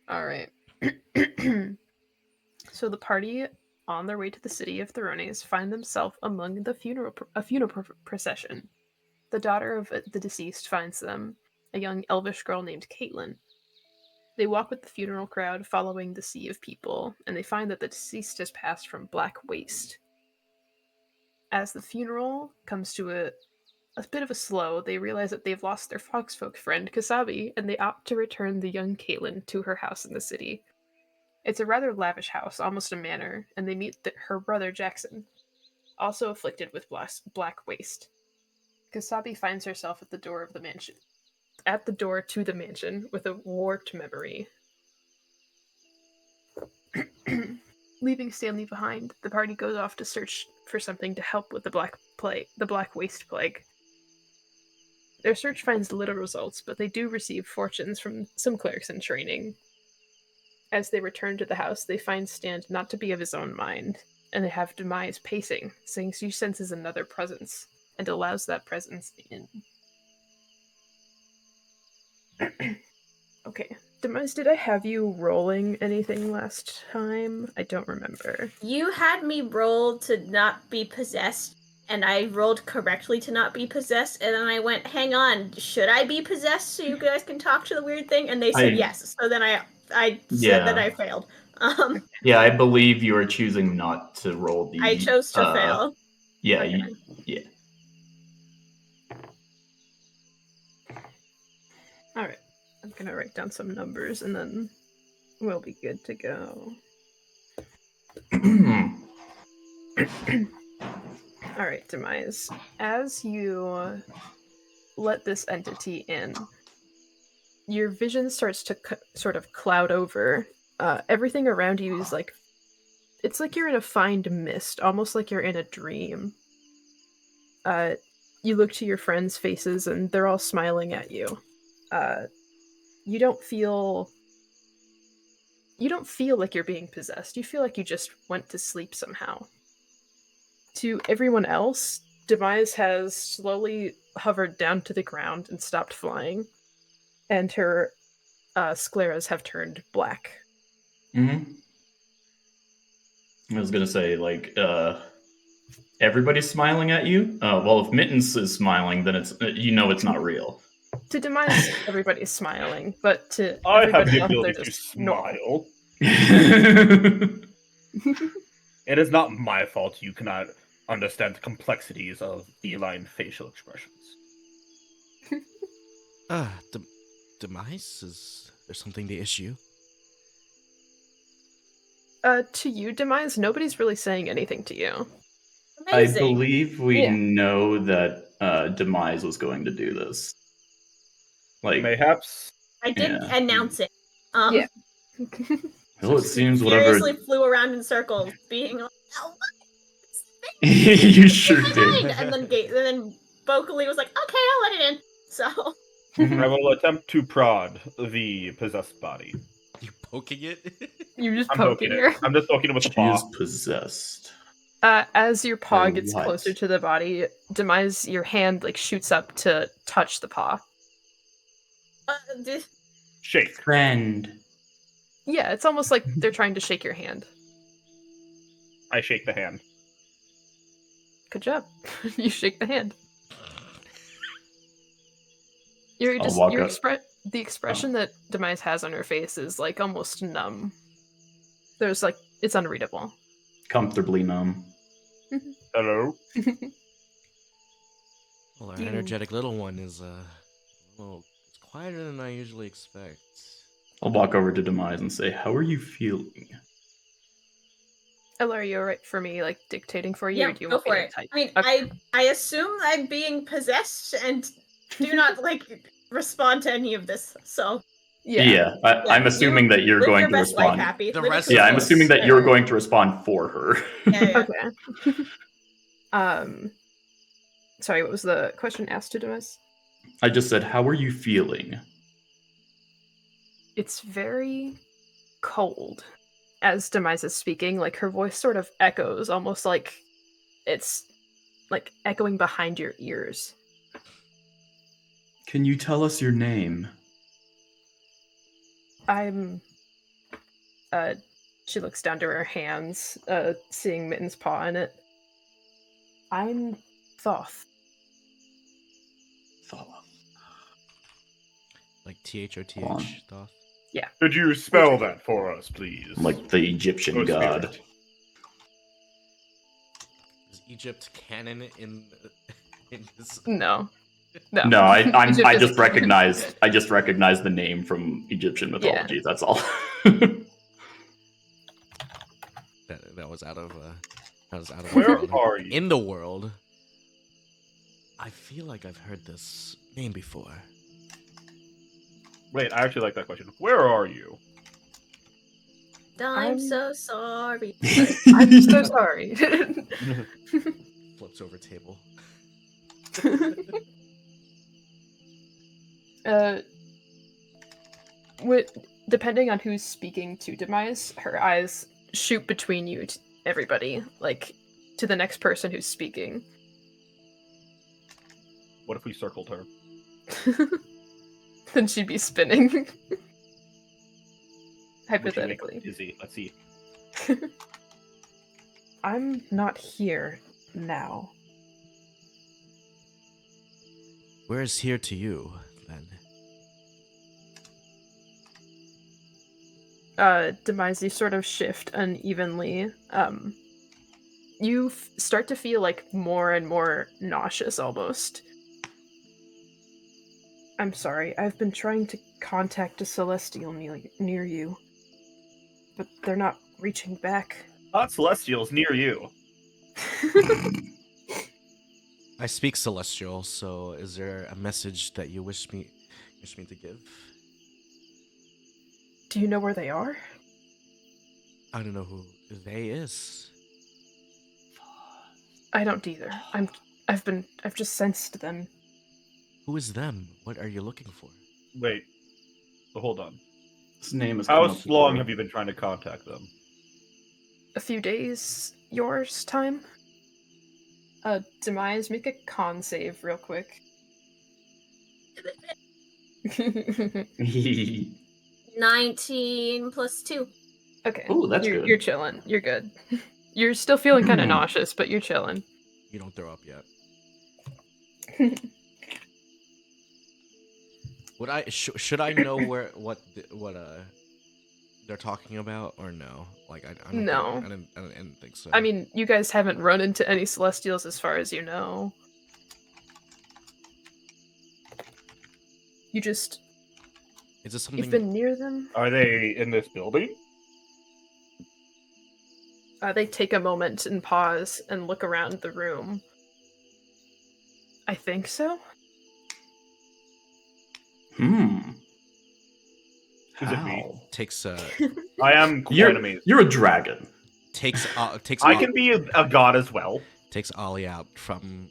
All right. So the party, on their way to the city of Thorones, find themselves among a funeral procession. The daughter of the deceased finds them, a young elvish girl named Caitlin. They walk with the funeral crowd, following the sea of people, and they find that the deceased has passed from black waste. As the funeral comes to a bit of a slow, they realize that they've lost their foxfolk friend, Kasabi, and they opt to return the young Caitlin to her house in the city. It's a rather lavish house, almost a manor, and they meet her brother Jackson, also afflicted with black waste. Kasabi finds herself at the door to the mansion with a warped memory. Leaving Stanley behind, the party goes off to search for something to help with the black waste plague. Their search finds little results, but they do receive fortunes from some clerics in training. As they return to the house, they find Stan not to be of his own mind, and they have Demise pacing, saying she senses another presence, and allows that presence in. Okay. Demise, did I have you rolling anything last time? I don't remember. You had me roll to not be possessed, and I rolled correctly to not be possessed, and then I went, hang on, should I be possessed so you guys can talk to the weird thing? And they said yes. So then I said that I failed. Yeah, I believe you are choosing not to roll the... I chose to fail. Yeah, Okay. yeah. Alright. I'm gonna write down some numbers and then we'll be good to go. Alright, Demise. As you let this entity in, your vision starts to sort of cloud over. Everything around you is like... It's like you're in a fine mist, almost like you're in a dream. You look to your friends' faces and they're all smiling at you. You don't feel like you're being possessed. You feel like you just went to sleep somehow. To everyone else, Demise has slowly hovered down to the ground and stopped flying, and her scleras have turned black. Mm-hmm. I was gonna say, everybody's smiling at you? Well, if Mittens is smiling, then it's it's not real. To Demise, everybody's smiling, but to I have everybody the else, ability they're to just normal. smile. It is not my fault you cannot understand the complexities of feline facial expressions. Demise? Is there something to issue? To you, Demise, nobody's really saying anything to you. Amazing. I believe we know that Demise was going to do this. Mayhaps. I did announce it. Yeah. Well, it seems seriously whatever... flew around in circles, being like, "Oh, you sure did. And then vocally was like, "Okay, I'll let it in." So I will attempt to prod the possessed body. You poking it? You're just I'm poking poking her. it. I'm just poking it with the She paw. is possessed. As your paw Or gets what? closer to the body, Demise, your hand shoots up to touch the paw. Shake. Friend. Yeah, it's almost like they're trying to shake your hand. I shake the hand. Good job. You shake the hand. The expression that Demise has on her face is almost numb. There's it's unreadable. Comfortably numb. Hello? Well, our energetic little one is it's quieter than I usually expect. I'll walk over to Demise and say, "How are you feeling?" Ella, are you alright for me dictating for you? Yeah, or do you go want for me it. to type? I mean, Okay. I assume I'm being possessed and do not respond to any of this. So Yeah, I'm assuming that you're live going your to best respond. life, Happy. The Live it rest to of the I'm fullest. assuming that you're going to respond for her. Yeah. Okay. Sorry, what was the question asked to Demise? I just said, "How are you feeling?" It's very cold. As Demise is speaking, her voice sort of echoes, almost like it's echoing behind your ears. Can you tell us your name? I'm She looks down to her hands, seeing Mittens' paw in it. I'm Thoth. Like THOTH, On. Thoth. Could you spell that for us, please? Like the Egyptian Oh, god. spirit. Is Egypt canon in this? No. No, I Egypt is just canon. recognized the name from Egyptian mythology. That's all. That was out of the Where world. are you? In the world. I feel like I've heard this name before. Wait, I actually like that question. Where are you? I'm so sorry. I'm so sorry. Flips over table. Depending on who's speaking to Demise, her eyes shoot between you, everybody, like to the next person who's speaking. What if we circled her? Then she'd be spinning. Would she make Hypothetically. us dizzy? Let's see. I'm not here now. Where is here to you, then? Demise, you sort of shift unevenly. You start to feel like more and more nauseous almost. I'm sorry, I've been trying to contact a celestial near you, but they're not reaching back. Not celestials near you. I speak celestial, so is there a message that you wish me to give? Do you know where they are? I don't know who they is. I don't either. I've just sensed them. Who is them? What are you looking for? Wait. Hold on. His name is. How long have you been trying to contact them? A few days, yours time? Demise, make a con save real quick. 19 plus 2. Okay. Ooh, that's good. You're chilling. You're good. You're still feeling kind of nauseous, but you're chilling. You don't throw up yet. Would I should I know what they're talking about or no? Like I don't No. I didn't think so. I mean, you guys haven't run into any celestials as far as you know. You just is this something? you've been near them. Are they in this building? They take a moment and pause and look around the room. I think so. Is it me? How? Takes I am quite amazed. You're a dragon. takes I can be a god as well. takes Ollie out from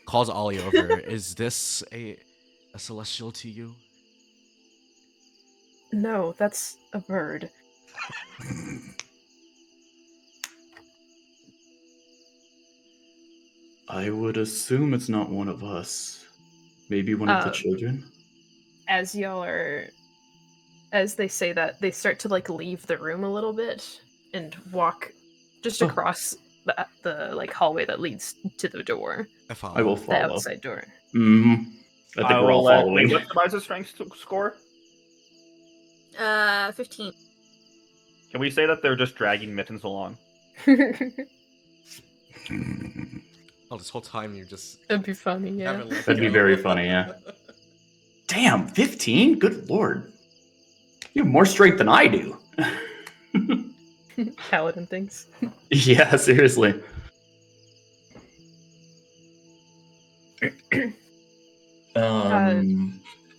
calls Ollie over. Is this a celestial to you? No, that's a bird. I would assume it's not one of us. Maybe one of the children. As they say that, they start to like leave the room a little bit and walk just across the like hallway that leads to the door. I follow. I will The follow. outside door. I think we're all following. What's Demise's strength score? 15. Can we say that they're just dragging Mittens along? Oh, this whole time you're just That'd be funny, yeah. haven't let That'd be go. very funny, yeah. Damn, 15? Good lord. You have more strength than I do. Paladin things. Yeah, seriously.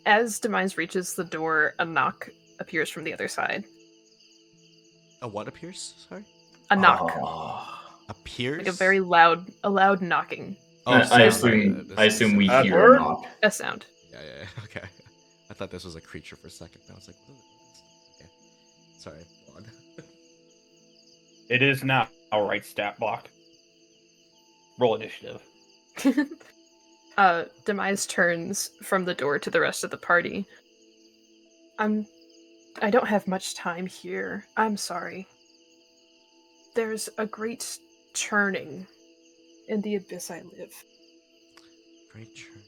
As Demise reaches the door, a knock appears from the other side. A what appears? Sorry. A knock, Appears. like a loud knocking. Oh, I sound. assume we hear word? a knock. A sound. Yeah. Okay. I thought this was a creature for a second. I was like, what is this? Okay. Sorry. Go on. It is now. All right, stat block. Roll initiative. Demise turns from the door to the rest of the party. I'm I don't have much time here. I'm sorry. There's a great churning in the abyss I live. Great churn.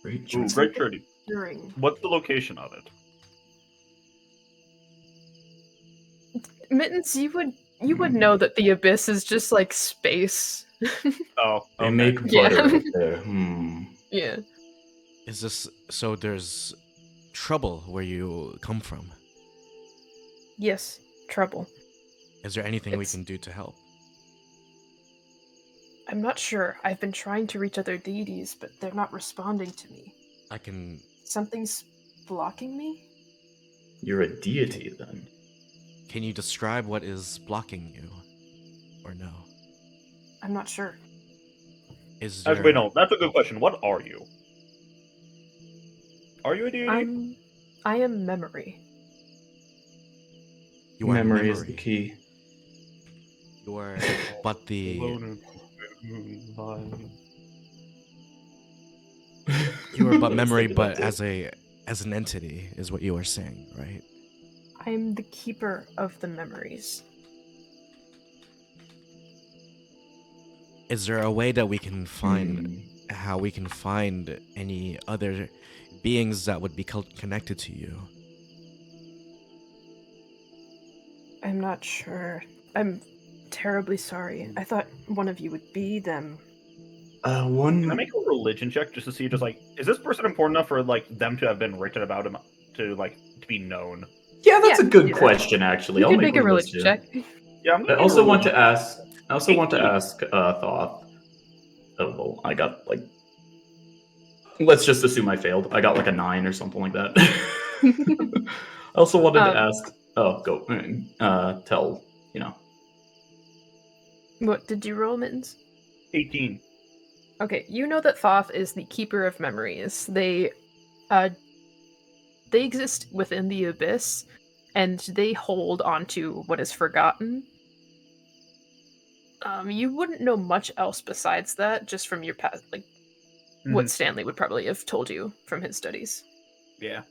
Great Ooh, choice. great journey. During What's the location of it? Mittens, you would know that the abyss is just like space. Oh, They okay. make Yeah. butter up there. Yeah. Is this so? There's trouble where you come from. Yes. Trouble. Is there anything we It's- can do to help? I'm not sure. I've been trying to reach other deities, but they're not responding to me. I can. Something's blocking me? You're a deity then. Can you describe what is blocking you, or no? I'm not sure. Is there? Actually, no, that's a good question. What are you? Are you a deity? I am memory. You are Memory is the key. You are, but the you are but memory, but as an entity is what you are saying, right? I'm the keeper of the memories. Is there a way that we can find how we can find any other beings that would be connected to you? I'm not sure. I'm terribly sorry. I thought one of you would be them. Can I make a religion check just to see, just like, is this person important enough for like them to have been written about him to be known? Yeah, that's Yeah, a good do that. question. Actually, You I'll could make make a one of those religion too. check. Yeah, I'm I gonna also make a want to religion. ask. I also want to 18. ask Thoth. Oh, well, I got like. Let's just assume I failed. I got like a 9 or something like that. I also wanted to ask. Oh, go. Tell. What did you roll, Mittens? 18. Okay, you know that Thoth is the keeper of memories. They exist within the abyss, and they hold onto what is forgotten. You wouldn't know much else besides that, just from your past, like what Stanley would probably have told you from his studies. Yeah.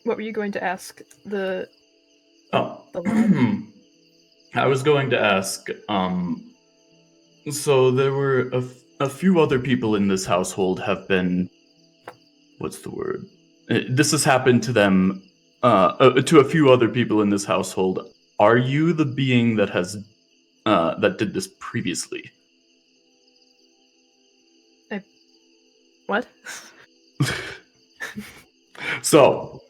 What were you going to ask the Oh. lad? I was going to ask. So there were a few other people in this household have been. What's the word? This has happened to them. To a few other people in this household. Are you the being that has that did this previously? What? So,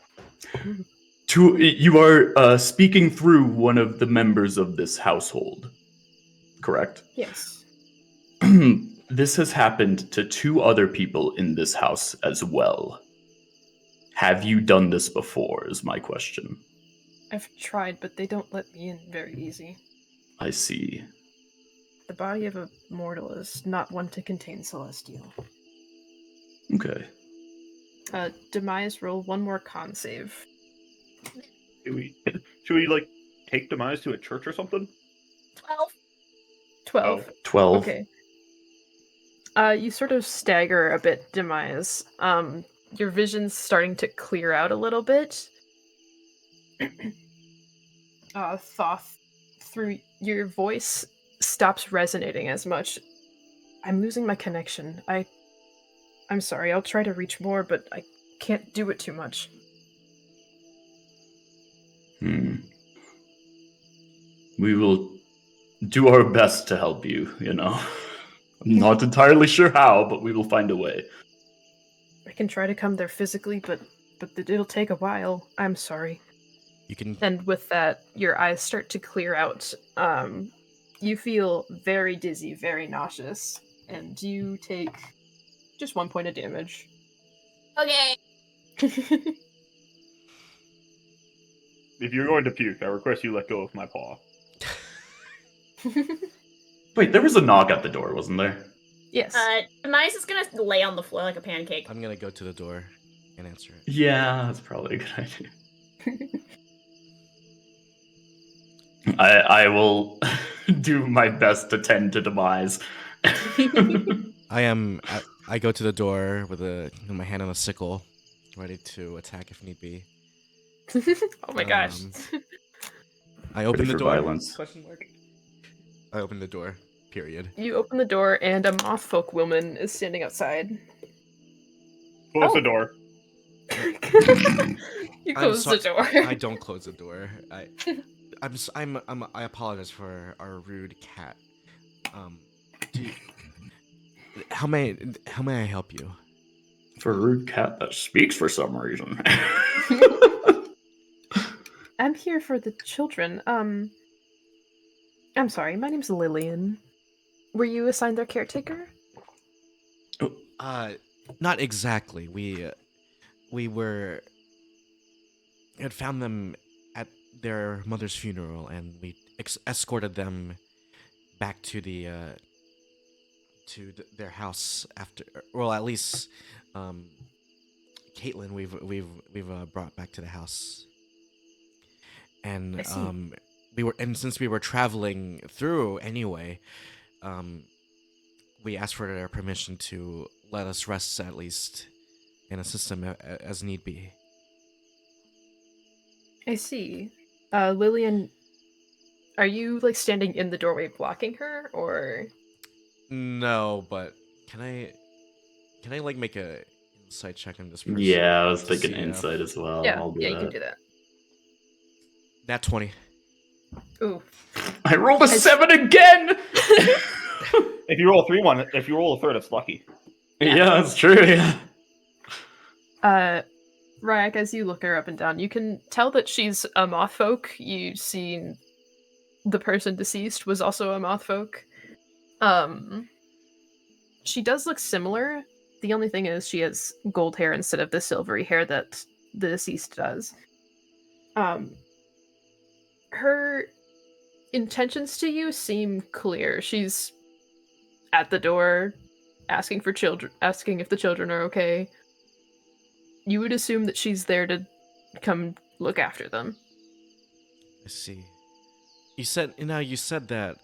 you are speaking through one of the members of this household, correct? Yes. This has happened to 2 other people in this house as well. Have you done this before, is my question. I've tried, but they don't let me in very easy. I see. The body of a mortal is not one to contain celestial. Okay. Demise, roll one more con save. Should we like take Demise to a church or something? 12. 12. Okay. You sort of stagger a bit, Demise. Your vision's starting to clear out a little bit. Thoth, through your voice, stops resonating as much. I'm losing my connection. I'm sorry, I'll try to reach more, but I can't do it too much. We will do our best to help you, I'm not entirely sure how, but we will find a way. I can try to come there physically, but it'll take a while. I'm sorry. You can. And with that, your eyes start to clear out. You feel very dizzy, very nauseous, and you take just 1 point of damage. Okay. If you're going to puke, I request you let go of my paw. Wait, there was a knock at the door, wasn't there? Yes. Demise is gonna lay on the floor like a pancake. I'm gonna go to the door and answer it. Yeah, that's probably a good idea. I will do my best to tend to Demise. I go to the door with my hand on a sickle, ready to attack if need be. Oh my gosh. I open the for door. violence. Question mark. I open the door. Period. You open the door, and a mothfolk woman is standing outside. Close Oh. the door. You close the door. I don't close the door. I apologize for our rude cat. How may I help you? For a rude cat that speaks for some reason. I'm here for the children. I'm sorry, my name's Lillian. Were you assigned their caretaker? Not exactly. We had found them at their mother's funeral, and we escorted them back to their house after. Well, at least, Caitlin, we've brought back to the house, and since we were traveling through anyway, we asked for their permission to let us rest at least and assist them as need be. I see. Lillian, are you like standing in the doorway blocking her, or? No, but can I like make a insight check on this person? Yeah, I was thinking insight as well. Yeah, I'll do you that. can do that. Nat 20. Ooh. I rolled a 7 again. If you roll if you roll a third, it's lucky. Yeah, that's true. Yeah. Rhaiac, as you look her up and down, you can tell that she's a mothfolk. You've seen the person deceased was also a mothfolk. She does look similar. The only thing is she has gold hair instead of the silvery hair that the deceased does. Her intentions to you seem clear. She's at the door asking if the children are okay. You would assume that she's there to come look after them. I see. You said that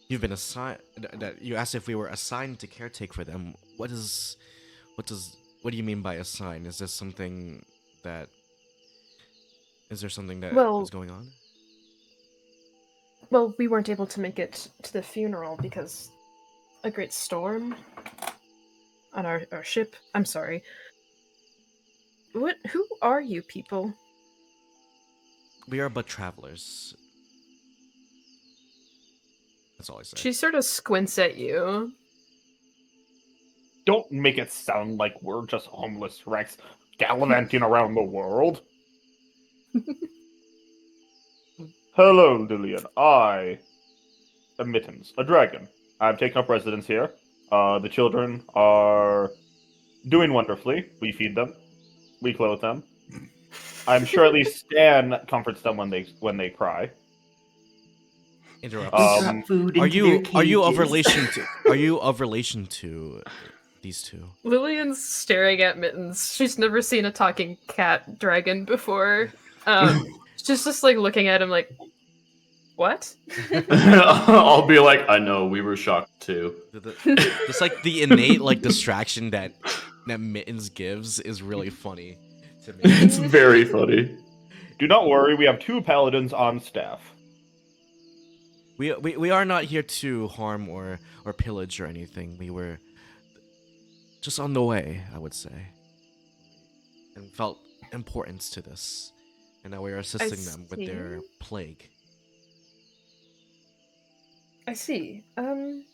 you've been assigned. That you asked if we were assigned to caretake for them. What do you mean by assigned? Is there something that is going on? Well, we weren't able to make it to the funeral because a great storm on our ship. I'm sorry. Who are you people? We are but travelers. That's all I say. She sort of squints at you. Don't make it sound like we're just homeless wrecks gallivanting around the world. Hello, Lillian. I am Mittens, a dragon. I've taken up residence here. The children are doing wonderfully. We feed them. We clothe them. I'm sure at least Stan comforts them when they cry. Interrupt. Are you of relation to these two? Lillian's staring at Mittens. She's never seen a talking cat dragon before. She's just like looking at him like, what? I'll be like, I know, we were shocked too. Just like the innate like distraction that Mittens gives is really funny to me. It's very funny. Do not worry, we have 2 paladins on staff. We are not here to harm or pillage or anything. We were just on the way, I would say, and felt importance to this, and now we are assisting them with their plague. I see. I'm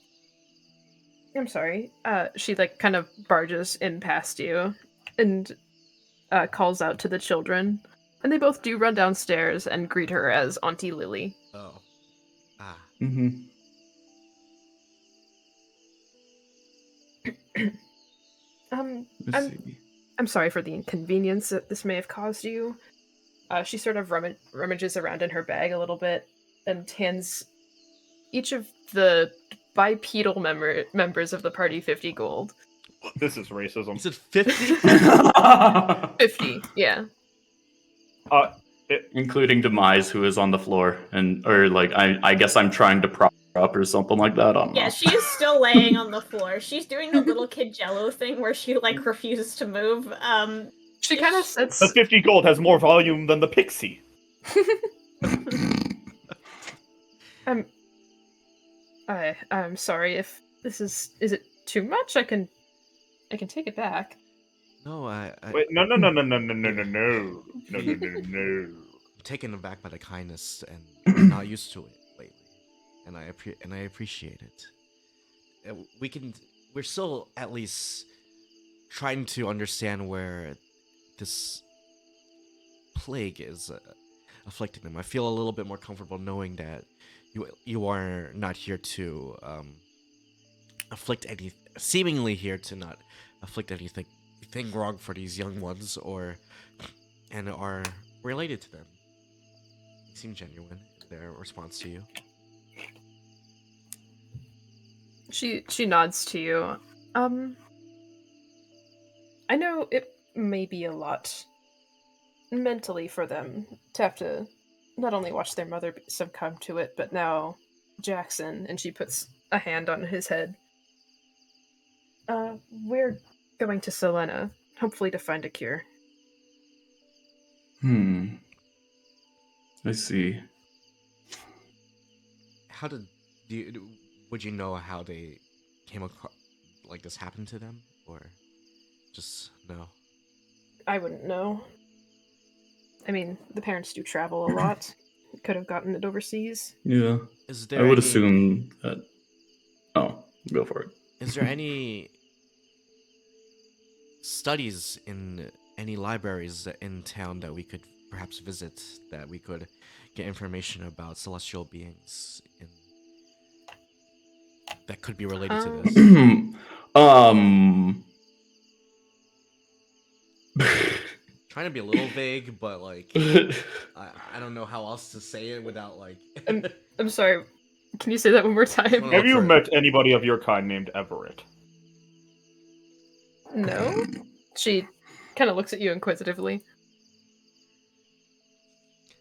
sorry. She like kind of barges in past you and calls out to the children, and they both do run downstairs and greet her as Auntie Lily. Oh. Ah. Mm-hmm. I'm sorry for the inconvenience that this may have caused you. She sort of rummages around in her bag a little bit and hands each of the bipedal members of the party 50 gold. This is racism. Is it 50? 50, yeah. Including Demise, who is on the floor, I guess I'm trying to prop her up or something like that. I don't know. Yeah, she is still laying on the floor. She's doing the little kid Jello thing where she like refuses to move. She kind of The sits. 50 gold has more volume than the pixie. I'm sorry if this is it too much? I can take it back. No, Wait, no. I'm taken aback by the kindness, and I'm not used to it lately, and I appreciate it. We're still at least trying to understand where this plague is afflicting them. I feel a little bit more comfortable knowing that you are not here to afflict any, seemingly here to not afflict anything wrong for these young ones, and are related to them. They seem genuine in their response to you. She nods to you. I know it may be a lot mentally for them to have to not only watch their mother succumb to it, but now Jackson, and she puts a hand on his head. We're going to Selena, hopefully to find a cure. I see. How did would you know how they came across, like, this happened to them, or just no? I wouldn't know. I mean, the parents do travel a lot. Could have gotten it overseas. Yeah. Is I there would any, assume that. Oh, go for it. is there any studies in any libraries in town that we could perhaps visit, that we could get information about celestial beings in, that could be related to this? Trying to be a little vague, but like I don't know how else to say it without like. I'm sorry. Can you say that one more time? Have you met anybody of your kind named Everett? No. She kind of looks at you inquisitively.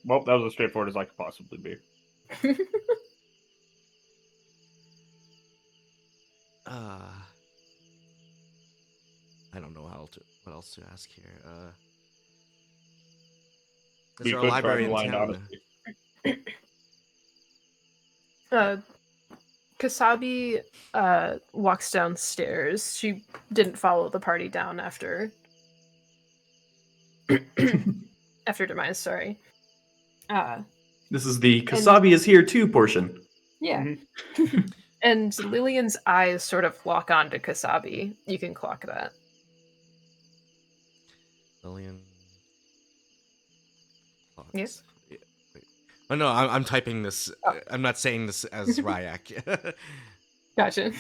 Well, that was as straightforward as I could possibly be. I don't know what else to ask here. Is We there a could try library to in find town? Kasabi walks downstairs. She didn't follow the party down after Demise, sorry. This is the Kasabi is here too portion. Yeah. And Lillian's eyes sort of lock onto Kasabi. You can clock that. Lillian. Yes. Wait. Oh no, I'm typing this. Oh. I'm not saying this as Rhaiac. Gotcha.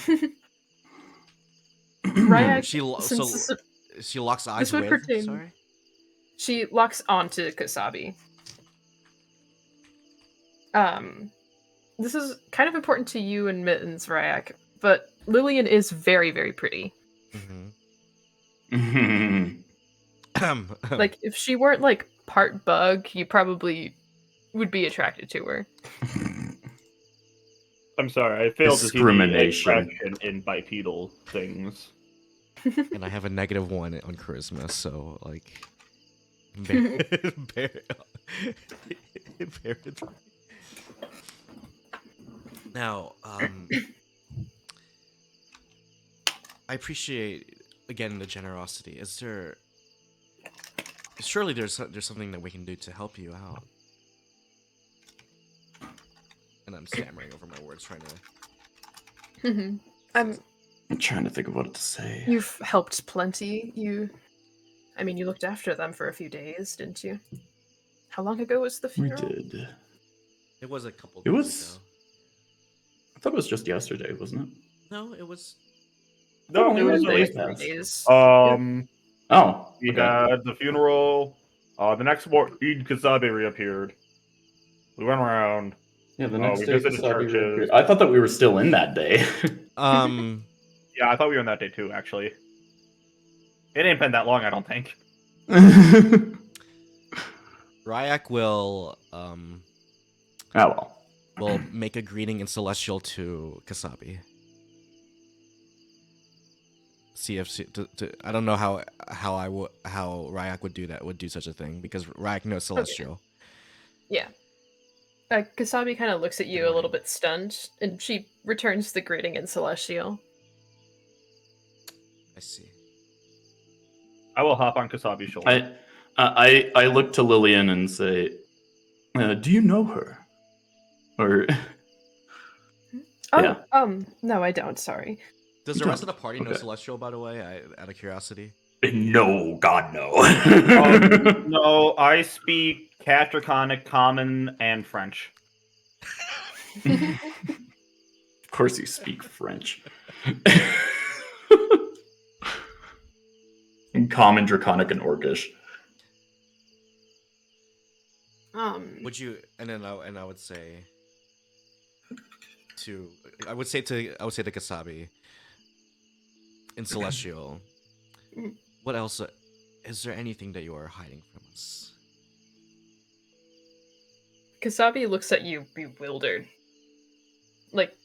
Rhaiac, she locks eyes this would with. pertain. Sorry. She locks onto Kasabi. This is kind of important to you and Mittens, Rhaiac, but Lillian is very, very pretty. Like, if she weren't, like, part bug, you probably would be attracted to her. I'm sorry, I failed to see the attraction in bipedal things. And I have a -1 on charisma, so, like... Now, I appreciate, again, the generosity. Is there... Surely there's something that we can do to help you out. And I'm stammering over my words, trying to... I'm trying to think of what to say. You've helped plenty. You looked after them for a few days, didn't you? How long ago was the funeral? We did. It was a couple days ago. I thought it was just yesterday, wasn't it? No, it was... No, it was like 3 days. Oh. We had the funeral. The next morning, Kasabi reappeared. We went around. Yeah, the next we day visited Kasabi churches. reappeared. I thought that we were still in that day. Yeah, I thought we were in that day too, actually. It ain't been that long, I don't think. Rhaiac will, Oh, well. will make a greeting in Celestial to Kasabi. see if I don't know how Rhaiac would do that, would do such a thing, because Rhaiac knows Celestial. Yeah. Kasabi kind of looks at you a little bit stunned, and she returns the greeting in Celestial. I see. I will hop on Kasabi's shoulder. I look to Lillian and say, "Do you know her?" Or Oh, yeah. no, I don't. Sorry. Does the rest of the party know Okay. Celestial, by the way? Out of curiosity. No, God, no. No, I speak Cat, Draconic, Common, and French. Of course, you speak French. In Common, Draconic, and Orcish. Would you? And I would say to Kasabi in Celestial. What else? Is there anything that you are hiding from us? Kasabi looks at you bewildered. Like,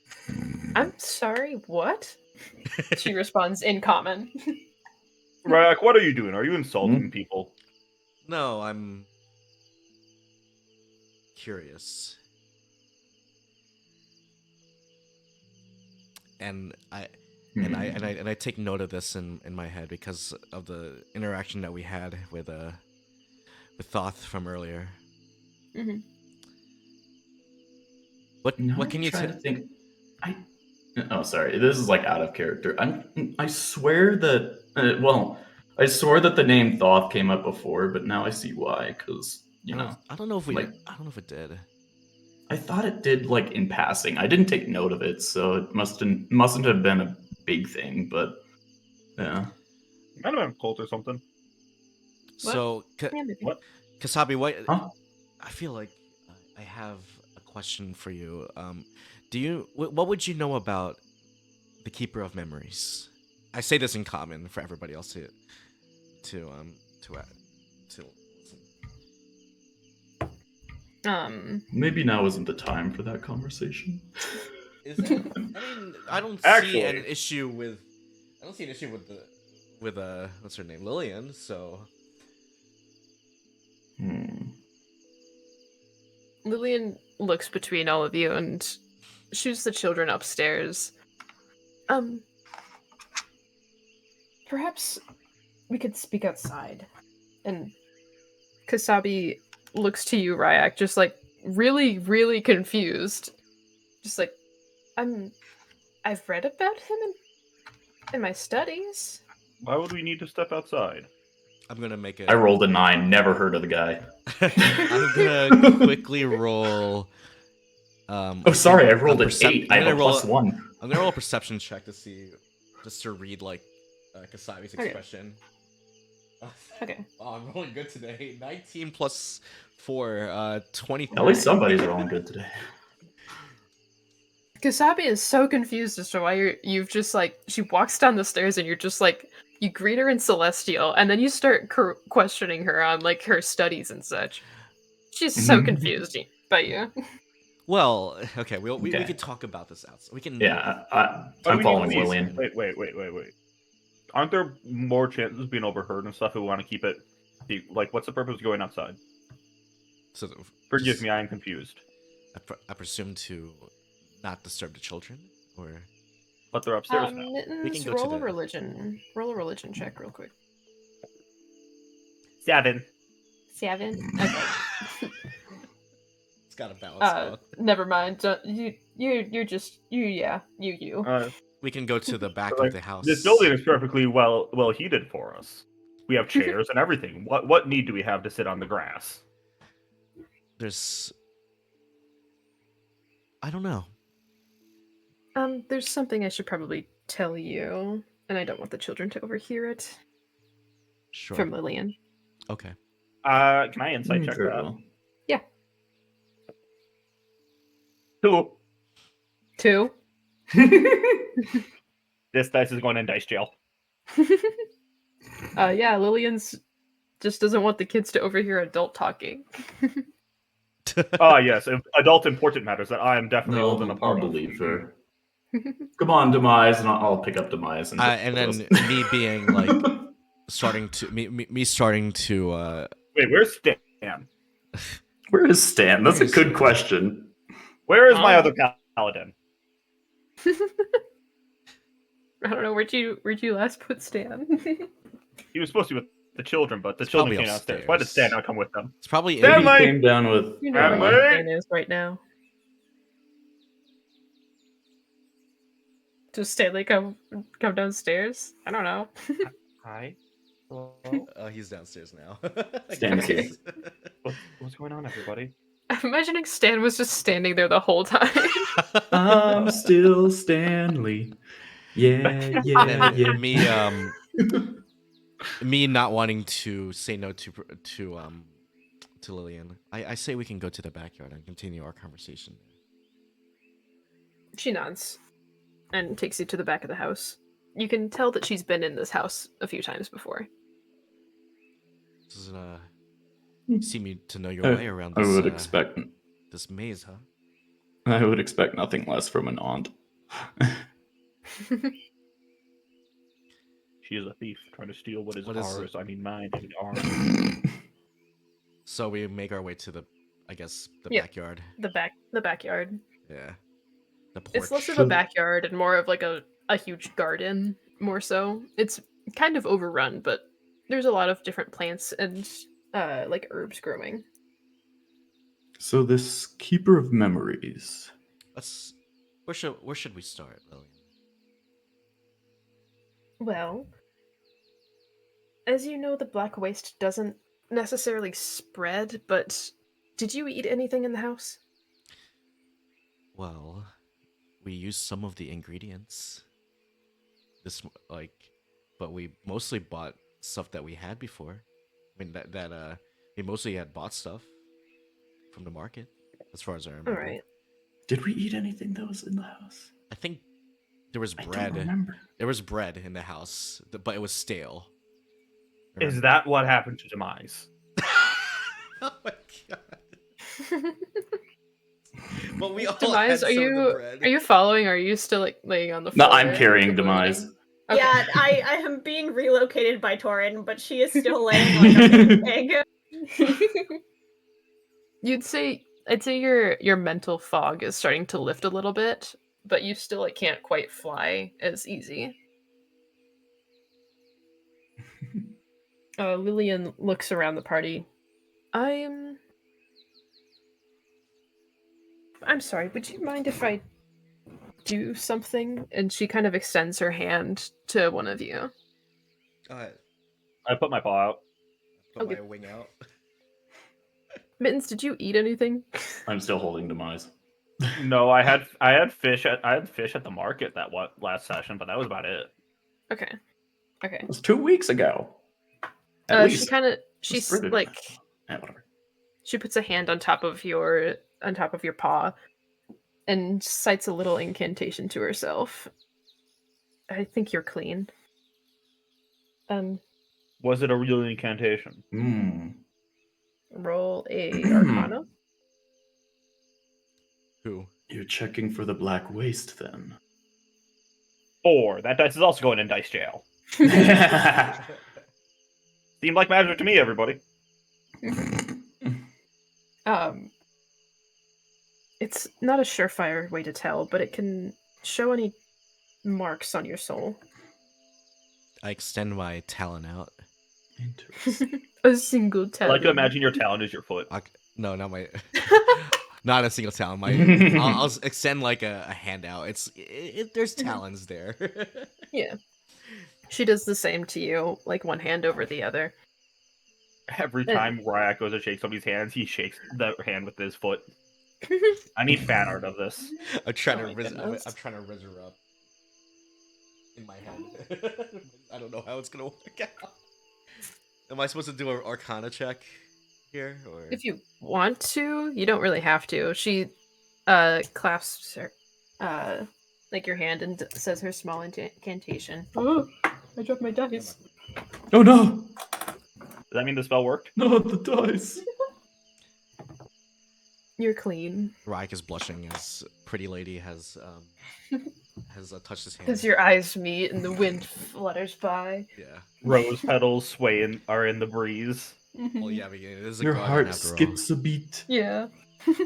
I'm sorry, what? She responds in Common. Rhaiac, what are you doing? Are you insulting people? No, I'm curious. And I take note of this in my head because of the interaction that we had with Thoth from earlier. Mm-hmm. What can you try to think? Oh, sorry. This is like out of character. I swear that I swore that the name Thoth came up before, but now I see why. Because I don't know if we like, I don't know if it did. I thought it did, like, in passing. I didn't take note of it, so it mustn't have been a big thing. But yeah, Might have been a cult or something. So, What? Kasabi, what? Huh? I feel like I have a question for you. What would you know about the Keeper of Memories? I say this in common for everybody else to listen. Maybe now isn't the time for that conversation. Is it? I mean, I don't see an issue with what's her name, Lillian. So Lillian looks between all of you and shoos the children upstairs. Perhaps we could speak outside. And Kasabi looks to you, Rhaiac, just like really, really confused. Just like, I've read about him in my studies. Why would we need to step outside? I'm gonna make it. I rolled a 9. Never heard of the guy. I'm gonna quickly roll. Oh, sorry, I rolled an 8. I have a +1. I'm gonna roll a perception check to see, just to read like Kasabi's expression. Okay. Oh, I'm rolling good today. 19 plus 4, 23. At least somebody's rolling good today. Kasabi is so confused as to why you've just like, she walks down the stairs and you're just like, you greet her in Celestial and then you start questioning her on like her studies and such. She's so confused by you. Well, okay, we can talk about this outside. We can. Yeah, I'm following Lillian. Wait. Aren't there more chances of being overheard and stuff if we want to keep it? Like, what's the purpose of going outside? So, Forgive me, I am confused. I presume to not disturb the children, or. But they're upstairs now. Mittens, We can go roll to a religion. Roll a religion check real quick. 7. 7? Okay. It's got a balance. Never mind. You. We can go to the back of the house. This building is perfectly well heated for us. We have chairs and everything. What need do we have to sit on the grass? I don't know. There's something I should probably tell you, and I don't want the children to overhear it. Sure. From Lillian. Okay. Can I insight check that? Yeah. 2. 2. This dice is going in dice jail. Yeah, Lillian's just doesn't want the kids to overhear adult talking. Yes, if adult important matters that I am definitely old and a part I'll of. believe her. Come on, Demise, and I'll pick up Demise. And then me being like starting to me starting to Wait, where's Stan? Where is Stan? That's a good question. Where is my other paladin? I don't know, where'd you last put Stan? He was supposed to be with the children, but the It's children probably came downstairs. upstairs. Why did Stan not come with them? it's probably Maybe Stanley! he came down with. You know Stanley! where Stan is right now. Does Stanley come downstairs? I don't know. Hi. Hello. he's downstairs now. Stan's here. What's going on, everybody? I'm imagining Stan was just standing there the whole time. I'm still Stanley. Yeah, And yeah, then yeah. me not wanting to say no to Lillian. I say we can go to the backyard and continue our conversation. She nods and takes you to the back of the house. You can tell that she's been in this house a few times before. Doesn't seem to know your way around I this. would expect. This maze, huh? I would expect nothing less from an aunt. She is a thief trying to steal what is What is ours. it? I mean, mine. I mean, ours. So we make our way to the Yeah. backyard. The backyard. Yeah. The porch. It's less of a backyard and more of like a huge garden, more so. It's kind of overrun, but there's a lot of different plants and like herbs growing. So this keeper of memories. Where should we start, Lillian? Well, as you know, the Black Waste doesn't necessarily spread, but did you eat anything in the house? Well, we used some of the ingredients. But we mostly bought stuff that we had before. I mean we mostly had bought stuff from the market, as far as I remember. All right. Did we eat anything that was in the house? I think there was I bread. don't remember. There was bread in the house, but it was stale. Is that what happened to Demise? Oh my god! But we all Demise, had some of the bread. are you following? Or are you still like laying on the floor? No, I'm carrying Demise. Okay. Yeah, I am being relocated by Torin, but she is still laying like a big egg. I'd say your mental fog is starting to lift a little bit, but you still like can't quite fly as easy. Lillian looks around the party. I'm sorry, would you mind if I do something? And she kind of extends her hand to one of you. I I put my paw out. put Okay. my wing out. Mittens, did you eat anything? I'm still holding Demise. No, I had fish at the market last session, but that was about it. Okay. It was 2 weeks ago. At least. She kind of It's pretty- like Yeah, whatever. she puts a hand on top of your paw and cites a little incantation to herself. I think you're clean. Was it a real incantation? Roll a Arcana. Who? You're checking for the Black Waste then. 4. That dice is also going in dice jail. Seemed like magic to me, everybody. It's not a surefire way to tell, but it can show any marks on your soul. I extend my talon out. Interesting. A single I talent. like to imagine your talent is your foot. No, not my. Not a single talon. I'll extend like a hand out. There's talons there. Yeah. She does the same to you, like one hand over the other. Every time Rhaiac goes to shake somebody's hands, he shakes the hand with his foot. I need fan art of this. I'm trying Oh to my goodness. I'm trying to riz her up in my head. I don't know how it's gonna work out. Am I supposed to do an Arcana check here, or If you want to, you don't really have to. She clasps her like your hand and says her small incantation. Oh, I dropped my dice. Oh no! Does that mean the spell worked? Not the dice! You're clean. Rhaiac is blushing as pretty lady has has touched his hand. As your eyes meet and the wind flutters by. Yeah. Rose petals are in the breeze. Well, yeah, but it is a Your garden heart after all. skips a beat, Yeah.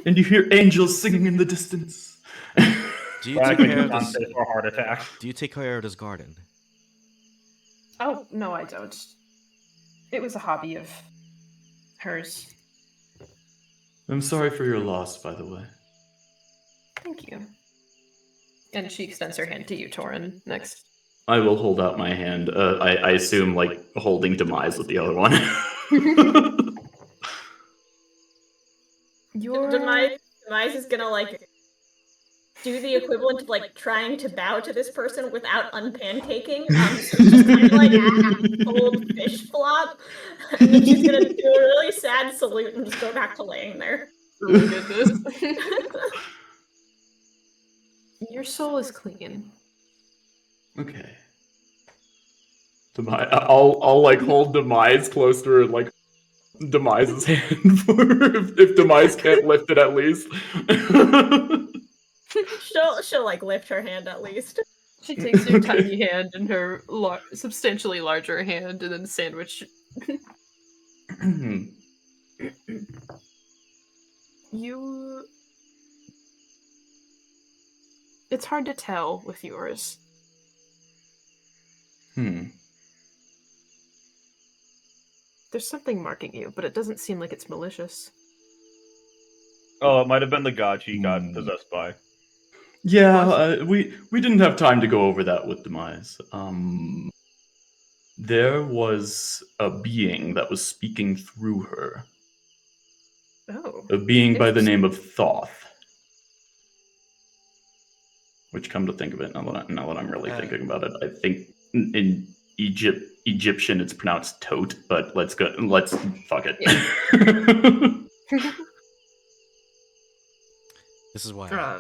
and you hear angels singing in the distance. Do you Rhaiac take makes care a of this? Dante for a heart attack. Do you take care of this garden? Oh, no, I don't. It was a hobby of hers. I'm sorry for your loss, by the way. Thank you. And she extends her hand to you, Torin, next. I will hold out my hand. I assume, like, holding Demise with the other one. Your... Demise is gonna like do the equivalent of like trying to bow to this person without unpancaking. So she's just kind of like old fish flop, and then she's gonna do a really sad salute and just go back to laying there. Oh my goodness. Your soul is clean. Okay. Demise, I'll like hold Demise close to her, and, like, Demise's hand for her if Demise can't lift it at least. She'll like lift her hand at least. She takes your tiny hand in her substantially larger hand and then sandwich. You... It's hard to tell with yours. There's something marking you, but it doesn't seem like it's malicious. Oh, it might have been the god she got possessed by. Yeah, we didn't have time to go over that with Demise. There was a being that was speaking through her. Oh. A being by the name of Thoth. Which, come to think of it, now that I'm really thinking about it, I think in Egyptian it's pronounced tote, but let's fuck it. Yeah. This is why.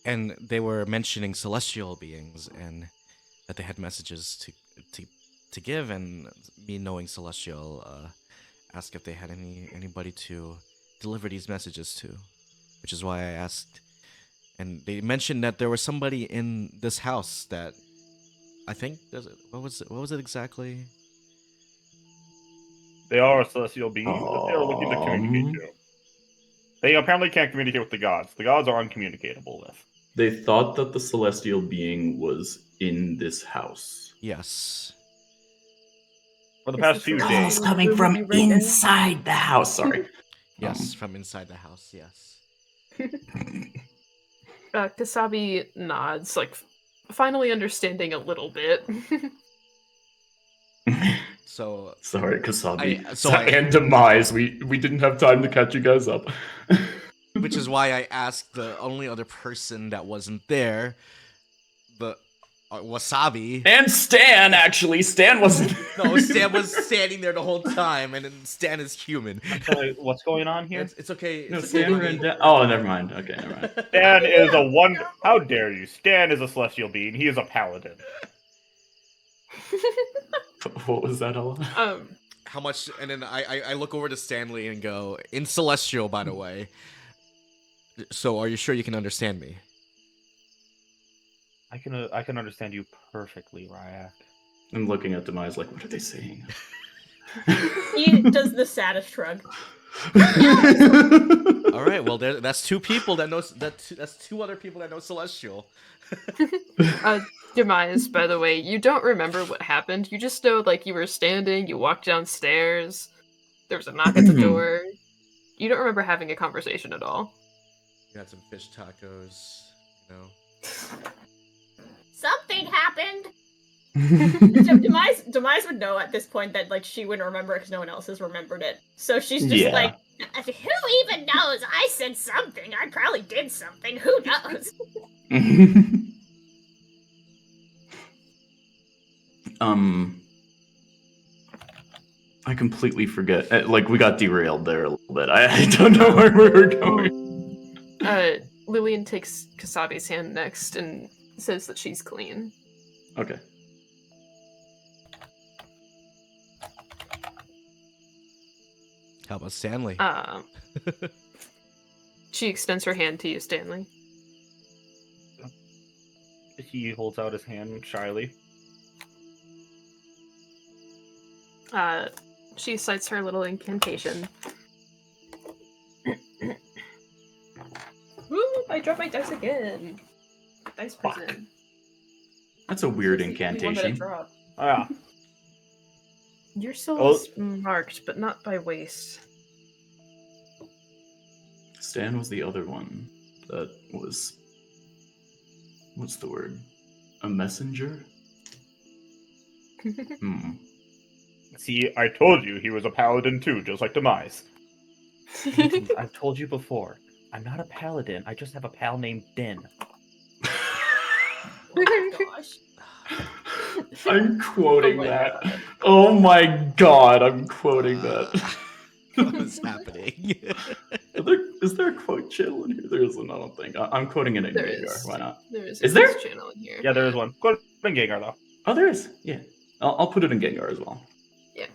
And they were mentioning celestial beings and that they had messages to give, and me knowing celestial, asked if they had anybody to deliver these messages to, which is why I asked. And they mentioned that there was somebody in this house that I think what was it exactly? They are a celestial being that they are looking to communicate to. They apparently can't communicate with the gods. The gods are uncommunicatable with. They thought that the celestial being was in this house. Yes. For the past few days. Calls coming from inside the house. Sorry. Yes, from inside the house. Yes. Kasabi nods, like finally understanding a little bit. So sorry, Kasabi. I and Demise. We didn't have time to catch you guys up. Which is why I asked the only other person that wasn't there, the Wasabi. And Stan, actually. Stan wasn't. No, Stan was standing there the whole time, and Stan is human. What's going on here? It's okay. No, Stan ran down. Oh, never mind. Okay, never mind. Stan is a one. How dare you? Stan is a celestial being. He is a paladin. What was that all? How much? And then I look over to Stanley and go, in celestial, by the way. So, are you sure you can understand me? I can understand you perfectly, Rhaiac. I'm looking at Demise like, what are they saying? He does the saddest shrug. All right, well, that's two people that know that's two other people that know celestial. Demise, by the way, you don't remember what happened. You just know, like, you were standing, you walked downstairs, there was a knock at the door. You don't remember having a conversation at all. You had some fish tacos, you know. Something happened. Demise would know at this point that like she wouldn't remember it because no one else has remembered it. So she's just like, who even knows? I said something. I probably did something. Who knows? I completely forget. Like, we got derailed there a little bit. I don't know where we were going. Lillian takes Kasabi's hand next and says that she's clean. Okay. How about Stanley? She extends her hand to you, Stanley. He holds out his hand shyly. She cites her little incantation. Woo! I dropped my dice again. Dice prison. That's a weird It's the only one that I incantation. dropped. Oh, yeah. Your soul Oh. is marked, but not by waste. Stan was the other one that was. What's the word? A messenger? Hmm. See, I told you he was a paladin too, just like Demise. Mittens, I've told you before. I'm not a paladin. I just have a pal named Din. Oh my gosh. I'm quoting Oh my that. God. Oh my god, I'm quoting that. What is happening? Is there a quote channel in here? There isn't, I don't think. I'm quoting it in There Gengar. is. Why not? There is. Is there? A channel in here. Yeah, there is one. Go to Gengar, though. Oh, there is. Yeah. I'll put it in Gengar as well. Yeah.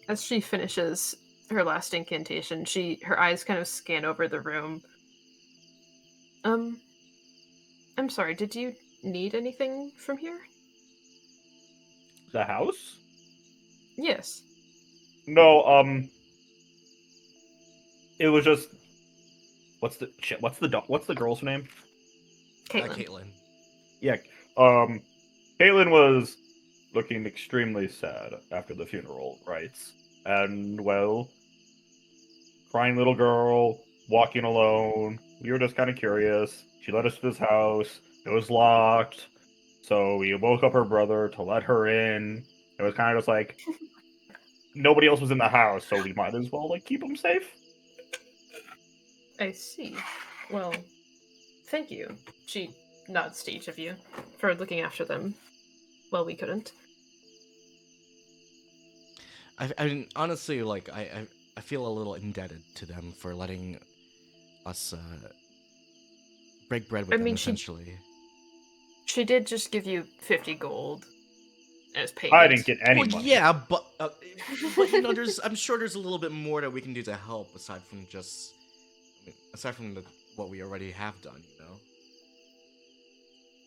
As she finishes her last incantation, her eyes kind of scan over the room. I'm sorry, did you need anything from here? The house? Yes. No, it was just. What's the girl's name? Caitlin. Caitlin. Yeah, Caitlin was looking extremely sad after the funeral rites. And, well, crying little girl, walking alone. We were just kind of curious. She led us to this house. It was locked. So we woke up her brother to let her in. It was kind of just like, nobody else was in the house, so we might as well, like, keep them safe. I see. Well, thank you. She nods to each of you for looking after them. Well, we couldn't. I mean, honestly, like I feel a little indebted to them for letting us break bread with I them. mean, Essentially, She did just give you 50 gold as payment. I didn't get any well, money. yeah, but you know, I'm sure there's a little bit more that we can do to help aside from just, aside from what we already have done, you know.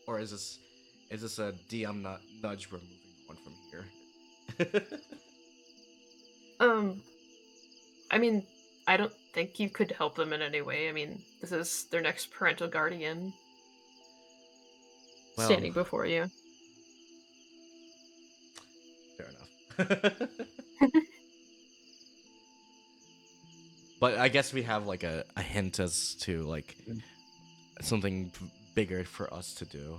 Or is this a DM nudge? We're moving on from here. I mean, I don't think you could help them in any way. I mean, this is their next parental guardian Well, standing before you. fair enough. But I guess we have like a hint as to like something bigger for us to do,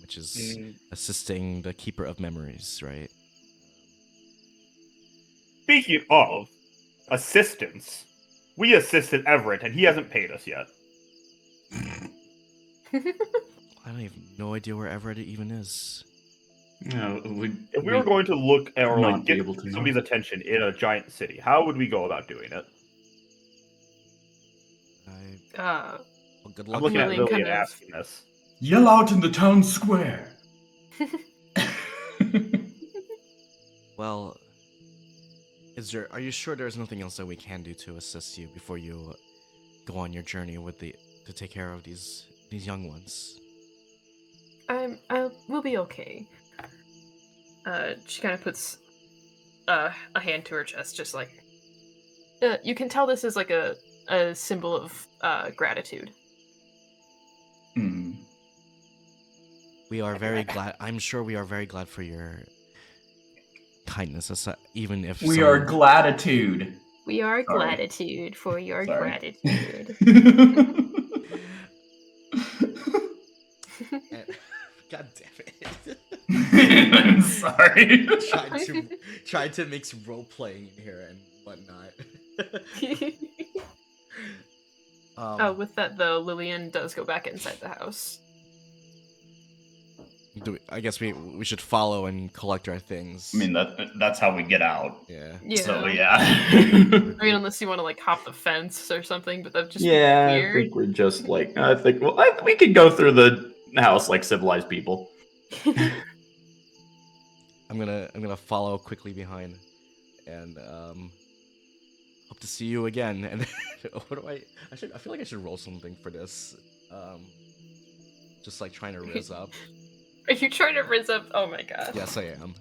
which is assisting the Keeper of Memories, right? Speaking of assistance, we assisted Everett, and he hasn't paid us yet. I don't even no idea where Everett even is. No, If we were going to look at or not like be get able to know. somebody's attention in a giant city, how would we go about doing it? Well, good I'm luck. looking at Lillian Lily kind and of- asking this. Yell out in the town square. Well, are you sure there's nothing else that we can do to assist you before you go on your journey to take care of these young ones? We'll be okay. She kind of puts a hand to her chest, just like you can tell this is like a symbol of gratitude. Hmm. We are very glad. I'm sure we are very glad for your kindness, even if We are gratitude. We are Sorry. gratitude for your Sorry. gratitude. God damn it! I'm sorry. Tried to mix role playing in here and whatnot. With that though, Lillian does go back inside the house. I guess we should follow and collect our things. I mean that's how we get out. Yeah. Yeah. So yeah. I mean, unless you want to like hop the fence or something, but that'd just be I weird. think we're just like we could go through the house like civilized people. I'm gonna follow quickly behind, and Hope to see you again. And what do I feel like I should roll something for this. Just like trying to riz up. Are you trying to rinse up? Oh my god. Yes, I am.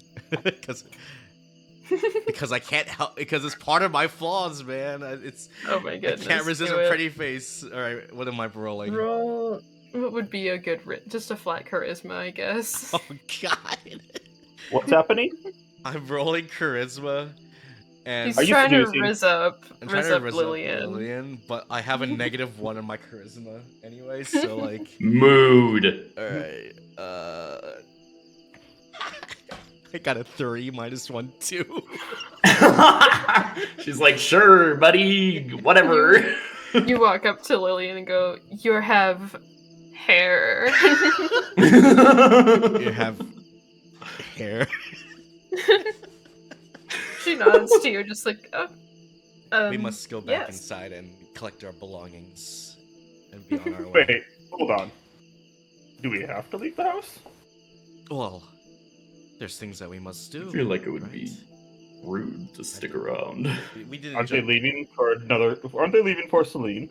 Because I can't help, because it's part of my flaws, man. It's Oh my goodness. I can't resist do a it. pretty face. All right, what am I rolling? Roll. What would be a good just a flat charisma, I guess. Oh god. What's happening? I'm rolling charisma, and He's Are you trying to seducing? riz up, I'm trying riz to up riz Lillian. up but I have a -1 on my charisma anyway, so like, Mood. all right. I got a 3 -1 2. She's like, sure, buddy, whatever. You walk up to Lillian and go, "You have hair." You have hair. She nods to you, just like, oh. We must go back yes. inside and collect our belongings and be on our way. Wait, hold on. Do we have to leave the house? Well, there's things that we must do. I feel like it would right? be rude to stick around. We didn't. Aren't they leaving for another? Aren't they leaving for Celine?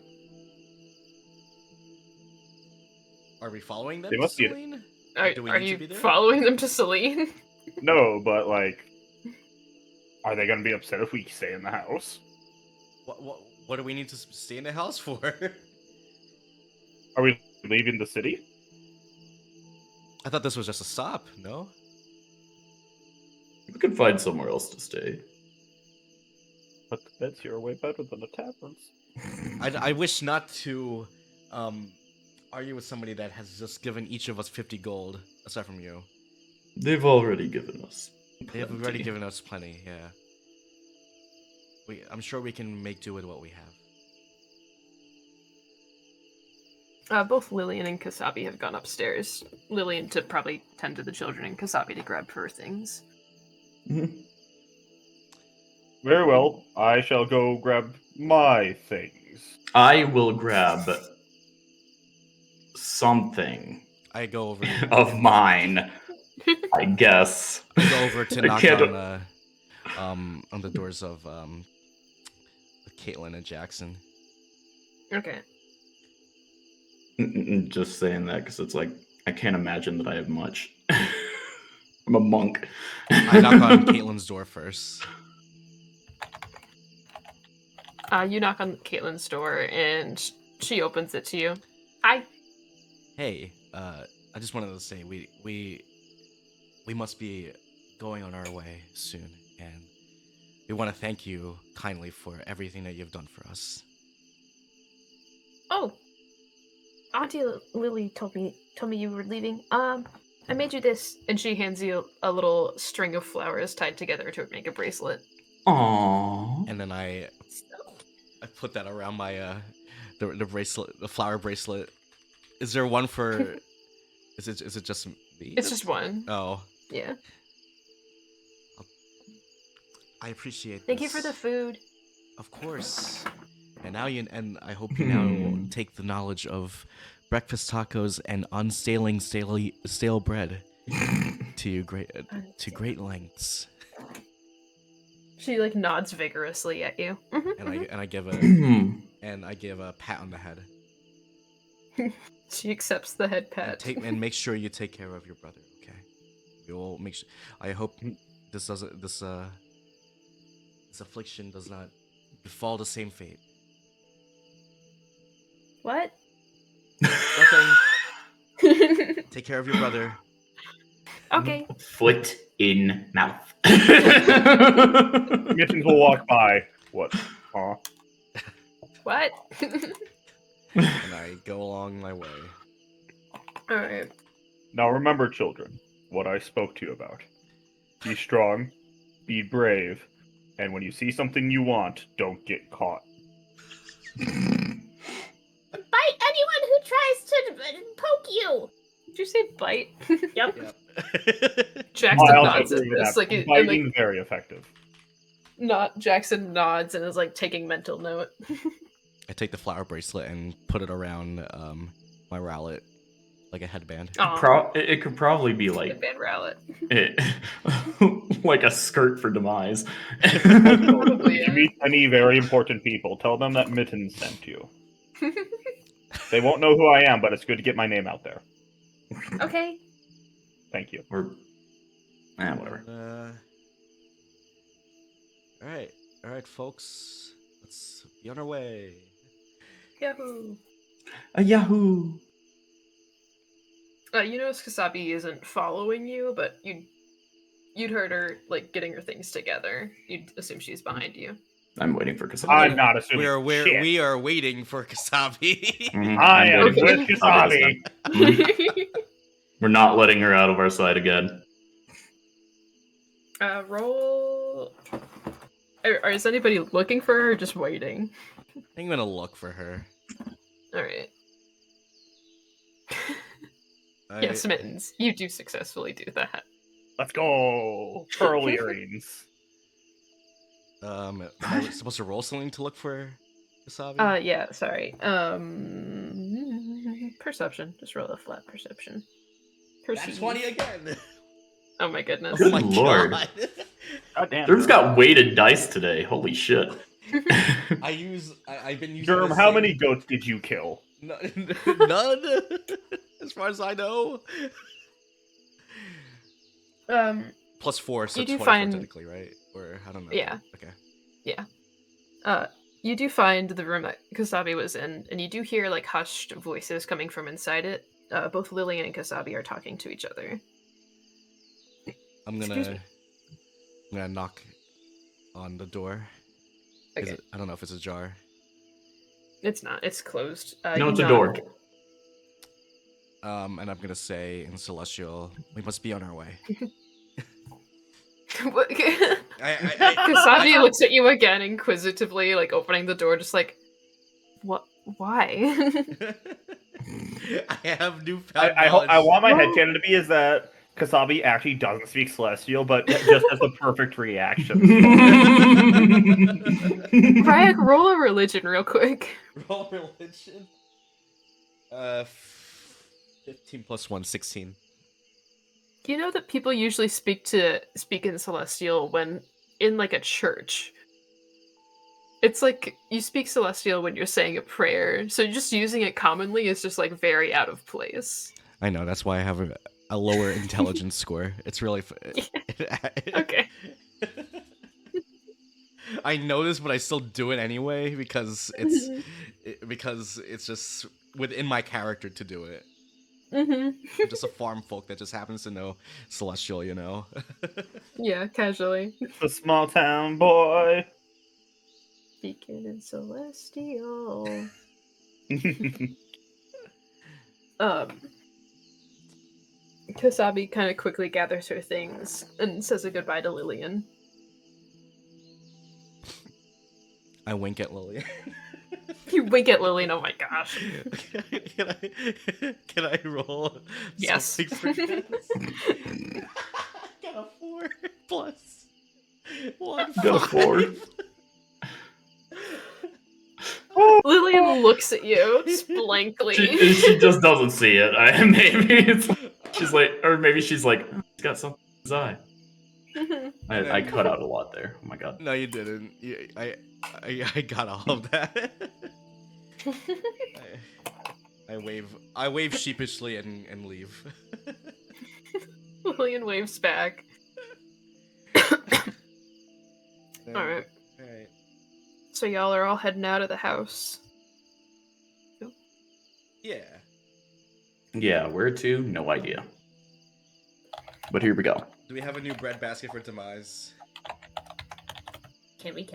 Are we following them? They must be- Celine? Are, Do we are need to you be there? following them to Celine? No, but like, are they gonna be upset if we stay in the house? What do we need to stay in the house for? Are we leaving the city? I thought this was just a stop. No. We could find somewhere else to stay. But the beds here are way better than the taverns. I wish not to argue with somebody that has just given each of us 50 gold, aside from you. They've already given us. They have already plenty. given us plenty, yeah. I'm sure we can make do with what we have. Both Lillian and Skhappy have gone upstairs. Lillian to probably tend to the children, and Skhappy to grab her things. Mhm. Very well. I shall go grab my things. I will grab something I go over. of mine, I guess. I go over to I knock can't- on the doors of Caitlin and Jackson. Okay. Just saying that because it's like, I can't imagine that I have much. I'm a monk. I knock on Caitlin's door first. You knock on Caitlin's door, and she opens it to you. Hi. Hey, I just wanted to say we must be going on our way soon, and we want to thank you kindly for everything that you've done for us. Oh, Auntie Lily told me you were leaving. I made you this. And she hands you a little string of flowers tied together to make a bracelet. Aww. And then I put that around my the bracelet, the flower bracelet. Is there one for? Is it just me? It's just one. Oh, Yeah. I appreciate. Thank you for the food. Of course. And now I hope you now take the knowledge of breakfast tacos and unstaling stale bread to great lengths. She like nods vigorously at you. And I give a pat on the head. She accepts the head pat. And make sure you take care of your brother. Okay. We will make sure. I hope this affliction does not befall the same fate. What? Nothing. Take care of your brother. Okay. Foot in mouth. Mittens will walk by. What? Huh? What? And I go along my way. Alright. Now remember, children, what I spoke to you about. Be strong, be brave, and when you see something you want, don't get caught. Bite anyone who tries to poke you. Did you say bite? Yep. Yep. Jackson I also nods at agree with this. that. Like, Biting very effective. Jackson nods and is like taking mental note. I take the flower bracelet and put it around my wallet, like a headband. It could probably be like Van Rowlet. like a skirt for Demise. Probably, If you meet any very important people, tell them that Mittens sent you. They won't know who I am, but it's good to get my name out there. Okay. Thank you. Or whatever. All right, folks. Let's be on our way. Yahoo! A Yahoo! You notice Skhappy isn't following you, but you'd heard her like getting her things together. You'd assume she's behind you. I'm waiting for Skhappy. I'm not assuming shit. We are waiting for Skhappy. I am waiting with for Skhappy this time. We're not letting her out of our sight again. Roll. Is anybody looking for her or just waiting? I'm gonna look for her. Alright. Yes, Mittens. You do successfully do that. Let's go! Pearl earrings. Am I supposed to roll something to look for Skhappy? Yeah, sorry. Perception. Just roll a flat perception. That's 20 again. Oh my goodness. Good Oh my lord. God. God damn. Durham's got weighted dice today. Holy shit. I've been using Durham, the how same- many goats did you kill? None. As far as I know. +4, so You do 24 find- technically, right? Or I don't know. Yeah. Okay. You do find the room that Skhappy was in, and you do hear like hushed voices coming from inside it. Both Lillian and Skhappy are talking to each other. I'm Excuse me. gonna knock on the door. Okay. I don't know if it's ajar. It's not. It's closed. No, you it's a knock. door. And I'm gonna say in Celestial, we must be on our way. Skhappy looks at you again inquisitively, like opening the door, just like, what? Why? I have newfound I knowledge. want my headcanon to be is that Kasabi actually doesn't speak Celestial, but just has the perfect reaction. Rhaiac, roll a religion real quick. Roll religion. 15 plus 1, 16. You know that people usually speak in Celestial when in like a church. It's like you speak Celestial when you're saying a prayer, so just using it commonly is just like very out of place. I know, that's why I have a lower intelligence score. It's really... Okay. I know this, but I still do it anyway because it's just within my character to do it. I'm just a farm folk that just happens to know Celestial, you know? Yeah, casually. The small town boy. Speaking in Celestial. Kasabi kind of quickly gathers her things and says a goodbye to Lillian. I wink at Lily. You wink at Lillian, oh my gosh. Can I roll? Yes. something for this? Got a 4 plus 1. Got a 4. Lillian looks at you just blankly. She just doesn't see it. She's like, or maybe she's like, he's got something in his eye. I cut out a lot there. Oh my god. No, you didn't. I got all of that. I wave sheepishly and leave. Lillian waves back. Alright. Alright. So y'all are all heading out of the house. Yeah. Yeah, where to? No idea. But here we go. Do we have a new bread basket for Demise? Can we?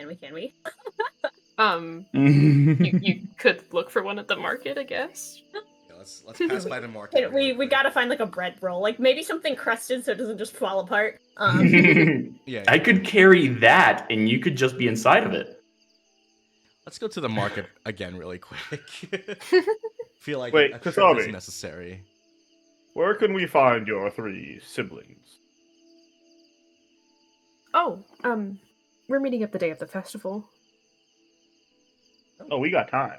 You could look for one at the market, I guess. Yeah, let's pass by the market. We gotta find like a bread roll, like maybe something crusted so it doesn't just fall apart. Yeah. I could carry that, and you could just be inside of it. Let's go to the market again really quick. Feel like Wait, a trip Kasabi. is necessary. Where can we find your 3 siblings? Oh, we're meeting up the day of the festival. Oh, we got time.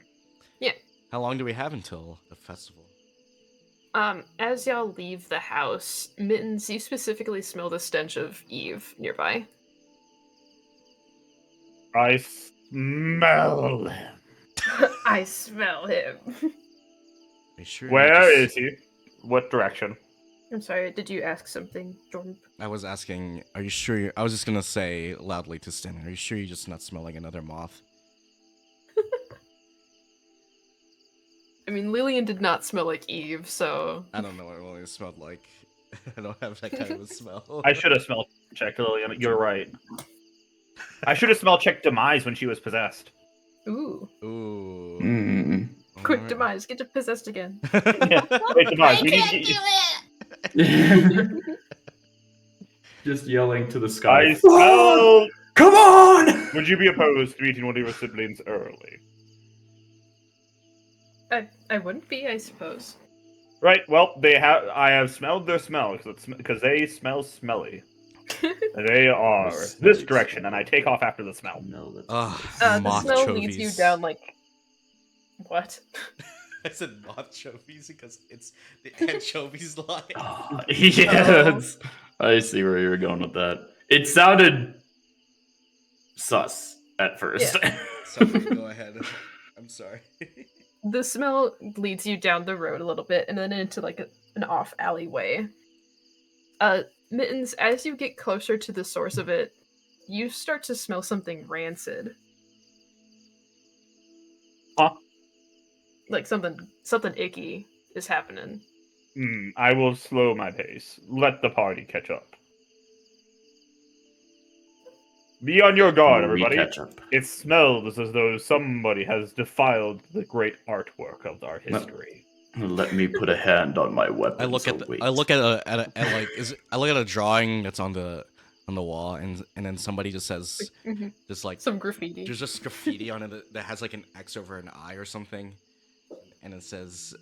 How long do we have until the festival? As y'all leave the house, Mittens, you specifically smell the stench of Eve nearby. I smell him. I smell him. Are you sure? Where is he? What direction? I'm sorry, did you ask something, Jordan? I was asking, are you sure? I was just gonna say loudly to Stanley, are you sure you're just not smelling another moth? I mean, Lillian did not smell like Eve, so... I don't know what Lillian smelled like. I don't have that kind of a smell. I should have smell checked Lillian. You're right. I should have smell checked Demise when she was possessed. Ooh. Ooh. Mm. Quick, Demise, get possessed again. Yeah. Wait, Demise, I we can't need do to it! Just yelling to the sky. I smell. Come on! Would you be opposed to meeting one of your siblings early? I wouldn't be, I suppose. Right. Well, I have smelled their smell because they smell smelly. They are this direction, and I take off after the smell. No, that's Ugh, The moth smell leads you chovies. down like... What? I said moth chovies because it's the anchovies line. Yes. I see where you were going with that. It sounded sus at first. Sorry, go ahead. I'm sorry. The smell leads you down the road a little bit and then into like an off alleyway. Mittens, as you get closer to the source of it, you start to smell something rancid. Huh? Like something icky is happening. I will slow my pace. Let the party catch up. Be on your guard, We everybody. catch up. It smells as though somebody has defiled the great artwork of our history. Let me put a hand on my weapon. I look at a drawing that's on the wall, and then somebody just says, just like Some graffiti. there's just graffiti on it that has like an X over an I or something, and it says,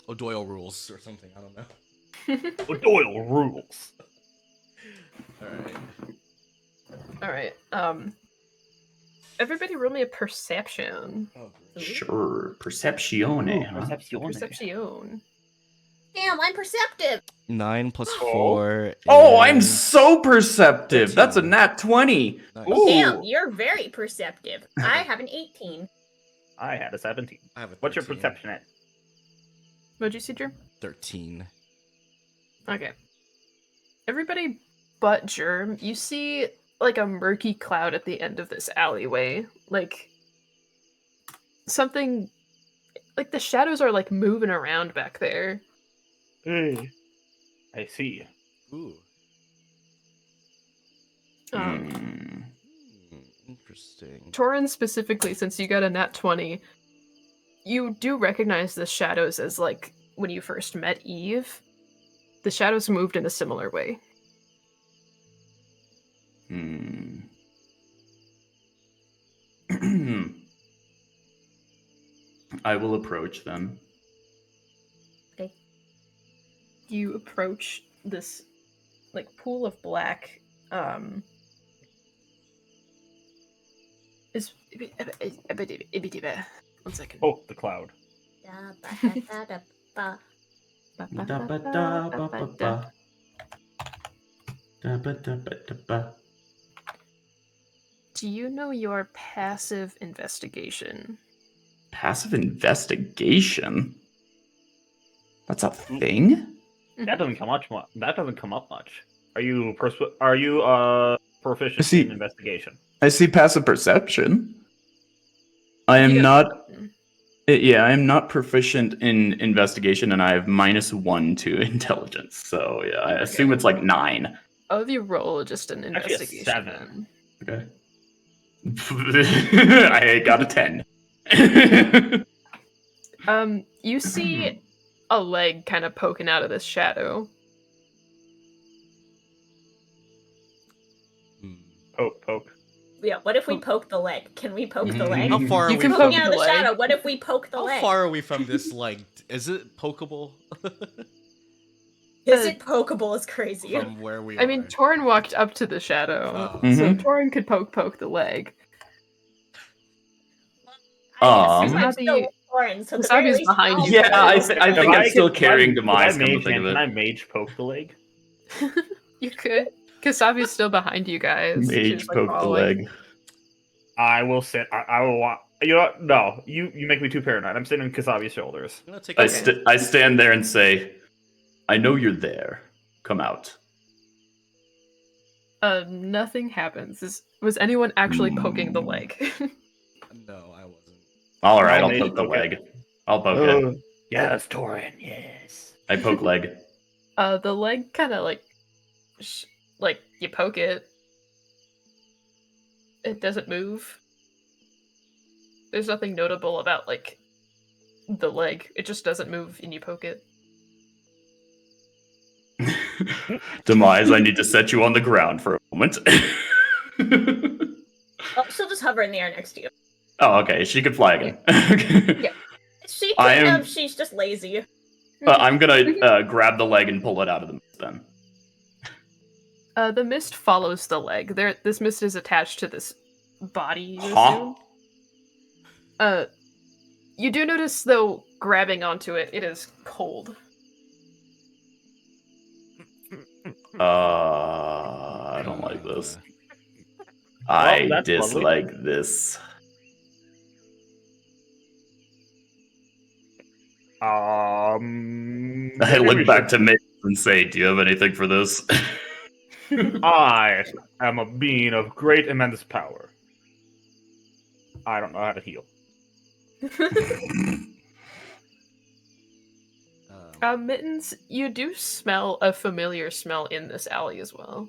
O'Doyle rules or something. I don't know. O'Doyle rules. All right. Alright, everybody roll me a perception. Sure. Perceptione, huh? Perception. Damn, I'm perceptive. 9 plus 4. Oh, I'm is so perceptive. 13. That's a nat 20. Nice. Ooh. Damn, you're very perceptive. I have an 18. I had a 17. I have a 13. What's your perception at? What'd you see, Drew? 13. Okay. Everybody but Germ, you see like a murky cloud at the end of this alleyway. Like something like the shadows are like moving around back there. I see. Ooh. Interesting. Torin specifically, since you got a nat 20, you do recognize the shadows as like when you first met Eve. The shadows moved in a similar way. I will approach them. Okay. You approach this like pool of black is one second. Oh, the cloud. Da-ba-da-da-da-ba. Da-ba-da-ba-ba-ba. Da-ba-da-ba-da-ba. Do you know your passive investigation? Passive investigation? That's a thing? That doesn't come much. That doesn't come up much. Are you proficient See- in investigation? I see passive perception. I am You not. got- Yeah, I am not proficient in investigation, and I have -1 to intelligence. So yeah, I assume it's like 9. I'll have you roll just an Actually, a investigation. 7. then. Okay. I got a 10. You see a leg kind of poking out of this shadow. Poke. Yeah, what if we poke the leg? Can we poke the leg? How far are You we can from poke Poking out of the the leg. shadow, what if we poke the How leg? far are we from this? Like, is it pokeable? Is it pokeable is crazy. From where we are? I mean, Torin walked up to the shadow, Oh. so Mhm. Torin could poke the leg. I guess. I'm Kasabi- still Torin, so at the Kasabi very is least, behind I'll you Yeah, I, guys. th- I think I'm still carrying Demise. Come to think of Can I it, mage poke the leg? You could. Kasabi's still behind you guys. mage She's, like, poke the following. leg. I will sit. I will walk. You know what? No, you make me too paranoid. I'm sitting on Kasabi's shoulders. I'm gonna take I, a I stand there and say, "I know you're there. Come out." Nothing happens. Was anyone actually poking the leg? No, I wasn't. All right, I'll I'll mage poke the poke it. leg. I'll poke it. Yes, Torin. Yes. I poke leg. The leg kind of like you poke it. It doesn't move. There's nothing notable about like the leg. It just doesn't move, and you poke it. Demise, I need to set you on the ground for a moment. Oh, she'll just hover in the air next to you. Oh, okay. She could fly again. Yeah. She I can. am- She's just lazy. I'm gonna grab the leg and pull it out of the mist then. The mist follows the leg. This mist is attached to this body. You Huh? assume? You do notice though, grabbing onto it, it is cold. I don't like this. I that's dislike this. I maybe we look back should- to Mittens and say, "Do you have anything for this?" I am a being of great immense power. I don't know how to heal. Mittens, you do smell a familiar smell in this alley as well.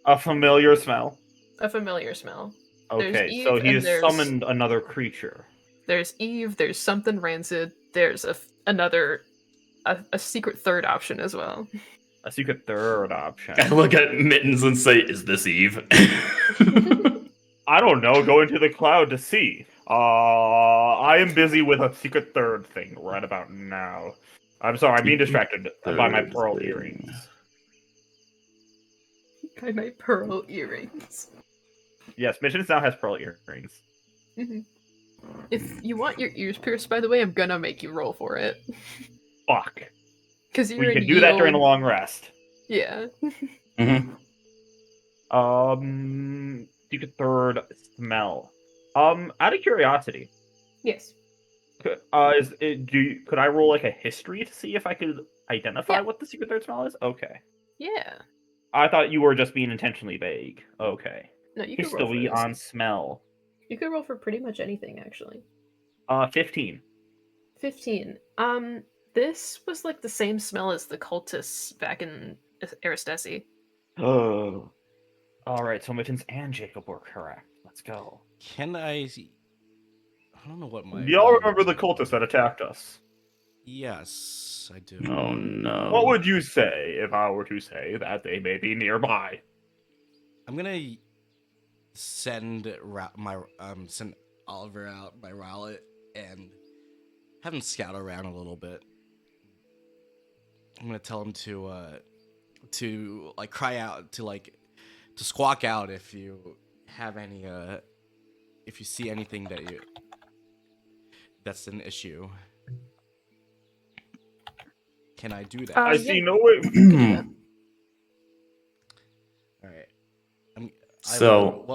A familiar smell. A familiar smell. There's Okay, Eve so he and has there's- summoned another creature. There's Eve, there's something rancid, there's another secret third option as well. A secret third option. I look at Mittens and say, "Is this Eve?" I don't know. Go into the cloud to see. I am busy with a secret third thing right about now. I'm sorry, I'm being distracted by my Third pearl thing. earrings. By my pearl earrings. Yes, Mittens now has pearl earrings. If you want your ears pierced, by the way, I'm gonna make you roll for it. Fuck. Because you're We in can do that during a yield. long rest. Yeah. Mhm. Secret third smell. Out of curiosity, Yes. could I roll like a history to see if I could identify Yeah. what the secret third smell is? Okay. Yeah. I thought you were just being intentionally vague. Okay. No, you can roll for History this. on smell. You could roll for pretty much anything, actually. 15. 15. This was like the same smell as the cultists back in Aristesi. Oh. Alright, so Mittens and Jacob were correct. Let's go. Can I? I don't know what my. Do y'all remember the cultists that attacked us? Yes, I do. Oh no. What would you say if I were to say that they may be nearby? I'm gonna send send Oliver out by Rowlet and have him scout around a little bit. I'm gonna tell him to like cry out to squawk out if you have any if you see anything that's an issue. Can I do that? I yeah. see no way. All right.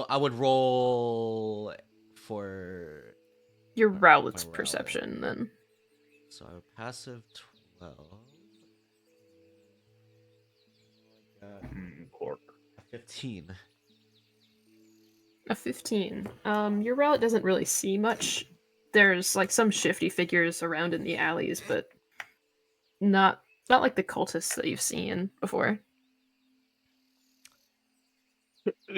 I would roll for Your Rowlet's my Rowlet. perception, then. So I have passive 12. Pork. 15. A 15. Your Rowlet doesn't really see much. There's like some shifty figures around in the alleys, but not like the cultists that you've seen before.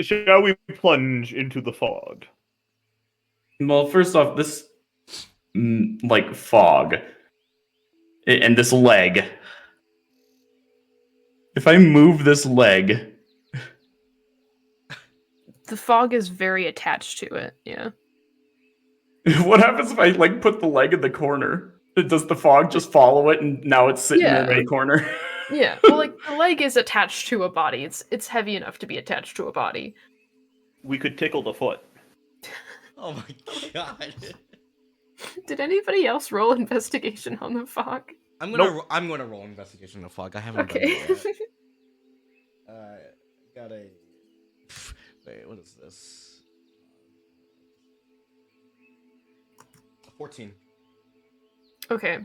Shall we plunge into the fog? Well, first off, this like fog and this leg. If I move this leg, The fog is very attached to it, yeah. what happens if I like put the leg in the corner? Does the fog just follow it and now it's sitting Yeah. in a corner? Yeah, well, like, the leg is attached to a body. It's heavy enough to be attached to a body. We could tickle the foot. Oh my god. Did anybody else roll investigation on the fog? I'm gonna roll investigation in the fog. I haven't done Okay. that yet. Got a. Wait, what is this? 14. Okay.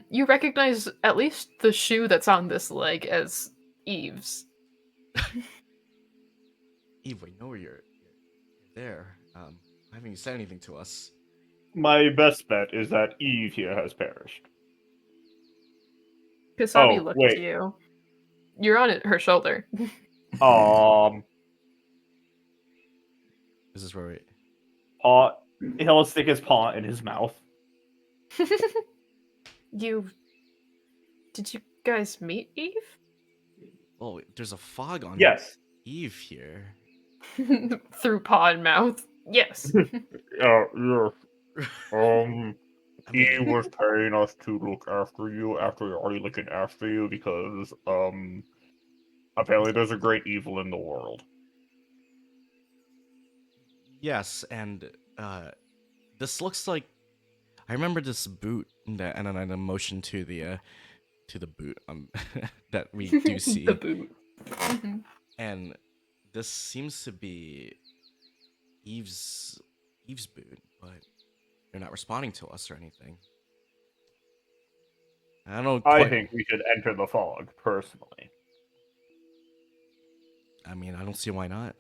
You recognize at least the shoe that's on this leg as Eve's. Eve, we know you're there. Why haven't you said anything to us? My best bet is that Eve here has perished. Kasabi Oh, looked wait. at you. You're on her shoulder. This is where we. Paw. He'll stick his paw in his mouth. Did you guys meet Eve? Oh, there's a fog on Yes. Eve here. Through paw and mouth. Yes. Yes. I He mean, was paying us to look after you after we're already looking after you because, apparently there's a great evil in the world. yes, and this looks like I remember this boot and then a motion to the boot that we do see. The boot. Mhm. And this seems to be Eve's boot, but you're not responding to us or anything. I don't know. I think we should enter the fog, personally. I mean, I don't see why not.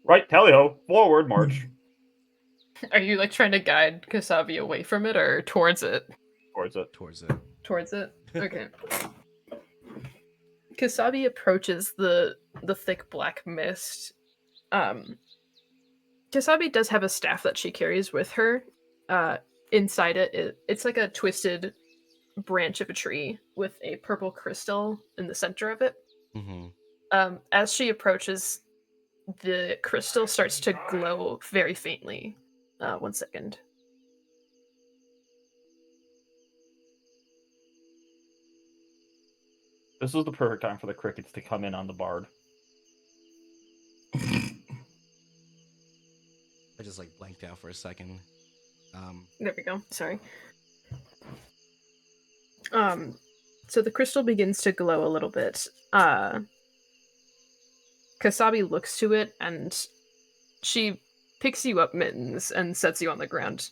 Right, tally-ho, forward march. Are you like trying to guide Kasabi away from it or towards it? Towards it. Towards it. Towards it? Okay. Kasabi approaches the thick black mist. Kasabi does have a staff that she carries with her. Inside it's like a twisted branch of a tree with a purple crystal in the center of it. Mm-hmm. As she approaches, the crystal starts to glow very faintly. 1 second. This is the perfect time for the crickets to come in on the bard. I just like blanked out for a second. There we go. Sorry. So the crystal begins to glow a little bit. Kasabi looks to it and she picks you up, Mittens, and sets you on the ground.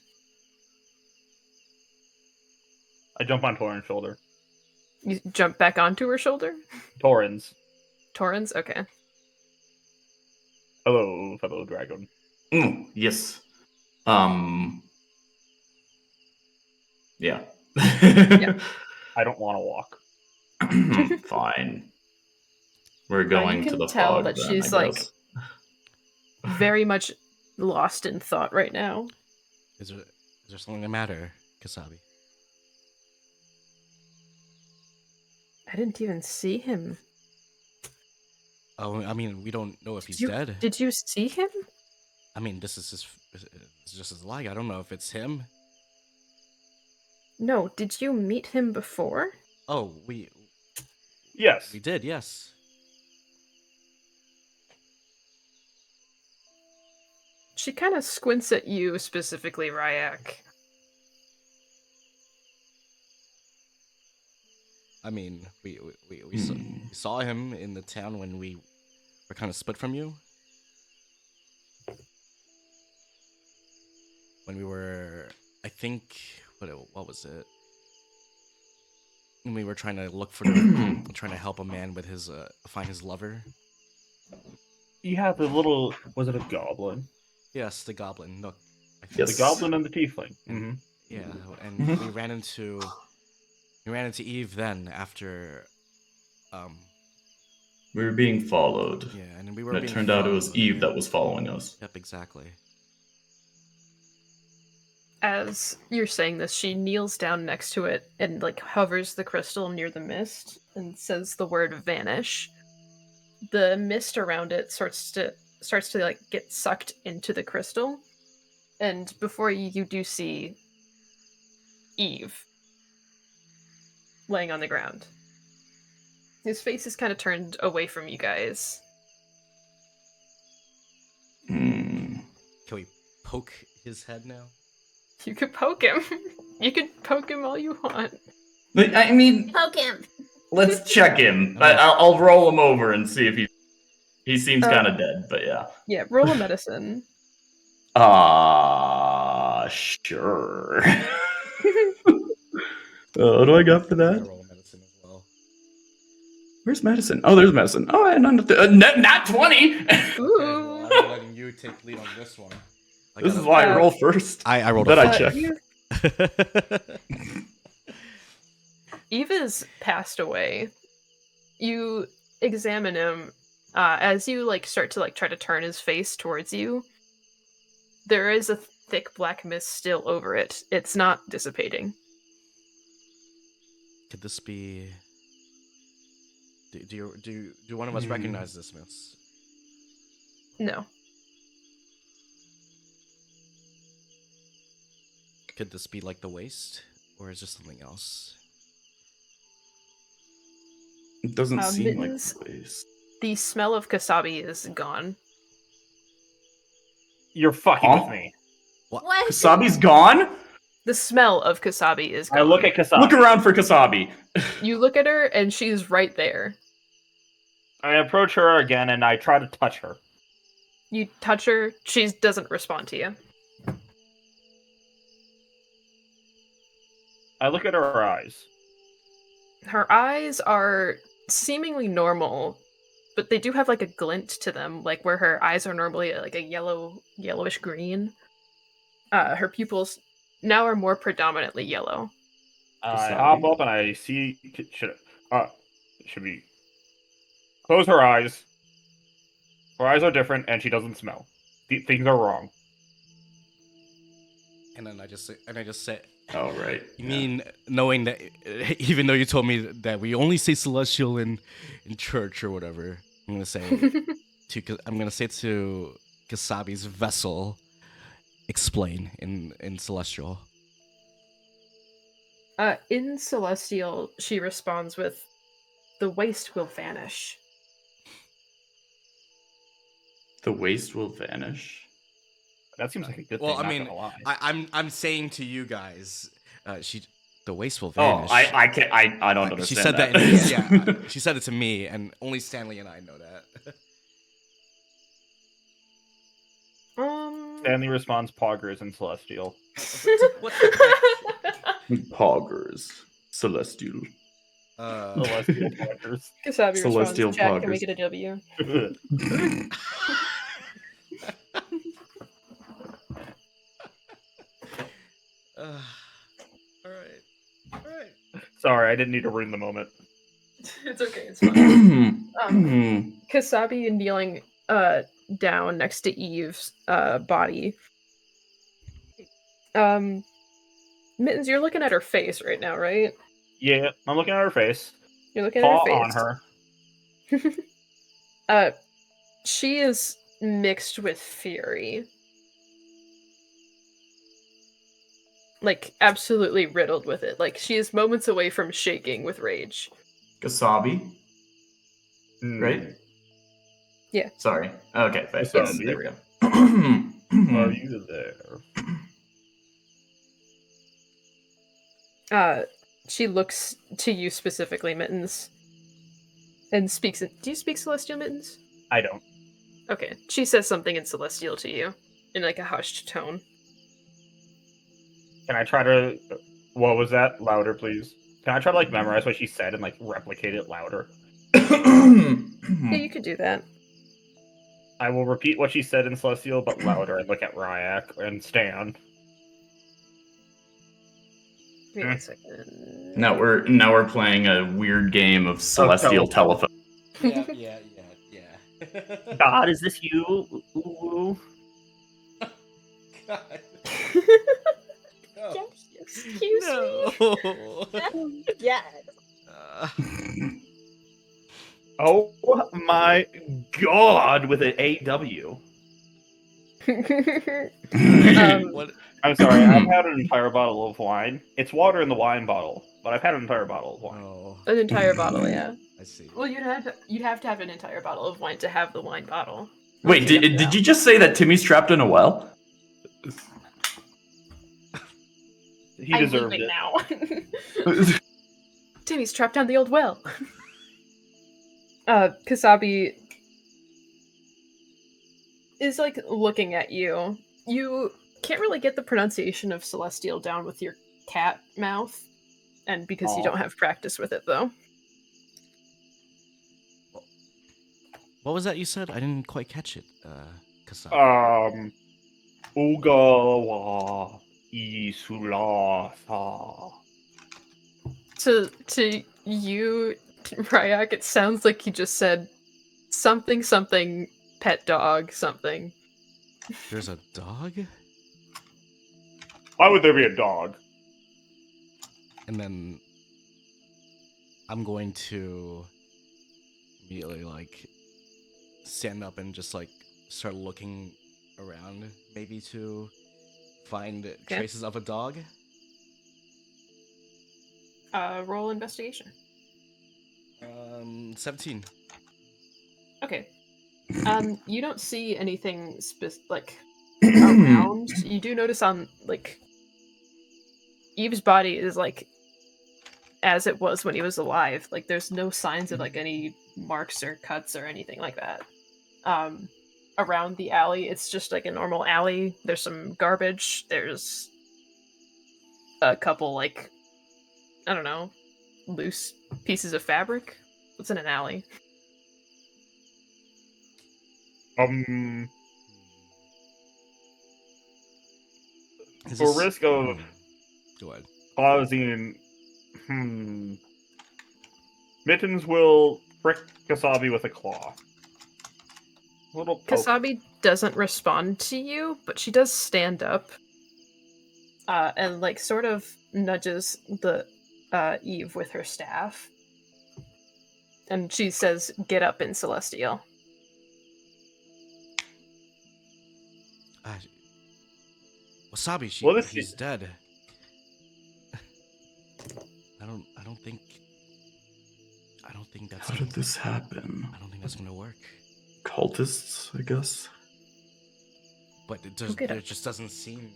I jump on Torin's shoulder. You jump back onto her shoulder? Torin's. Torrens? Okay. Hello, fellow dragon. Yes. Yeah. Yeah. I don't want to walk. Fine. We're going you to the can tell fog that then, she's I like guess. very much lost in thought right now. Is there something the matter, Kasabi? I didn't even see him. Oh, I mean, we don't know if he's you, dead. Did you see him? I mean, this is just his lie. I don't know if it's him. No, did you meet him before? Oh, we Yes. did, yes. She kind of squints at you specifically, Rhaiac. I mean, we saw him in the town when we were kind of split from you. When we were, I think, what was it? When we were trying to look for, trying to help a man with his, find his lover. Yeah, the little, was it a goblin? Yes, the goblin. Look, Yes. The goblin and the tiefling. Mm-hmm. yeah, and we ran into Eve then after, We were being followed. yeah, and we were. And it being turned out it was followed. Eve that was following us. Yep, exactly. As you're saying this, she kneels down next to it and like hovers the crystal near the mist and says the word vanish. The mist around it starts to like get sucked into the crystal, and before you do see Eve laying on the ground. His face is kind of turned away from you guys. Hmm. Can we poke his head now? You could poke him. You could poke him all you want. I mean, Poke him. let's check him. I'll roll him over and see if he seems kind of dead, but yeah. Yeah, roll a medicine. Sure. What do I got for I that? roll medicine as well. Where's medicine? Oh, there's medicine. Oh, and not 20. Okay, well, I'm letting you take lead on this one. This is why I roll first. I rolled Then a I check. Eva's passed away. You examine him as you start to try to turn his face towards you. There is a thick black mist still over it. It's not dissipating. Could this be? Do one of us recognize this mist? No. Could this be like the waste, or is this something else? It doesn't seem Mittens, like place. the smell of Kasabi is gone. You're fucking Huh? with me. What? Kasabi's gone? The smell of Kasabi is gone. I look at Kasabi. Look around for Kasabi. You look at her, and she's right there. I approach her again and I try to touch her. You touch her, she doesn't respond to you. I look at her eyes. Her eyes are seemingly normal, but they do have a glint to them, where her eyes are normally a yellowish green. Her pupils now are more predominantly yellow. I hop up and I see. Should we close her eyes? Her eyes are different, and she doesn't smell. Things are wrong. And then I just say, Oh, right. you mean knowing that, even though you told me that we only say celestial in church or whatever, I'm gonna say to Kasabi's vessel, explain in celestial. In Celestial, she responds with, "The waste will vanish." The waste will vanish. That seems like a good Well, thing. I mean, not gonna lie. I'm saying to you guys, the waste will Oh, vanish. I can't. I don't understand. She said that. She said it to me, and only Stanley and I know that. Stanley responds poggers in Celestial. What the Poggers. Celestial. Celestial poggers. Kasabi Celestial responds, "Jack, can we poggers. get a W?" All right. Sorry, I didn't need to ruin the moment. It's okay, it's fine. Kasabi kneeling down next to Eve's body. Mittens, you're looking at her face right now, right? Yeah, I'm looking at her face. You're looking at Paw her on face. her. She is mixed with fury. Absolutely riddled with it. She is moments away from shaking with rage. Kasabi. Right? Yeah. Sorry. Okay. Yes, Kasabi. there we go. Are you there? She looks to you specifically, Mittens, and speaks. Do you speak Celestial, Mittens? I don't. Okay. She says something in Celestial to you, in a hushed tone. Can I try to? What was that? Louder, please. Can I try to memorize what she said and replicate it louder? Yeah, you could do that. I will repeat what she said in Celestial, but louder, and look at Rhaiac and Stan. Give me 1 second. Now we're playing a weird game of celestial telephone. Yeah. God, is this you? Ooh. God. Excuse me. Yes. Oh my God! With an AW. What? I'm sorry. I've had an entire bottle of wine. It's water in the wine bottle, but I've had an entire bottle of wine. Oh, An entire bottle, yeah. I see. Well, you'd have to have an entire bottle of wine to have the wine bottle. Wait, did you just say that Timmy's trapped in a well? He I'm deserved leaving it. now. Timmy's trapped down the old well. Kasabi is like looking at you. You can't really get the pronunciation of celestial down with your cat mouth, and because you Aw. don't have practice with it though. What was that you said? I didn't quite catch it, Kasabi. Ugawa Isulasa. To you, Rhaiac, it sounds like you just said something something pet dog something. There's a dog? Why would there be a dog? And then I'm going to immediately like stand up and just like start looking around, maybe to find traces of a dog. Roll investigation. 17. Okay. You don't see anything like around. You do notice on like Eve's body is like as it was when he was alive. Like there's no signs of like any marks or cuts or anything like that. Around the alley, it's just like a normal alley. There's some garbage. There's a couple like I don't know, loose pieces of fabric. What's in an alley? Is For this- risk of Go ahead. causing, Mittens will prick Kasabi with a claw. Little poke. Kasabi doesn't respond to you, but she does stand up, and like sort of nudges the Eve with her staff, and she says, "Get up in Celestial." Wasabi, he's dead. I don't think that's. How did this happen? I don't think that's gonna work. Cultists, I guess. But it just doesn't seem.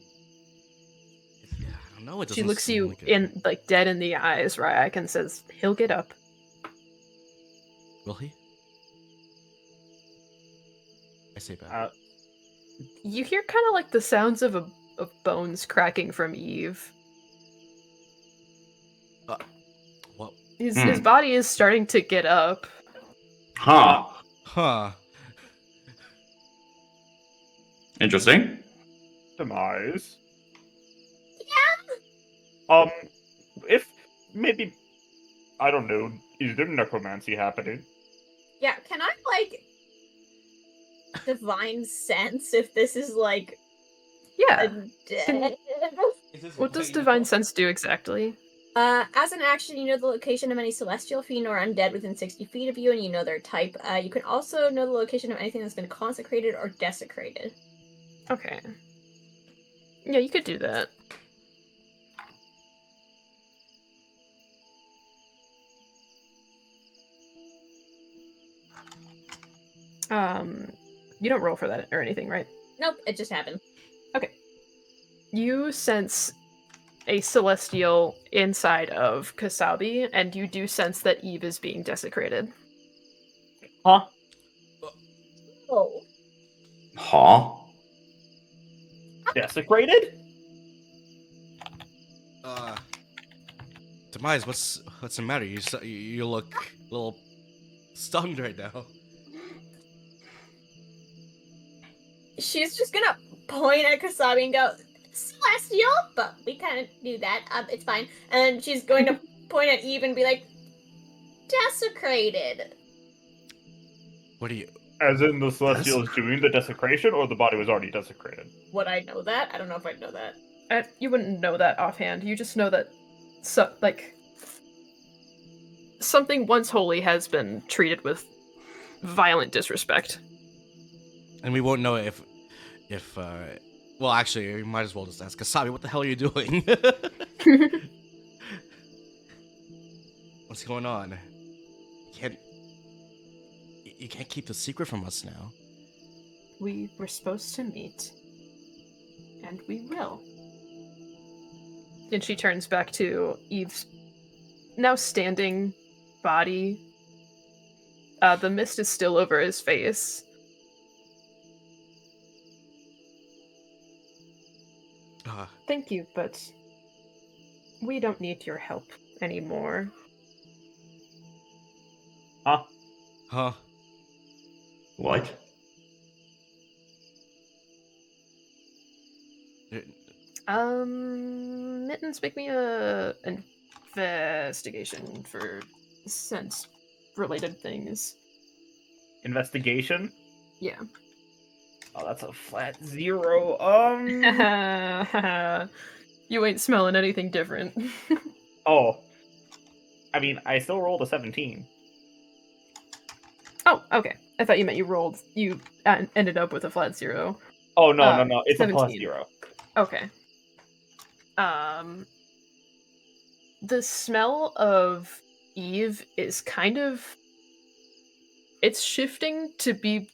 I don't know. It doesn't. She looks seem you like in like dead in the eyes, Rhaiac, and says, "He'll get up." Will he? I say back. You hear kind of like the sounds of bones cracking from Eve. What? His body is starting to get up. Huh. Huh. Interesting. Demise. Yeah. If maybe I don't know, is there necromancy happening? Yeah, can I like divine sense if this is like Yeah. dead? What does divine sense do exactly? As an action, you know the location of any celestial fiend or undead within 60 feet of you, and you know their type. You can also know the location of anything that's been consecrated or desecrated. Okay. Yeah, you could do that. You don't roll for that or anything, right? Nope, it just happened. Okay. You sense a celestial inside of Kasabi, and you do sense that Eve is being desecrated. Huh? Oh. Huh? Desecrated? Demise, what's the matter? You look a little stunned right now. She's just gonna point at Kasabi and go, Celestial, but we kind of do that. It's fine. And then she's going to point at Eve and be like, desecrated. What do you? As in the Celestial is doing the desecration, or the body was already desecrated? Would I know that? I don't know if I'd know that. You wouldn't know that offhand. You just know that, something once holy has been treated with violent disrespect. And we won't know if well, actually, we might as well just ask Kasabi, what the hell are you doing? What's going on? You can't keep the secret from us now. We were supposed to meet, and we will. And she turns back to Eve's now standing body. The mist is still over his face. Thank you, but we don't need your help anymore. Huh? What? Mittens, make me a investigation for sense-related things. Investigation? Yeah. Oh, that's a flat 0. You ain't smelling anything different. Oh. I mean, I still rolled a 17. Oh, okay. I thought you meant you ended up with a flat 0. Oh, no. It's 17. a plus 0. Okay. The smell of Eve is kind of... It's shifting to be,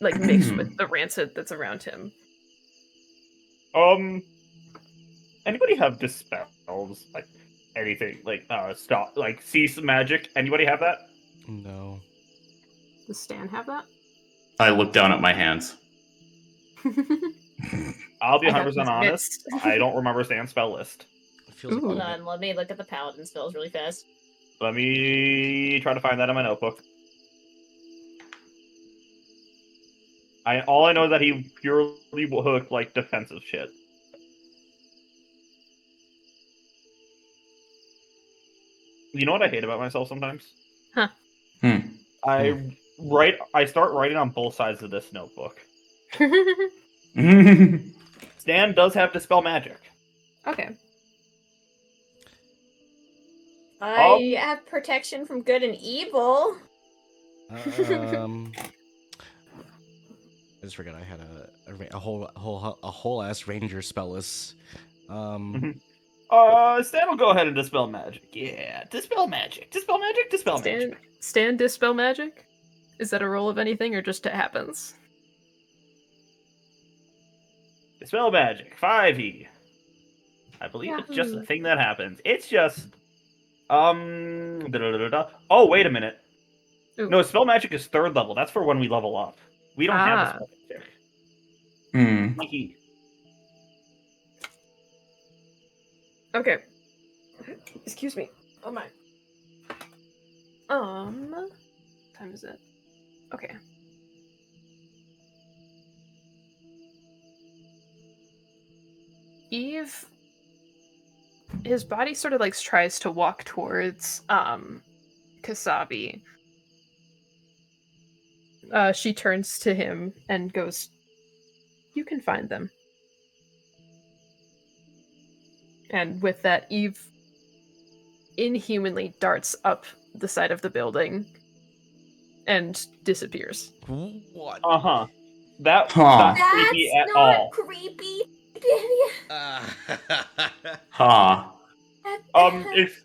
like, mixed with the rancid that's around him. Anybody have dispels? Like, anything? Like, stop. Like, cease magic? Anybody have that? No. Does Stan have that? I look down at my hands. I'll be I got 100% these honest. mixed. I don't remember Stan's spell list. It feels like Ooh. Hold on, let me look at the paladin spells really fast. Let me try to find that in my notebook. All I know is that he purely hooked, like, defensive shit. You know what I hate about myself sometimes? Huh. I start writing on both sides of this notebook. Stan does have Dispel Magic. Okay. I have protection from good and evil. I just forgot I had a whole ass ranger spell list. Stan will go ahead and Dispel Magic. Yeah, Dispel Magic. Dispel Magic, Dispel Magic. Stan Dispel Magic? Is that a roll of anything or just it happens? Dispel Magic, 5e. I believe it's just a thing that happens. It's just... Oh, wait a minute. Ooh. No, Spell Magic is 3rd level. That's for when we level up. We don't have Spell Magic. Mikey. Okay. Excuse me. Oh my. What time is it? Okay. Eve, his body sort of like tries to walk towards Kasabi. She turns to him and goes, "You can find them." And with that, Eve inhumanly darts up the side of the building and disappears. What? That's not creepy at all. Creepy.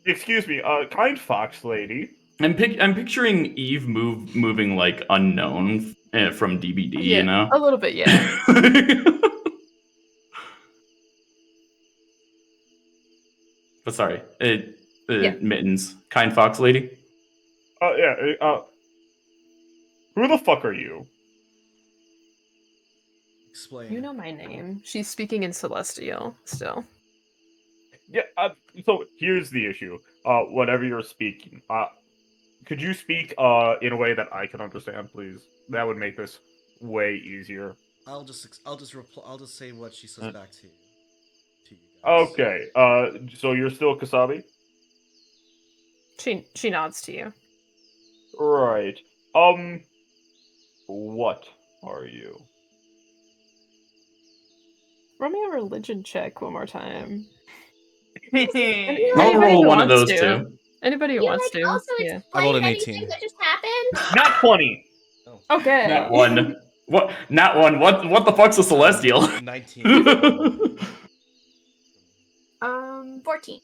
Excuse me, kind fox lady. I'm picturing Eve moving like unknown from DBD, Yeah, you know? a little bit, yeah. But sorry, Yeah. Mittens, kind fox lady. Who the fuck are you? Explain. You know my name. She's speaking in Celestial still. Yeah, so here's the issue. Whatever you're speaking, could you speak in a way that I can understand, please? That would make this way easier. I'll just say what she says back to you guys. Okay. So you're still Kasabi? She nods to you. Right. What are you? Roll me a religion check one more time. I'll roll one of those too. Anybody who wants to. Also Yeah. I rolled explain an anything 18. that just happened. Not 20. Okay. Not one. What? Not one. What the fuck's a celestial? 19. 14.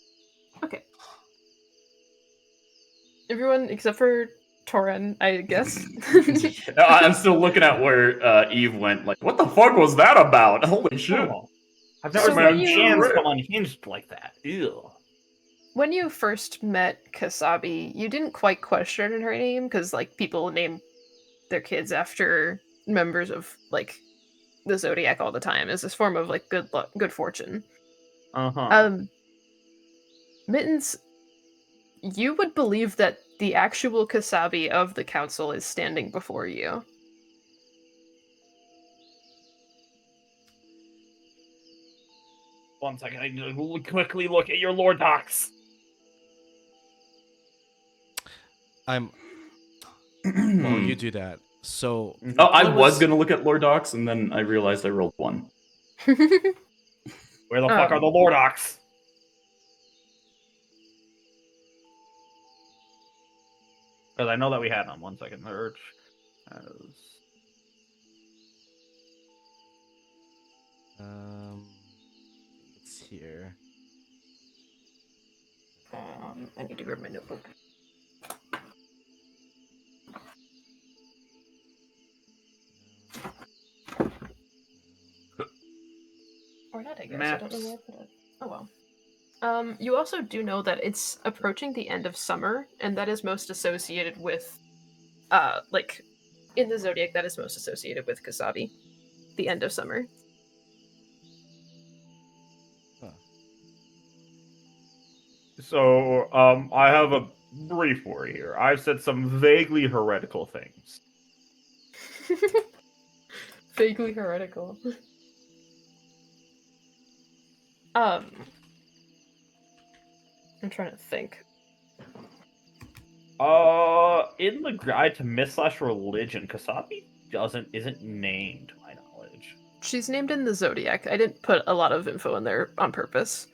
Okay. Everyone except for Torin, I guess. I'm still looking at where Eve went. Like, what the fuck was that about? Holy shit! I've never So seen when my you- hands come unhinged like that. Ew. When you first met Kasabi, you didn't quite question her name because like people name their kids after members of like the zodiac all the time as this form of like good luck, good fortune. Uh-huh. Mittens, you would believe that the actual Kasabi of the council is standing before you. One second, I need to quickly look at your lore docs. I'm. Well, you do that. So. Oh, I what was gonna look at lore docs, and then I realized I rolled 1. Where the fuck are the lore docs? Because I know that we had them. 1 second. Search as... It's here. I need to grab my notebook. Or not, I guess. I don't know where I put it. Oh well. You also do know that it's approaching the end of summer, and that is most associated with, like, in the zodiac, that is most associated with Kasabi. The end of summer. Huh. So, I have a brief worry here. I've said some vaguely heretical things. Vaguely heretical. I'm trying to think. In the guide to myth/religion, Kasabi isn't named, to my knowledge. She's named in the zodiac. I didn't put a lot of info in there on purpose.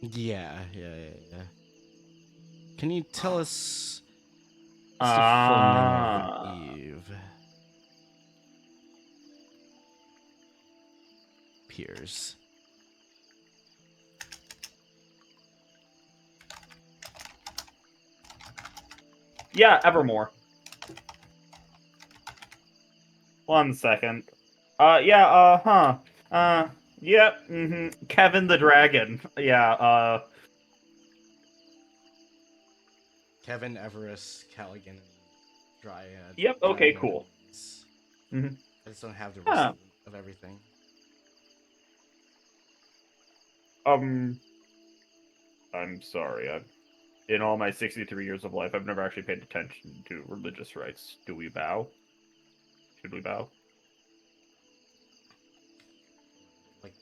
Yeah. Can you tell us what's the Ah. full name of Eve? Piers. Yeah, Evermore. 1 second. Kevin the Dragon. Yeah, Kevin, Everest, Callaghan, Dryad. Yep, okay, cool. I just don't have the rest of everything. I'm sorry. In all my 63 years of life, I've never actually paid attention to religious rites. Do we bow? Should we bow? Like,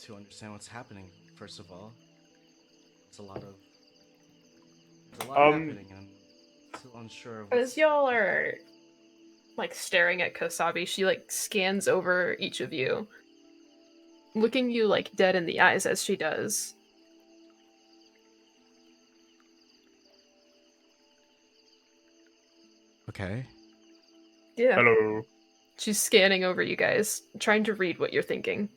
to understand what's happening, first of all. There's a lot happening, and I'm still unsure of As y'all are like staring at Kosabi, she like scans over each of you, looking you like dead in the eyes as she does. Okay. Yeah. Hello. She's scanning over you guys, trying to read what you're thinking.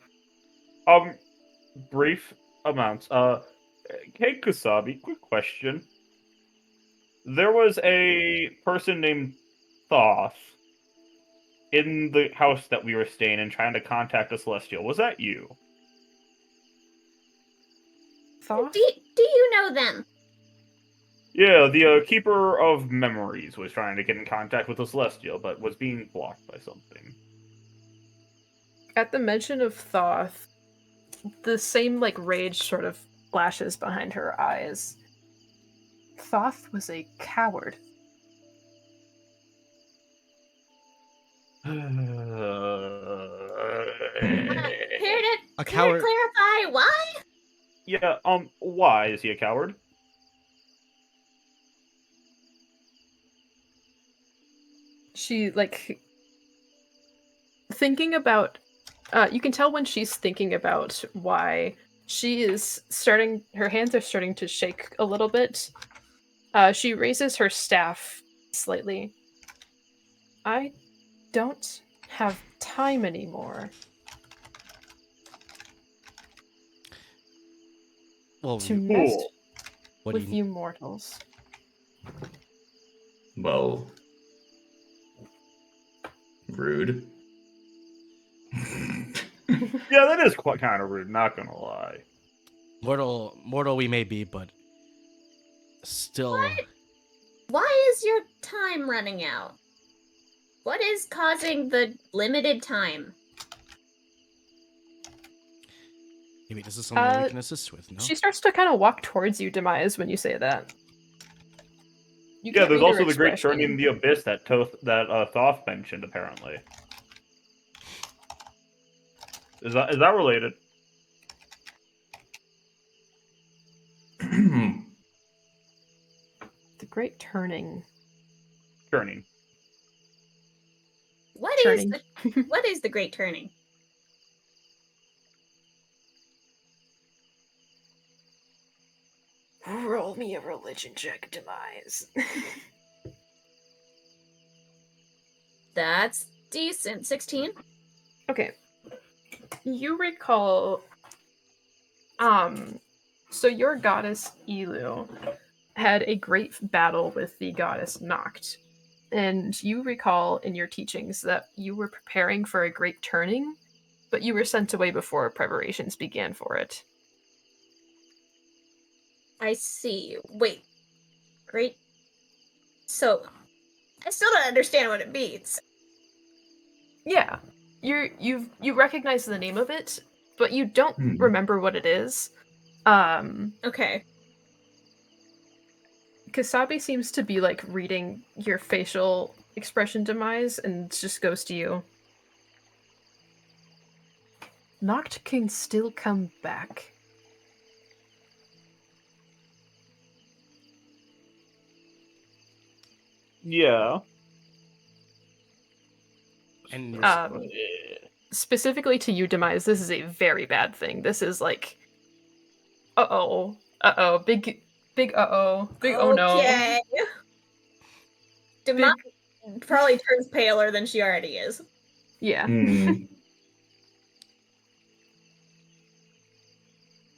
Brief amounts. Hey Kusabi, quick question. There was a person named Thoth in the house that we were staying in trying to contact a celestial. Was that you? Thoth? Do you know them? Yeah, the Keeper of Memories was trying to get in contact with a celestial, but was being blocked by something. At the mention of Thoth, the same like rage sort of flashes behind her eyes. Thoth was a coward. Here A to coward. clarify why? Yeah, why is he a coward? She like thinking about you can tell when she's thinking about why she is starting her hands are starting to shake a little bit. She raises her staff slightly. I don't have time anymore Well, to mess Cool. what do with you mortals. Well, rude. Yeah, that is quite kind of rude. Not gonna lie. Mortal we may be, but still. What? Why is your time running out? What is causing the limited time? Maybe this is something we can assist with. No. She starts to kind of walk towards you, Demise, when you say that. You Yeah, can't there's read her also the great expression. turning in the abyss that Thoth mentioned. Apparently, is that related? The great turning. Turning. What Turning. is the great turning? Roll me a religion check, Demise. That's decent. 16. Okay. You recall, so your goddess Elu had a great battle with the goddess Noct. And you recall in your teachings that you were preparing for a great turning, but you were sent away before preparations began for it. I see. Wait. Great. So, I still don't understand what it means. Yeah. You recognize the name of it, but you don't remember what it is. Okay. Kasabi seems to be like reading your facial expression, Demise, and just goes to you. Noct can still come back. Yeah. And Specifically to you, Demise, this is a very bad thing. This is like, big oh no. Okay. Demise probably turns paler than she already is. Yeah. And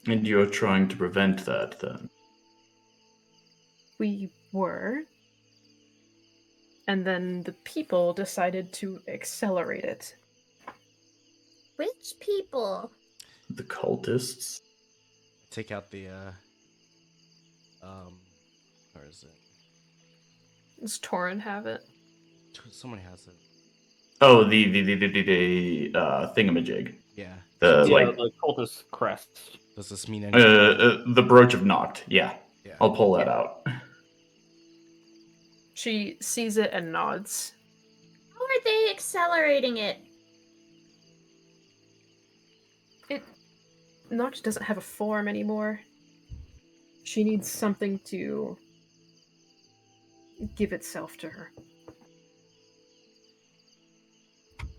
you're trying to prevent that, then? We were. And then the people decided to accelerate it. Which people? The cultists? take out the where is it? Does Torin have it? Someone has it. Oh, the thingamajig. Yeah. The cultist crests. Does this mean anything? The brooch of Noct. Yeah. Yeah. I'll pull that out. She sees it and nods. How are they accelerating it? Noct doesn't have a form anymore. She needs something to give itself to her.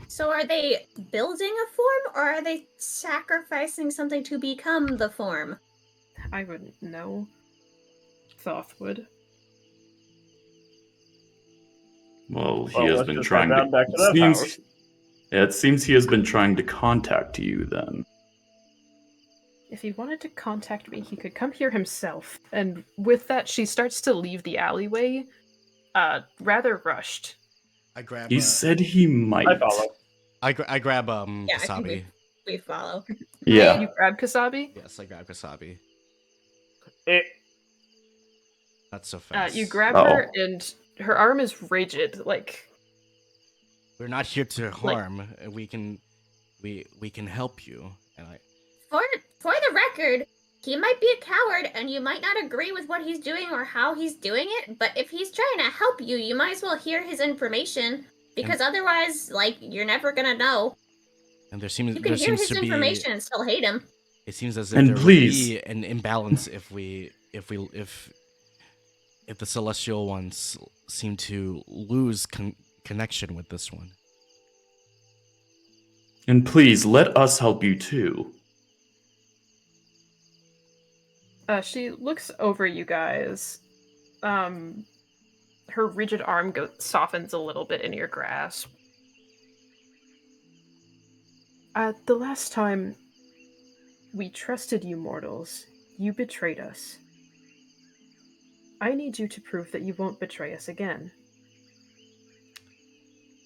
So are they building a form, or are they sacrificing something to become the form? I wouldn't know. Thoth would. Well, he has let's been just trying head to. down back to that house. It seems he has been trying to contact you. Then, If he wanted to contact me, he could come here himself. And with that, she starts to leave the alleyway, rather rushed. I grab. he said he might. I follow. I grab Yeah, I think Kasabi. we follow. Yeah. You grab Kasabi? Yes, I grab Kasabi. Not so fast. You grab her, and her arm is rigid. Like, we're not here to harm. We can help you. And For the record, he might be a coward, and you might not agree with what he's doing or how he's doing it, but if he's trying to help you, you might as well hear his information, because otherwise, you're never gonna know. And there seems You can hear his information and still hate him. It seems as if And there please. would be an imbalance if the celestial ones seem to lose connection with this one. And please let us help you too. she looks over you guys. Her rigid arm softens a little bit in your grasp. The last time we trusted you mortals, you betrayed us. I need you to prove that you won't betray us again.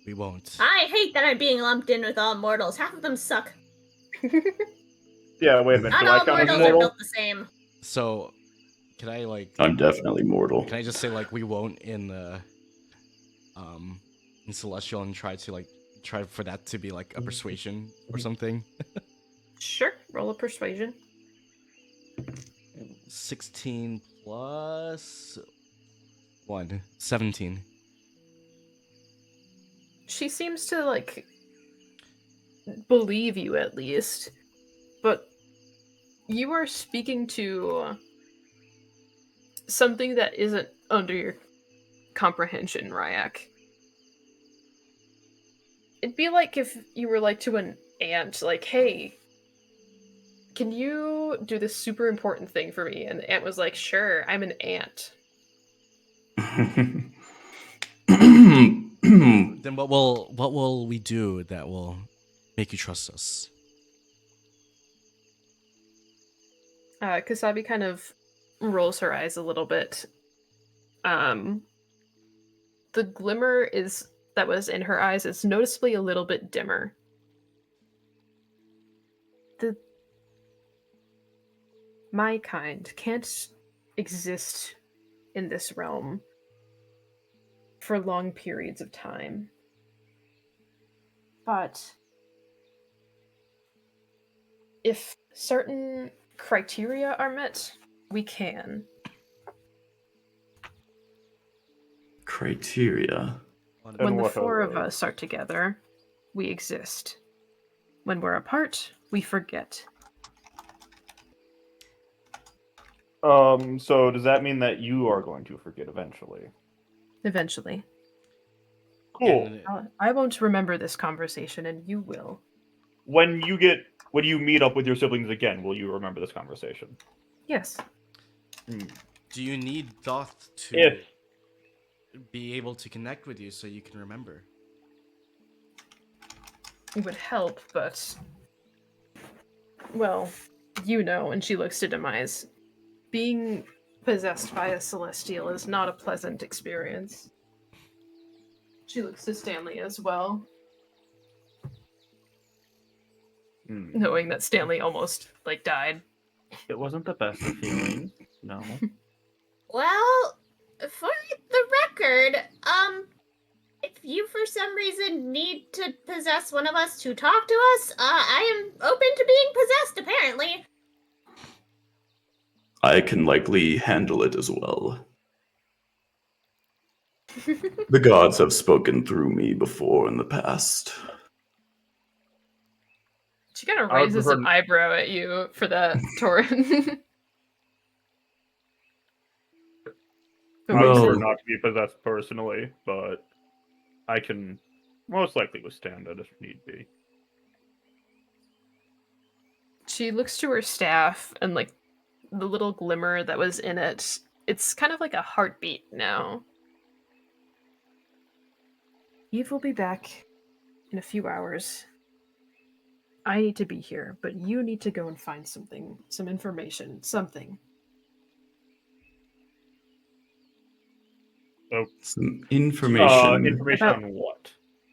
We won't. I hate that I'm being lumped in with all mortals. Half of them suck. Yeah, wait a minute. Not Do I all count as mortals are mortal? built the same. So, can I like? I'm definitely mortal. Can I just say like we won't in celestial and try for that to be like a persuasion or something? Sure. Roll a persuasion. 16 plus 1, 17. She seems to like believe you at least, but you are speaking to something that isn't under your comprehension, Rhaiac. It'd be like if you were like to an ant, like, hey, can you do this super important thing for me? And the ant was like, sure, I'm an ant. Then what will we do that will make you trust us? Kasabi kind of rolls her eyes a little bit. The glimmer that was in her eyes is noticeably a little bit dimmer. My kind can't exist in this realm for long periods of time. But if certain criteria are met, we can. Criteria. When the what are four of those? us are together, we exist. When we're apart, we forget. So does that mean that you are going to forget eventually? Eventually. Cool. And I won't remember this conversation, and you will. When you meet up with your siblings again, will you remember this conversation? Yes. do you need Doth to If be able to connect with you so you can remember? It would help, but... Well, you know, and she looks to Demise. Being possessed by a celestial is not a pleasant experience. She looks to Stanley as well, knowing that Stanley almost, died. It wasn't the best of feelings. No. Well, for the record, if you for some reason need to possess one of us to talk to us, I am open to being possessed, apparently. I can likely handle it as well. The gods have spoken through me before in the past. She kind of I would raises prefer- an eyebrow at you for that, Torin. I Well- prefer not to be possessed personally, but I can most likely withstand it if need be. She looks to her staff, and the little glimmer that was in it, it's kind of like a heartbeat now. Eve will be back in a few hours. I need to be here, but you need to go and find something, some information, something. Some information. Information About- on what?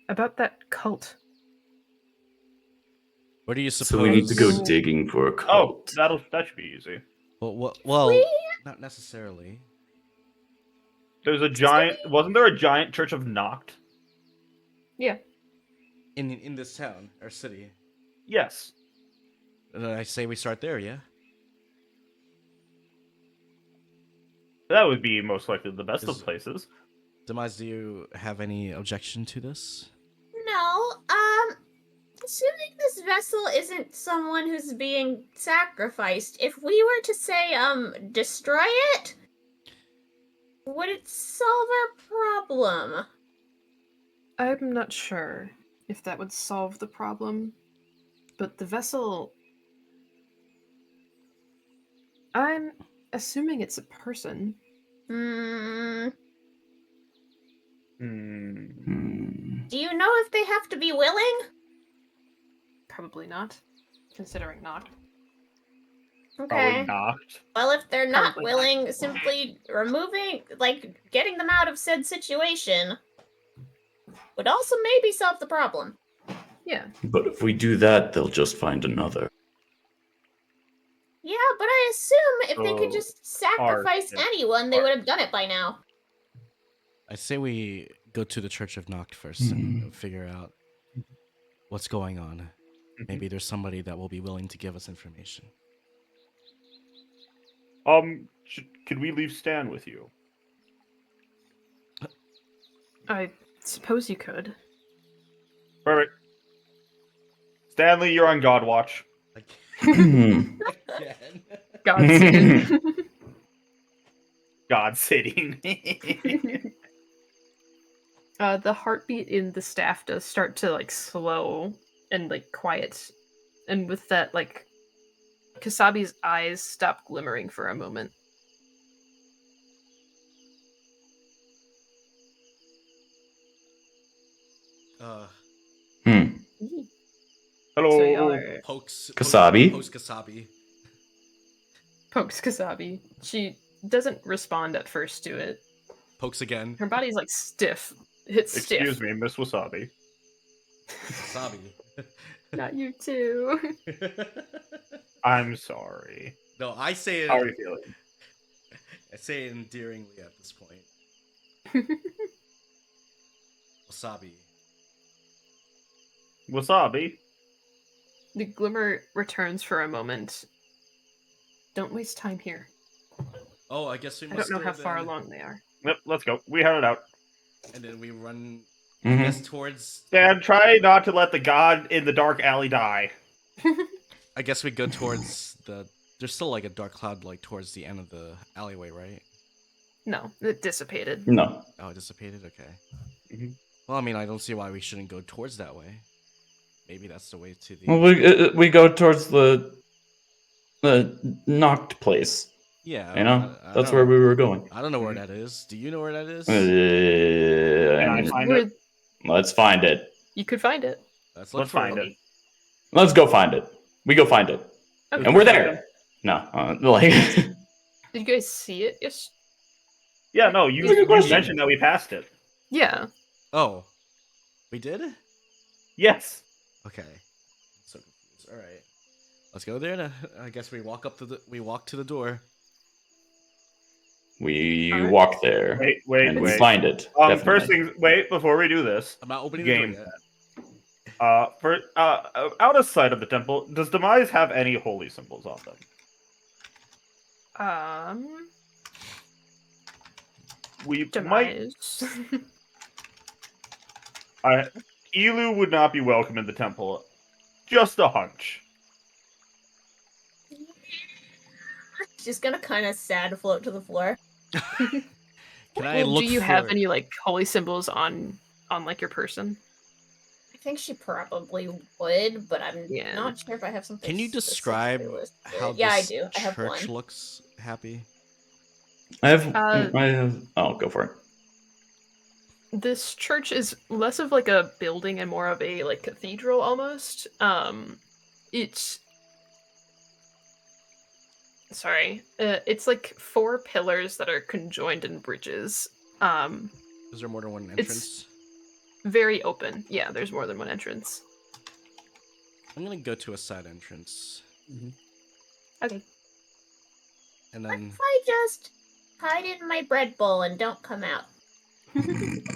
About that cult. What do you So suppose? we need to go Ooh. digging for a Oh, cult. that should be easy. Well, not necessarily. There's a giant. Wasn't there a giant church of Noct? Yeah. In this town or city. Yes. Then I say we start there, yeah? That would be most likely the best Is- of places. Demise, do you have any objection to this? No, assuming this vessel isn't someone who's being sacrificed, if we were to say, destroy it, would it solve our problem? I'm not sure if that would solve the problem, but the vessel... I'm assuming it's a person. Hmm. Hmm. Do you know if they have to be willing? Probably not, considering not. Okay. Probably Noct. Well, if they're not Probably willing, simply removing, getting them out of said situation would also maybe solve the problem. Yeah. But if we do that, they'll just find another. Yeah, but I assume if they could So, just sacrifice Art- anyone, they would have done it by now. I say we go to the Church of Noct first and figure out what's going on. Maybe there's somebody that will be willing to give us information. Could we leave Stan with you? I suppose you could. Perfect. Stanley, you're on God Watch. Again. God sitting. God sitting. The heartbeat in the staff does start to like slow and like quiet, and with that, like Kasabi's eyes stop glimmering for a moment. Hello. So y'all are Kasabi? Pokes Kasabi. pokes Kasabi. She doesn't respond at first to it. Pokes again. Her body's like stiff. It's Excuse stiff. me, Miss Wasabi. Kasabi. Not you too. I'm sorry. No, I say it. How are you feeling? I say it endearingly at this point. Wasabi. Wasabi? The glimmer returns for a moment. Don't waste time here. Oh, I guess we I must don't know go how far then. along they are. Yep, let's go. We headed out. And then we run, I Mhm. guess, towards... Stan, try not to let the god in the dark alley die. I guess we go towards the... There's still like a dark cloud like towards the end of the alleyway, right? No, it dissipated. No. Oh, it dissipated? Okay. Mhm. Well, I mean, I don't see why we shouldn't go towards that way. Maybe that's the way to the... Well, we go towards the knocked place. Yeah. You know, I that's don't- where we were going. I don't know where that is. Do you know where that is? Can I It's find where it? Let's find it. you could find it. Let's look Let's for find it. it. Let's go find it. We go find it, Okay. and we're there. No, like Did you guys see it? Yes. Yeah, no, you, That's a good you question. mentioned that we passed it. Yeah. Oh. We did? Yes. Okay. I'm so confused. All right. Let's go there. I guess we walk up to the door. we Alright. walk there Wait, and we wait. find it. Definitely. First things, wait, before we do this, I'm not opening Game. the door yet. Out of sight of the temple, does Demise have any holy symbols on them? We might. Demise. Elu would not be welcome in the temple. Just a hunch. She's gonna kind of sad float to the floor. Can I Well, look do you have for- any like holy symbols on like your person? I think she probably would, but I'm Yeah. not sure if I have something. Can you describe specifically listed. how Yeah, I this do. I have church one. looks, Happy? I have. Oh, go for it. This church is less of like a building and more of a like cathedral almost. It's it's like 4 pillars that are conjoined in bridges. Is there more than one It's- entrance? Very open. Yeah, there's more than one entrance. I'm gonna go to a side entrance. Okay. And What then if I just hide in my bread bowl and don't come out?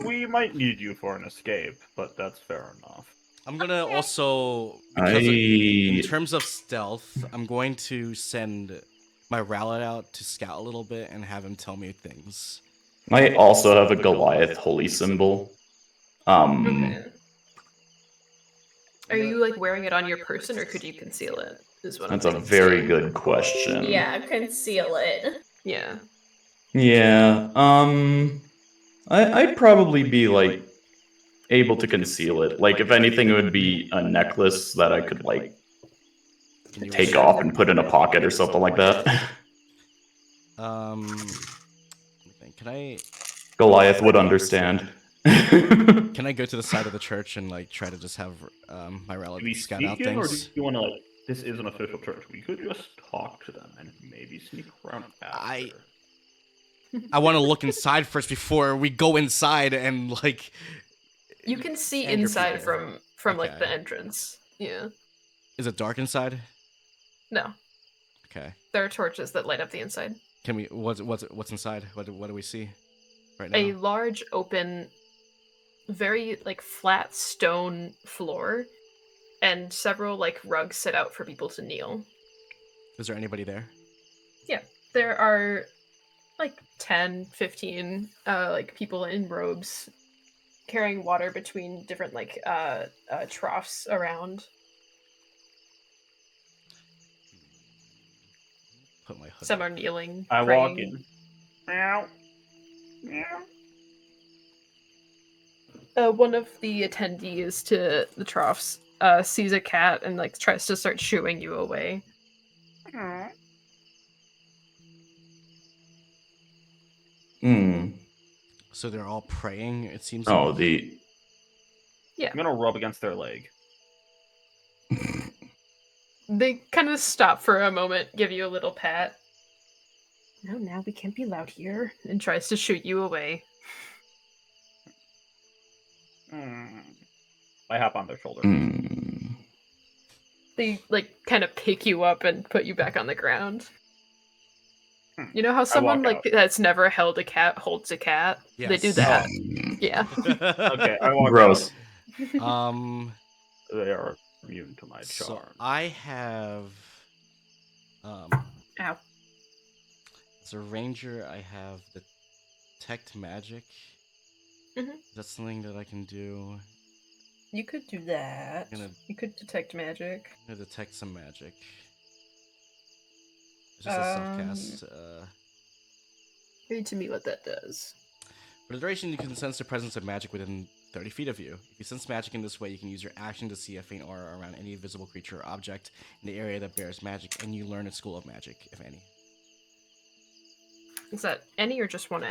We might need you for an escape, but that's fair enough. I'm gonna Okay. also, because in I terms of stealth, I'm going to send my Rowlet out to scout a little bit and have him tell me things. also have a Goliath holy symbol. Okay. Are you like wearing it on your person, or could you conceal it? Is what That's I'm a very saying. good question. Yeah, conceal it. Yeah. Yeah. I'd probably be like able to conceal it. Like, if anything, it would be a necklace that I could like Can you take off and put in a pocket or something like that. let me think. Goliath would understand. Can I go to the side of the church and like try to just have my Do we Rowlet scout sneak out in, or do things? you want to like? This is an official church. We could just talk to them and maybe sneak around after. I want to look inside first before we go inside and like You can see And your inside people. from like Okay. the entrance. Yeah. Is it dark inside? No, Okay. there are torches that light up the inside. Can we? What's inside? What do we see right now? A large open, very like flat stone floor, and several like rugs set out for people to kneel. Is there anybody there? Yeah, there are like 10, 15 like people in robes carrying water between different like troughs around. Put my hood Some up. are kneeling, I praying. walk in. Meow. Meow. One of the attendees to the troughs sees a cat and like tries to start shooing you away. Hmm. So they're all praying. It seems. Oh, like. the. Yeah, I'm gonna rub against their leg. they kind of stop for a moment, give you a little pat. No, now we can't be loud here, and tries to shoot you away. I hop on their shoulder. Hmm. They like kind of pick you up and put you back on the ground. Hmm. You know how I someone walk like that's never held a cat holds a cat? They do Yes. that. Oh, Yeah. Okay, I walk gross. Um. out. They are immune to my So charm. I have. Ow. As a ranger, I have detect magic. Mhm. That's something that I can do. You could do that. Gonna- You could detect magic. I'm gonna detect some magic. It's just a self-cast. Read to me what that does. For the duration, you can sense the presence of magic within 30 feet of you. If you sense magic in this way, you can use your action to see a faint aura around any visible creature or object in the area that bears magic, and you learn a school of magic, if any. Is that any or just one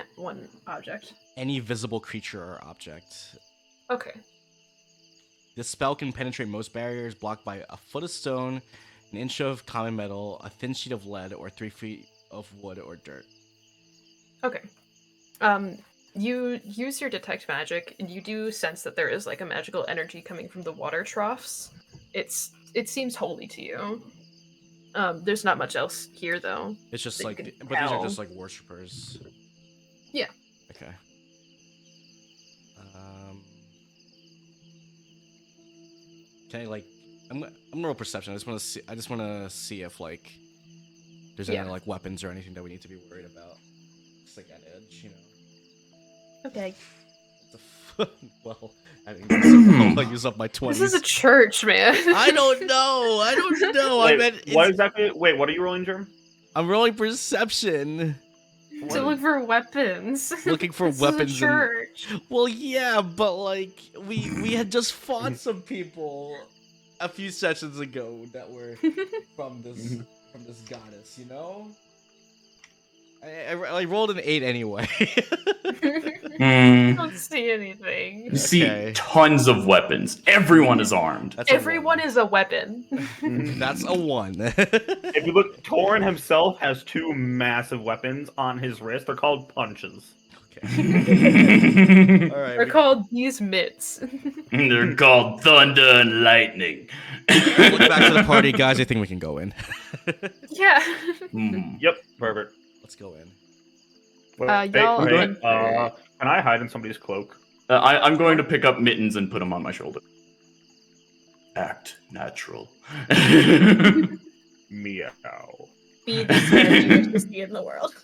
object? Any visible creature or object. Okay. This spell can penetrate most barriers blocked by a foot of stone, an inch of common metal, a thin sheet of lead, or 3 feet of wood or dirt. Okay. You use your detect magic, and you do sense that there is like a magical energy coming from the water troughs. It seems holy to you. There's not much else here though. It's just that you like, can but these are tell. just like worshippers. Yeah. Okay. Can I like? I'm gonna roll perception. I just want to see if like there's any Yeah. like weapons or anything that we need to be worried about. It's like at edge, you know. Okay. Well, I mean, I'll use up my 20s. This is a church, man. I don't know. I don't know. Wait, I meant what exactly? Wait, what are you rolling, Germ? I'm rolling perception. To look for weapons. Looking for This weapons. is a church. Well, yeah, but like we had just fought some people a few sessions ago that were from this goddess, you know. I rolled an 8 anyway. I don't see anything. You see Okay. tons of weapons. Everyone is armed. That's Everyone is a weapon. That's a 1. If you look, Torin himself has 2 massive weapons on his wrist. They're called punches. Okay. All right. They're called these mitts. They're called thunder and lightning. Look back to the party, guys. I think we can go in. Yeah. Yep, perfect. Let's go in. Wait, y'all wait, enter. can I hide in somebody's cloak? I'm going to pick up Mittens and put him on my shoulder. Act natural. Meow. Be the scariest to see in the world.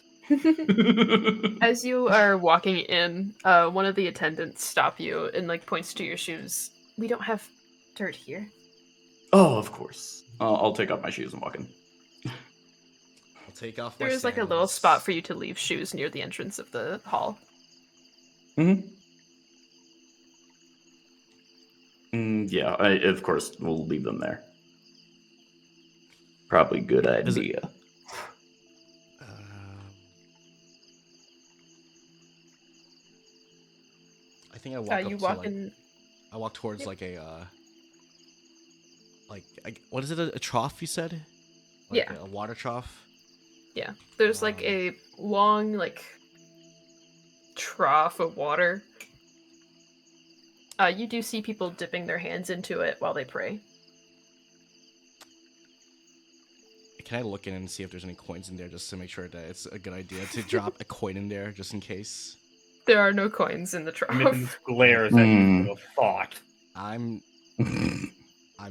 As you are walking in, one of the attendants stop you and like points to your shoes. We don't have dirt here. Oh, of course. I'll take off my shoes and walk in. I'll take off my There's like a little sandals. spot for you to leave shoes near the entrance of the hall. Yeah, of course, we'll leave them there. Probably good Is it- idea. I think I walk up You to, walk like, in. I walk towards like a what is it? A trough? You said? Like Yeah. A water trough. Yeah, there's like a long like trough of water. You do see people dipping their hands into it while they pray. Can I look in and see if there's any coins in there just to make sure that it's a good idea to drop a coin in there just in case? There are no coins in the Mittens trough. glares at you with a thought. I'm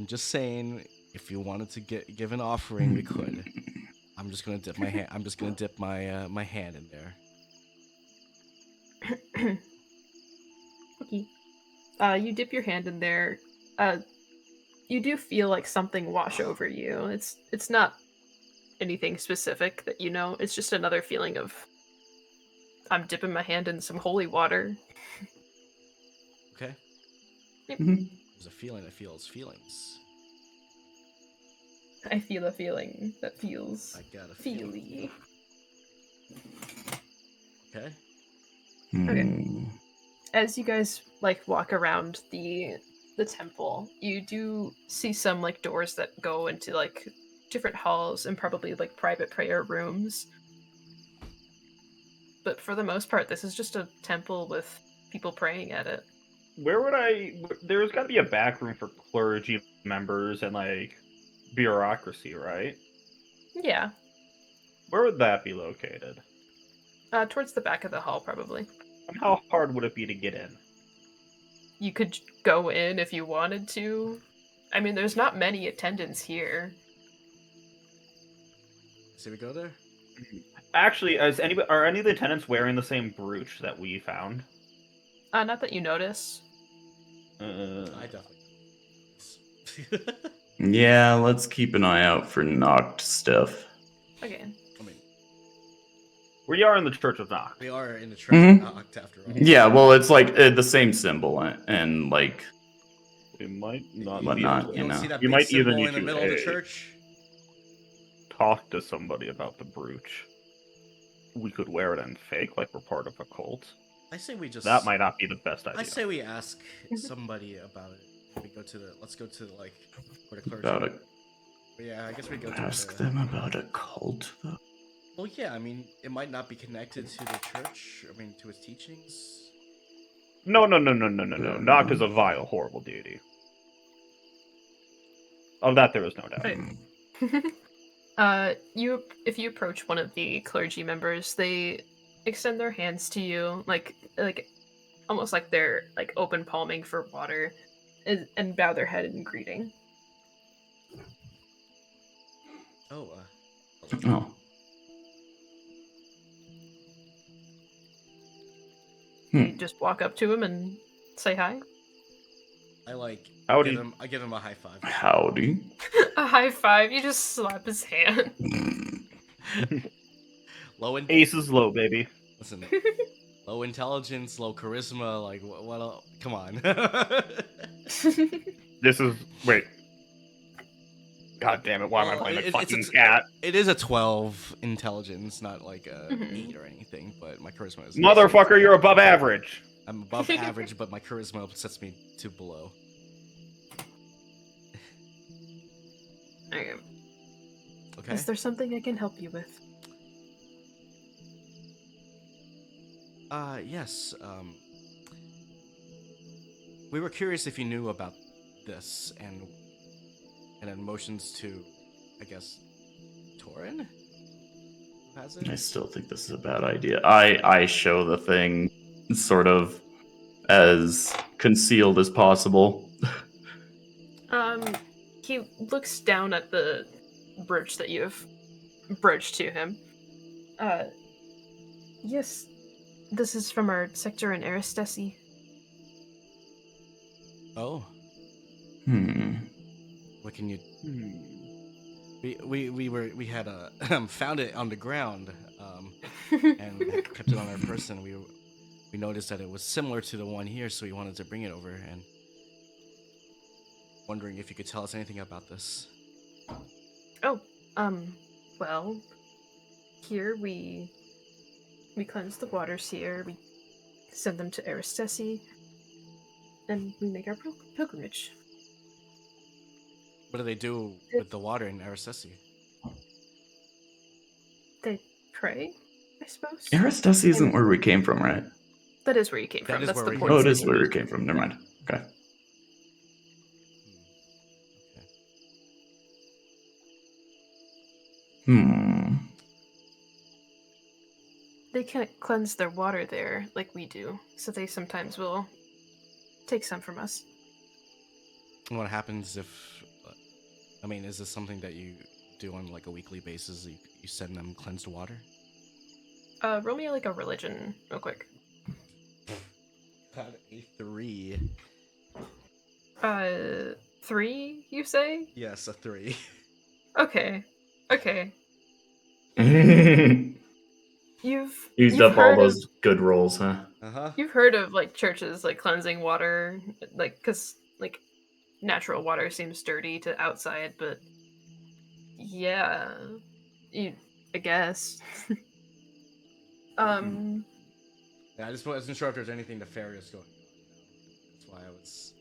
just saying, if you wanted to give an offering, we could. I'm just gonna dip my hand. I'm just gonna dip my my hand in there. Okay. You dip your hand in there. You do feel like something wash over you. It's not anything specific that you know. It's just another feeling of I'm dipping my hand in some holy water. Okay. Yep. There's a feeling that feels feelings. I feel a feeling that feels I got a feely. Okay. Okay. As you guys like walk around the temple, you do see some like doors that go into like different halls and probably like private prayer rooms. But for the most part, this is just a temple with people praying at it. Where would I? There's got to be a back room for clergy members and like bureaucracy, right? Yeah. Where would that be located? Towards the back of the hall, probably. And how hard would it be to get in? You could go in if you wanted to. I mean, there's not many attendants here. So we go there? Actually, are any of the attendants wearing the same brooch that we found? Not that you notice. I definitely. Yeah, let's keep an eye out for knocked stuff. Okay. I mean, We are in the Church of Noct. we are in the church of Noct after all. Yeah, well, it's like the same symbol, and like We might not. whatnot. You You don't know, see that You big might either symbol need in the to, middle of the hey. church? Talk to somebody about the brooch. We could wear it and fake like we're part of a cult. I say we just. That might not be the best idea. I say we ask somebody about it. We go to the. Let's go to like where the clergy. about it. Yeah, I guess we go to Ask the, them about a cult, though. Well, yeah, I mean, it might not be connected to the church. I mean, to its teachings. No. Noct is a vile, horrible deity. Of that, there is no doubt. Right. If you approach one of the clergy members, they extend their hands to you, like almost like they're like open palming for water, and bow their head in greeting. Oh. Oh. You just walk up to him and say hi. I like. Howdy. I give him a high five. Howdy. A high five. You just slap his hand. Low in. Ace is low, baby. Listen. Low intelligence, low charisma. Like what? Come on. This is wait. God damn it! Why am I playing a fucking cat? It is a 12 intelligence, not like a 8 or anything. But my charisma is. Motherfucker, you're above average. I'm above average, but my charisma sets me to below. Okay. Is there something I can help you with? Yes. We were curious if you knew about this and then motions to, I guess, Torin? Who has it? I still think this is a bad idea. I show the thing sort of as concealed as possible. He looks down at the brooch that you've broached to him. Yes, this is from our sector in Aristesi. Oh. What can you? We had found it on the ground, and kept it on our person. We noticed that it was similar to the one here, so we wanted to bring it over. And wondering if you could tell us anything about this. Oh, well, here we cleanse the waters here. We send them to Aristesi, and we make our pilgrimage. What do they do with the water in Aristesi? They pray, I suppose. Aristesi isn't where we came from, right? That is where you came from. That is That's where the we point. Oh, it is where we came from. Never mind. Okay. Okay. Hmm. They can't cleanse their water there like we do, so they sometimes will take some from us. What happens if? I mean, is this something that you do on like a weekly basis? You send them cleansed water? Roll me like a religion real quick. Got a 3. 3, you say? Yes, a 3. Okay. Okay. You've Used you've up all heard of those good rolls, huh? you've heard of like churches like cleansing water, like because like natural water seems dirty to outside, but yeah, you I guess. um, Yeah, I just wasn't sure if there's anything nefarious going on. That's why I was.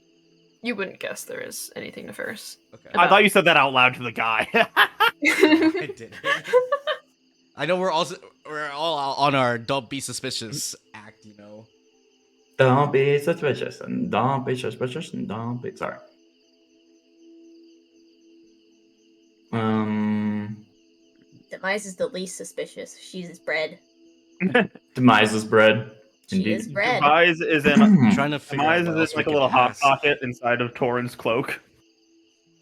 you wouldn't guess there is anything nefarious. Okay. I thought you said that out loud to the guy. No, I didn't. I know we're all on our don't be suspicious act, you know. Don't be suspicious and don't be suspicious and don't be sorry. Demise is the least suspicious. She's bread. Demise is bread. She Indeed. is bread. Demise is in Trying to figure out Demise what is else in we like a can little hot ask. pocket inside of Torin's cloak.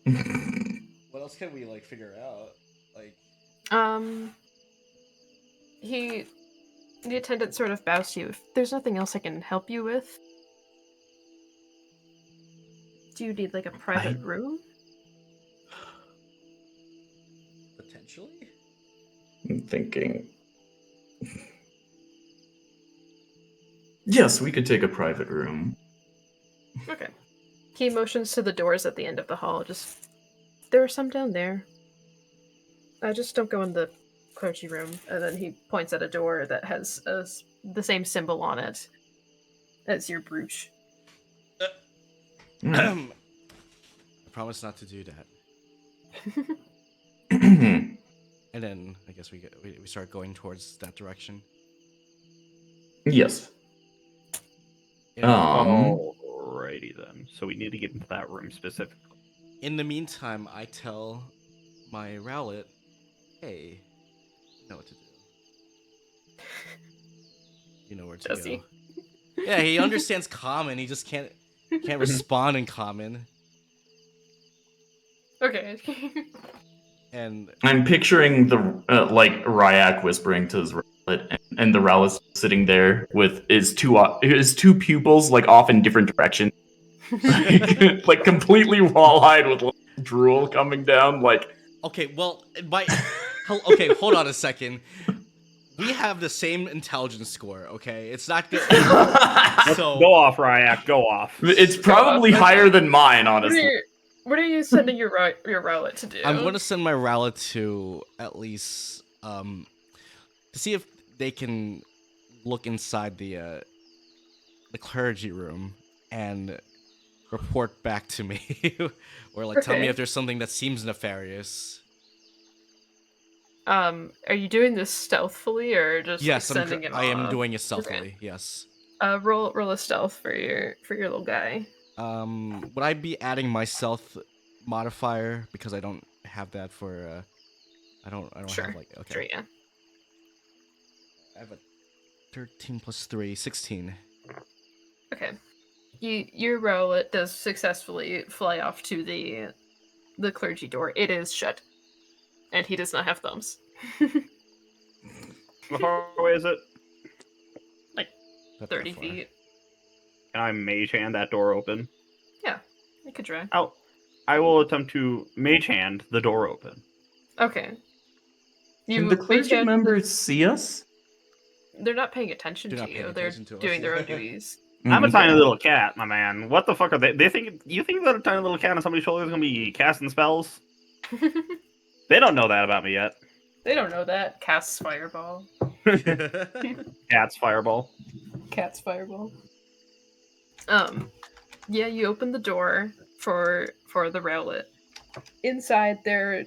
What else can we like figure out? Like, The attendant sort of bows to you. If there's nothing else I can help you with, do you need like a private room? potentially? I'm thinking. Yes, we could take a private room. Okay. He motions to the doors at the end of the hall. There are some down there. Just don't go in the clergy room. And then he points at a door that has the same symbol on it as your brooch. I promise not to do that. And then I guess we start going towards that direction. Yes. Alrighty then. So we need to get into that room specifically. In the meantime, I tell my Rowlet, hey, you know what to do. You know where to Does go. he? Yeah, he understands common. He just can't respond in common. Okay. And I'm picturing the like Rhaiac whispering to his Rowlet, and the Rowlet's sitting there with his two pupils like off in different directions, like completely wall-eyed with like, drool coming down. Like, okay, well, okay, hold on a second. We have the same intelligence score. Okay, it's not good. So Go off, Rhaiac. Go off. it's probably higher than mine, honestly. What are you sending your Rowlet to do? I'm going to send my Rowlet to at least to see if they can look inside the clergy room and report back to me, or like tell me Okay. if there's something that seems nefarious. Are you doing this stealthily or just Yes, like, sending it? I am off? doing it stealthily. Okay. Yes. Roll a stealth for your little guy. Would I be adding my stealth modifier because I don't have that for I don't Sure. have like okay. Sure, yeah. I have a 13 plus 3, 16. Okay. Your Rowlet does successfully fly off to the clergy door. It is shut, and he does not have thumbs. How far away is it? Like Not that 30 far. feet. Can I mage hand that door open? Yeah, you could try. I will attempt to mage hand the door open. Okay. Can the clergy mage-hand- members see us? They're not paying attention They're to not paying you. They're attention to us. doing their own duties. I'm a Okay. tiny little cat, my man. What the fuck are they? You think that a tiny little cat on somebody's shoulder is gonna be casting spells? They don't know that about me yet. They don't know that. Casts fireball. Cat's fireball. Cat's fireball. Yeah, you open the door for the Rowlet. Inside there,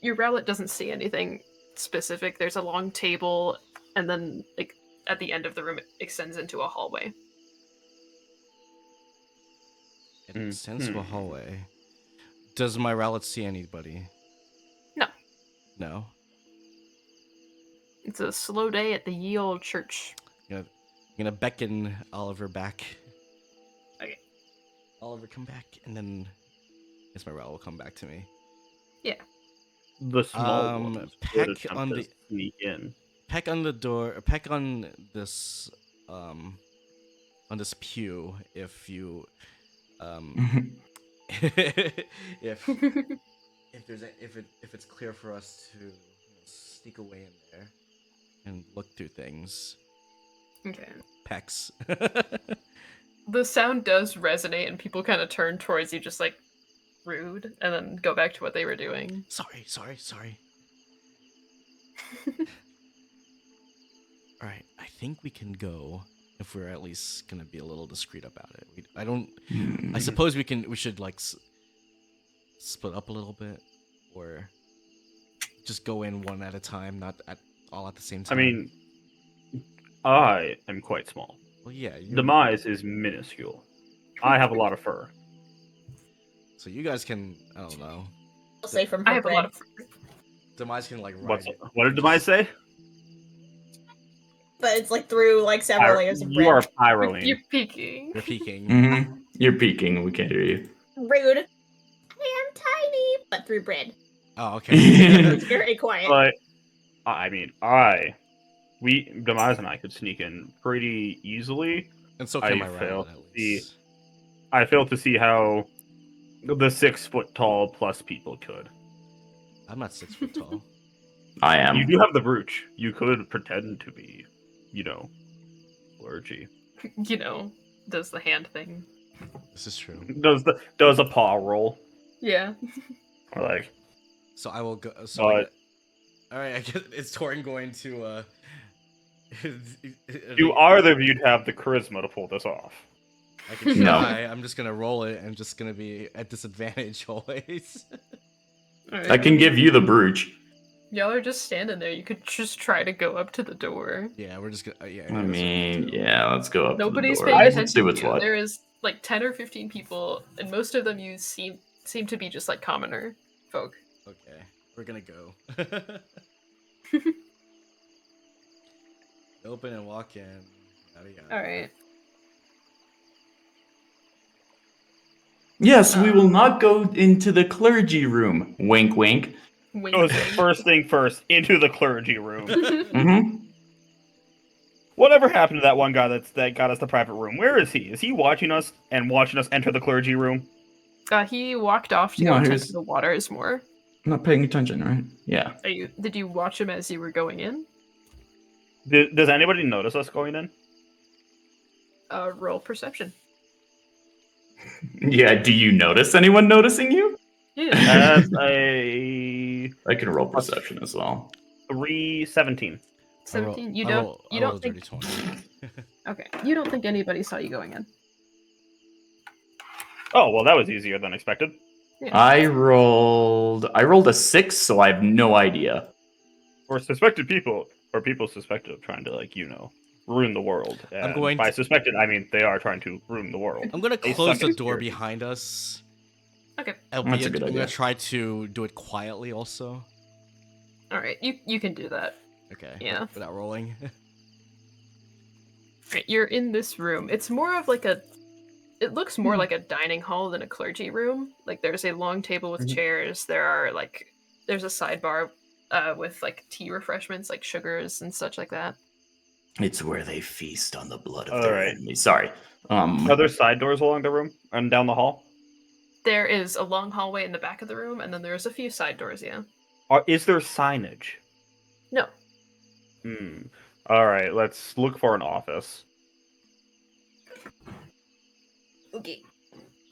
your Rowlet doesn't see anything specific. There's a long table, and then like at the end of the room, it extends into a hallway. It extends to a hallway. Does my relic see anybody? No. No? It's a slow day at the ye old church. I'm gonna beckon Oliver back. Okay. Oliver, come back, and then I guess my relic will come back to me. Yeah. The small ones peck would attempt on to the- sneak in. Peck on the door. Peck on this pew if you if if it's clear for us to sneak away in there and look through things. Okay. Pecks. The sound does resonate, and people kind of turn towards you, just like rude, and then go back to what they were doing. Sorry. All right, I think we can go if we're at least gonna be a little discreet about it. I suppose we should like split up a little bit, or just go in one at a time, not all at the same I time. mean, I am quite small. well, yeah. Demise is minuscule. I have a lot of fur. So you guys can, I don't know. I'll say from I her have bread. a lot of. Demise can like ride What it. did Demise say? But it's like through like several layers of bread. You are pyroing. You're peeking. You're peeking. Mm-hmm. You're peeking. We can't hear you. Rude. I am tiny, but through bread. Oh, okay. It's very quiet. But I mean, Demise and I could sneak in pretty easily. And so I can my fail rabbit, to at see- least. I fail to see how the 6 foot tall plus people could. I'm not 6 foot tall. I am. You do have the brooch. You could pretend to be, clergy. Does the hand thing. This is true. Does a paw roll? Yeah. Or like, So I will go. But- All right, I guess is Torin going to? do either of you have the charisma to pull this off? I can No. try. I'm just gonna roll it. I'm just gonna be at disadvantage always. Alright. I can give you the brooch. Y'all are just standing there. You could just try to go up to the door. Yeah, we're just gonna. Yeah. I mean, yeah, let's go up Nobody's to the paying door. attention Let's see what's to you. what. There is like 10 or 15 people, and most of them you seem to be just like commoner folk. Okay, we're gonna go. Open and walk in. Yada, yada. Alright. Yes, we will not go into the clergy room. Wink, wink. Wink, Goes wink. first thing first into the clergy room. Mm-hmm. Whatever happened to that one guy that got us the private room? Where is he? Is he watching us and watching us enter the clergy room? He walked off to No, go and he tend was- to the waters more. I'm not paying attention, right? Yeah. Did you watch him as you were going in? Does anybody notice us going in? Roll perception. Yeah, do you notice anyone noticing you? Yeah. As a I can roll perception as well. 317. 17. You I don't. roll- You I don't rolled a think. dirty 20. Okay. You don't think anybody saw you going in. Oh, well, that was easier than expected. Yeah. I rolled a 6, so I have no idea. Or suspected people, or people suspected of trying to, ruin the world. And going by to- suspected, I mean they are trying to ruin the world. I'm gonna They close suck the at door security. behind us. Okay. That's a good I'm idea. gonna try to do it quietly also. All right. You can do that. Okay. Yeah. Without rolling. Right, you're in this room. It's more of like a. It looks more like a dining hall than a clergy room. Like there's a long table with Mhm. chairs. There's a sidebar with like tea refreshments, like sugars and such like that. It's where they feast on the blood of All their right. enemies. Sorry. Are there side doors along the room and down the hall? There is a long hallway in the back of the room, and then there's a few side doors. Yeah. Is there signage? No. All right, let's look for an office. Okay.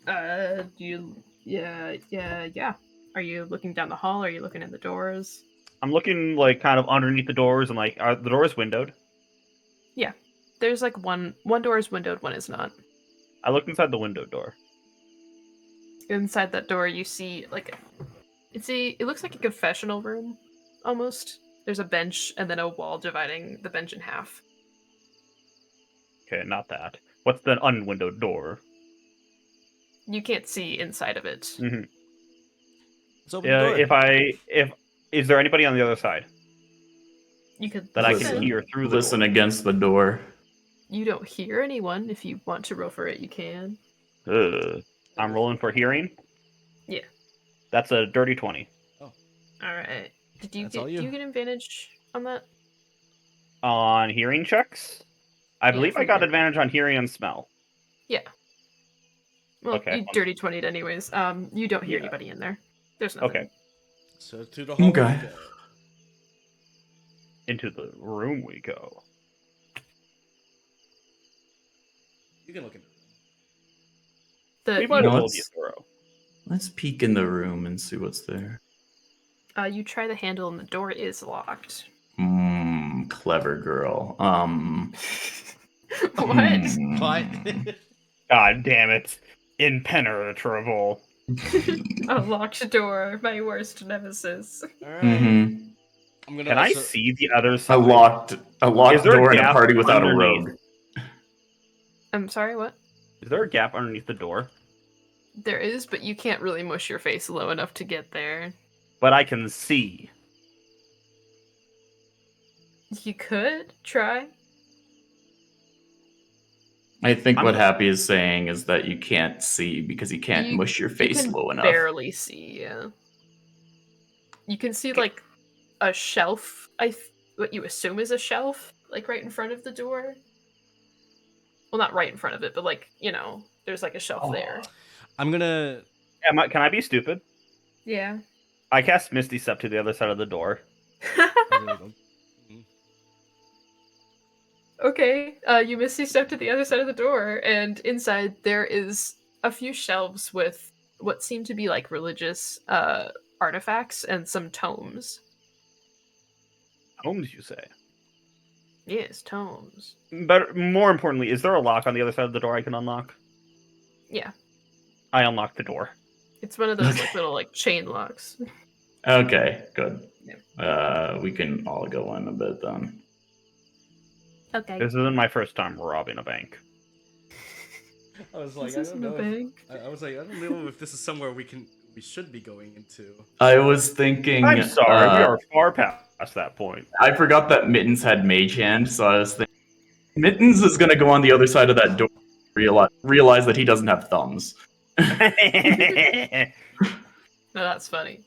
Do you? Yeah. Are you looking down the hall? Or are you looking in the doors? I'm looking kind of underneath the doors and are the doors windowed? There's like one door is windowed, one is not. I looked inside the window door. Inside that door, you see it looks like a confessional room, almost. There's a bench and then a wall dividing the bench in half. Okay, not that. What's the unwindowed door? You can't see inside of it. Mm-hmm. Let's open the door. Is there anybody on the other side You could that I listen. can hear through the Listen door? against the door. You don't hear anyone. If you want to roll for it, you can. I'm rolling for hearing. Yeah. That's a dirty 20. All right. Do you That's all you. get advantage on that? On hearing checks? I believe I from got your- advantage on hearing and smell. Yeah. Well, Okay. you dirty 20'd anyways. You don't hear Yeah. anybody in there. There's nothing. Okay. So to the hallway Okay. we go. Into the room we go. You can look in. We might No, as well be it's- thorough. Let's peek in the room and see what's there. You try the handle and the door is locked. Clever girl. What? Quiet. God damn it. Impenetrable. A locked door, my worst nemesis. All right. Mm-hmm. I'm gonna. Can I also- see the other A side? locked Is there a door in a gap party without a underneath? rogue. I'm sorry, what? Is there a gap underneath the door? There is, but you can't really mush your face low enough to get there. But I can see. You could try. I think I'm what just- Happy is saying is that you can't see because you can't You- mush your You face can low enough. barely see, yeah. You can see like a shelf. What you assume is a shelf, like right in front of the door. Well, not right in front of it, but like there's like a shelf there. I'm gonna. Can I be stupid? Yeah. I cast Misty Step to the other side of the door. Okay. You misty step to the other side of the door, and inside there is a few shelves with what seem to be like religious artifacts and some tomes. Homes, you say? Yes, tomes. But more importantly, is there a lock on the other side of the door I can unlock? Yeah. I unlock the door. It's one of those like Okay. little like chain locks. Okay, good. We can all go in a bit then. Okay. This isn't my first time robbing a bank. I was like, This I isn't don't a know. bank. I was like, I don't know if this is somewhere we should be going into. I was thinking. I'm sorry, we are far past that point. I forgot that Mittens had Mage Hand, so I was thinking Mittens is gonna go on the other side of that door. Realize that he doesn't have thumbs. No, that's funny.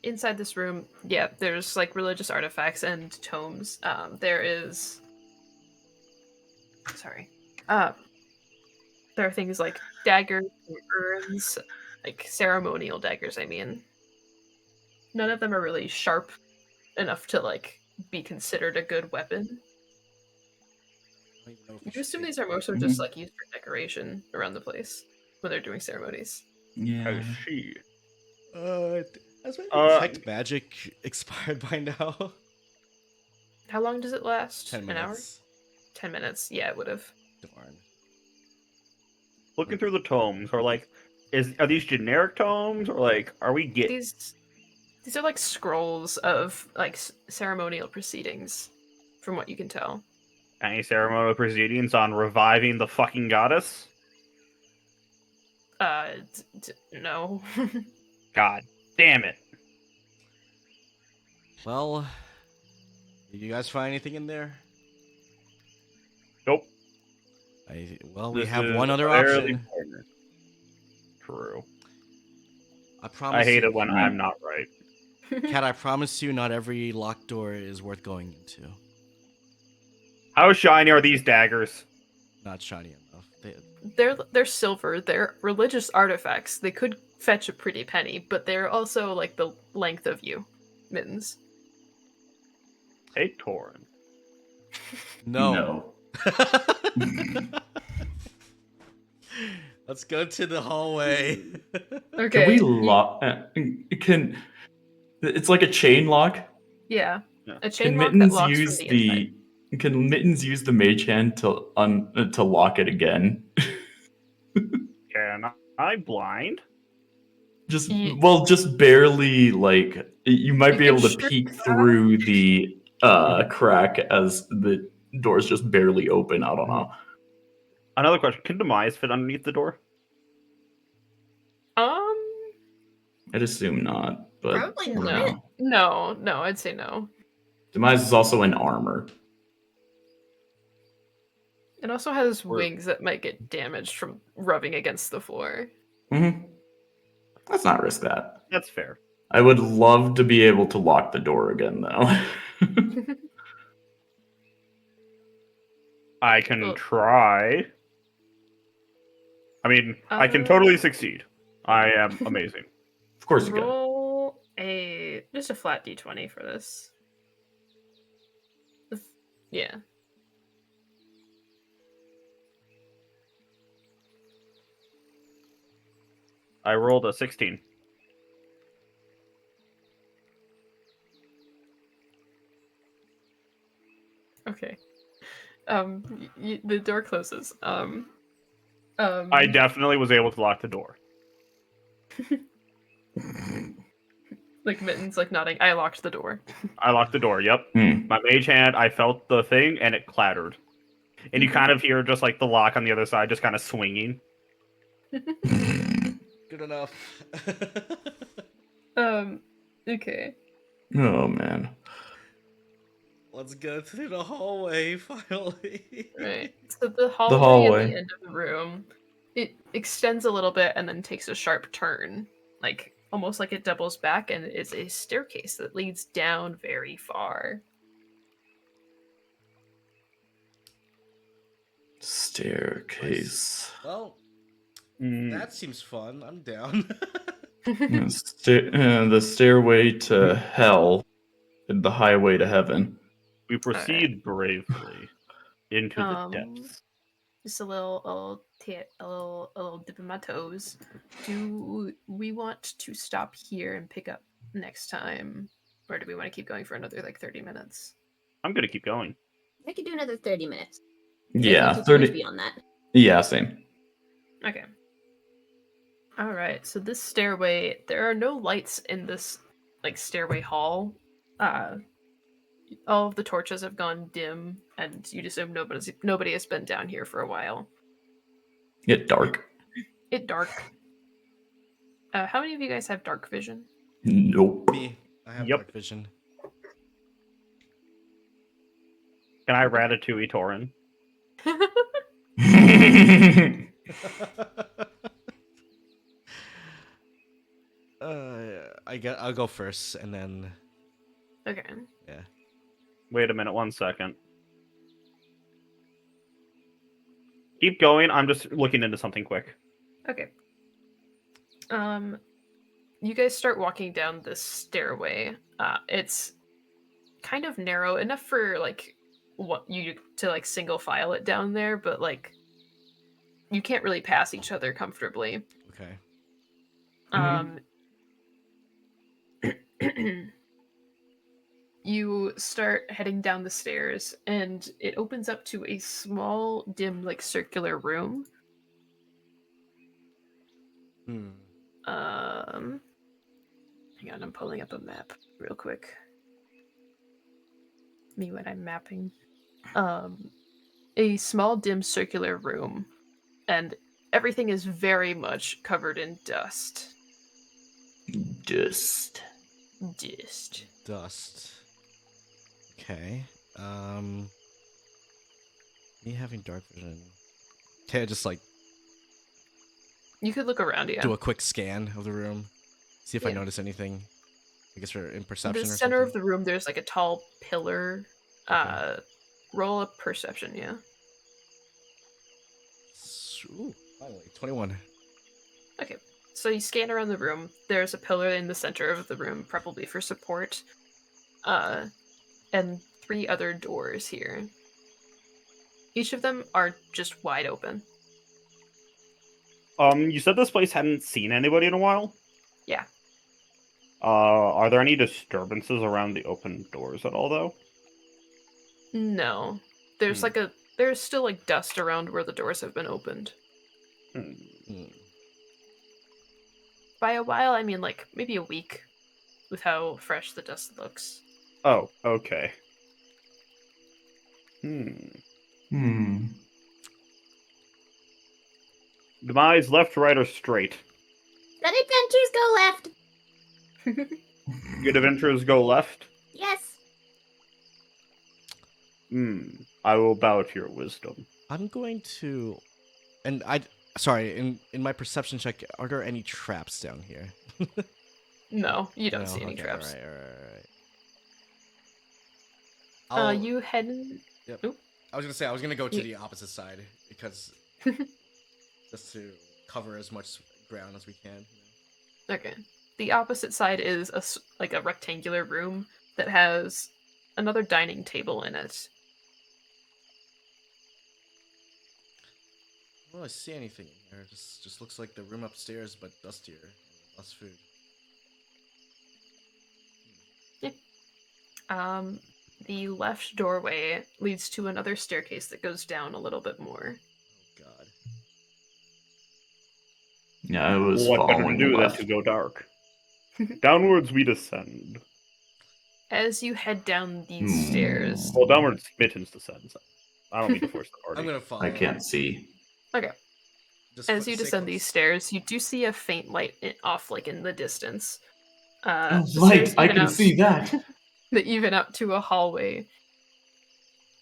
Inside this room, yeah, there's like religious artifacts and tomes. There is. Sorry. There are things like daggers and urns, like ceremonial daggers, I mean. None of them are really sharp enough to like be considered a good weapon. I don't even know if we You should assume be- these are mostly just like used for decoration around the place when they're doing ceremonies. Yeah. I see. Has my Uh, detect magic expired by now? How long does it last? 10 An hour? minutes. 10 minutes. Yeah, it would have. Darn. Looking through the tomes, or like, are these generic tomes, or like, are we getting? These are like scrolls of like ceremonial proceedings, from what you can tell. Any ceremonial proceedings on reviving the fucking goddess? No. God damn it. Well, did you guys find anything in there? Nope. We This have is one other fairly option. important. True. I promise. I hate you, it when I'm not right. Kat, I promise you, not every locked door is worth going into. How shiny are these daggers? Not shiny enough. They're silver. They're religious artifacts. They could fetch a pretty penny, but they're also like the length of you, Mittens. Hey, Torin. No. Let's go to the hallway. Okay. Can we lock? It's like a chain lock. Yeah. Yeah. A chain Can lock that Mittens locks use from the inside. Can Mittens use the Mage Hand to lock it again? Can I blind? Just Ye- just barely. Like you might You be can able to shrink peek that. through the crack as the door's just barely open. I don't know. Another question: can Demise fit underneath the door? I'd assume not, but Probably not. No, I'd say no. Demise is also in armor. It also has Or- wings that might get damaged from rubbing against the floor. Let's not risk that. That's fair. I would love to be able to lock the door again, though. I can Well- try. I mean, I can totally succeed. I am amazing. Of course you can. Roll just a flat d20 for this. Yeah. I rolled a 16. Okay. The door closes. I definitely was able to lock the door. Like Mittens, like nodding. I locked the door. I locked the door. Yep. My mage hand. I felt the thing, and it clattered. And you kind of hear just like the lock on the other side, just kind of swinging. Good enough. Okay. Oh man. Let's go through the hallway finally. Right. So the hallway, hallway. at the end of the room, it extends a little bit and then takes a sharp turn, like almost like it doubles back, and is a staircase that leads down very far. Staircase. Well, Mm, that seems fun. I'm down. The stairway to hell, and the highway to heaven. we proceed bravely into the depths. Just a little dip in my toes. Do we want to stop here and pick up next time, or do we want to keep going for another like 30 minutes? I'm gonna keep going. I could do another 30 minutes. Yeah, If you 30. beyond that. Yeah, same. Okay. All right. So this stairway, there are no lights in this like stairway hall. All of the torches have gone dim, and you'd assume nobody has been down here for a while. Get dark. It dark. How many of you guys have dark vision? Nope. Me, I have Yep. dark vision. Can I ratatouille Torin? I'll go first, and then Okay. yeah. Wait a minute, 1 second. Keep going. I'm just looking into something quick. Okay. You guys start walking down this stairway. It's kind of narrow enough for like what you to like single file it down there, but like you can't really pass each other comfortably. Okay. You start heading down the stairs, and it opens up to a small, dim, like circular room. Hmm. Hang on, I'm pulling up a map real quick. Me when I'm mapping. A small, dim, circular room, and everything is very much covered in dust. Dust. Dust. Okay. Me having dark vision. Can I just like You could look around, yeah. do a quick scan of the room, see if I Yeah. notice anything? I guess we're in The perception or center of something. the room, there's like a tall pillar. Okay. Roll a perception, yeah. Ooh, finally, 21. Okay. So you scan around the room. There's a pillar in the center of the room, probably for support. And 3 other doors here. Each of them are just wide open. You said this place hadn't seen anybody in a while? Yeah. Are there any disturbances around the open doors at all, though? No. There's there's still like dust around where the doors have been opened. Hmm. By a while, I mean like maybe a week with how fresh the dust looks. Oh, okay. Demise, left, right, or straight? Good adventures go left. Good adventures go left? Yes. I will bow to your wisdom. I'm going to, and sorry, in my perception check, are there any traps down here? No, you don't No, see any okay, traps. All right. You head. Yep. Oop. I was gonna say I was gonna go to You- the opposite side because just to cover as much ground as we can. Okay. The opposite side is like a rectangular room that has another dining table in it. I don't really see anything in here. Just looks like the room upstairs, but dustier, and less food. The left doorway leads to another staircase that goes down a little bit more. Oh God. Yeah, I was What better to following do than left. to go dark? Downwards we descend. As you head down these stairs. Well, downwards Mittens descends. I don't mean to force the party. I'm gonna follow. I can't see. Okay. Just As you stay descend close. these stairs, you do see a faint light off, like in the distance. Oh, The light! stairs I even can out- see that. That even up to a hallway.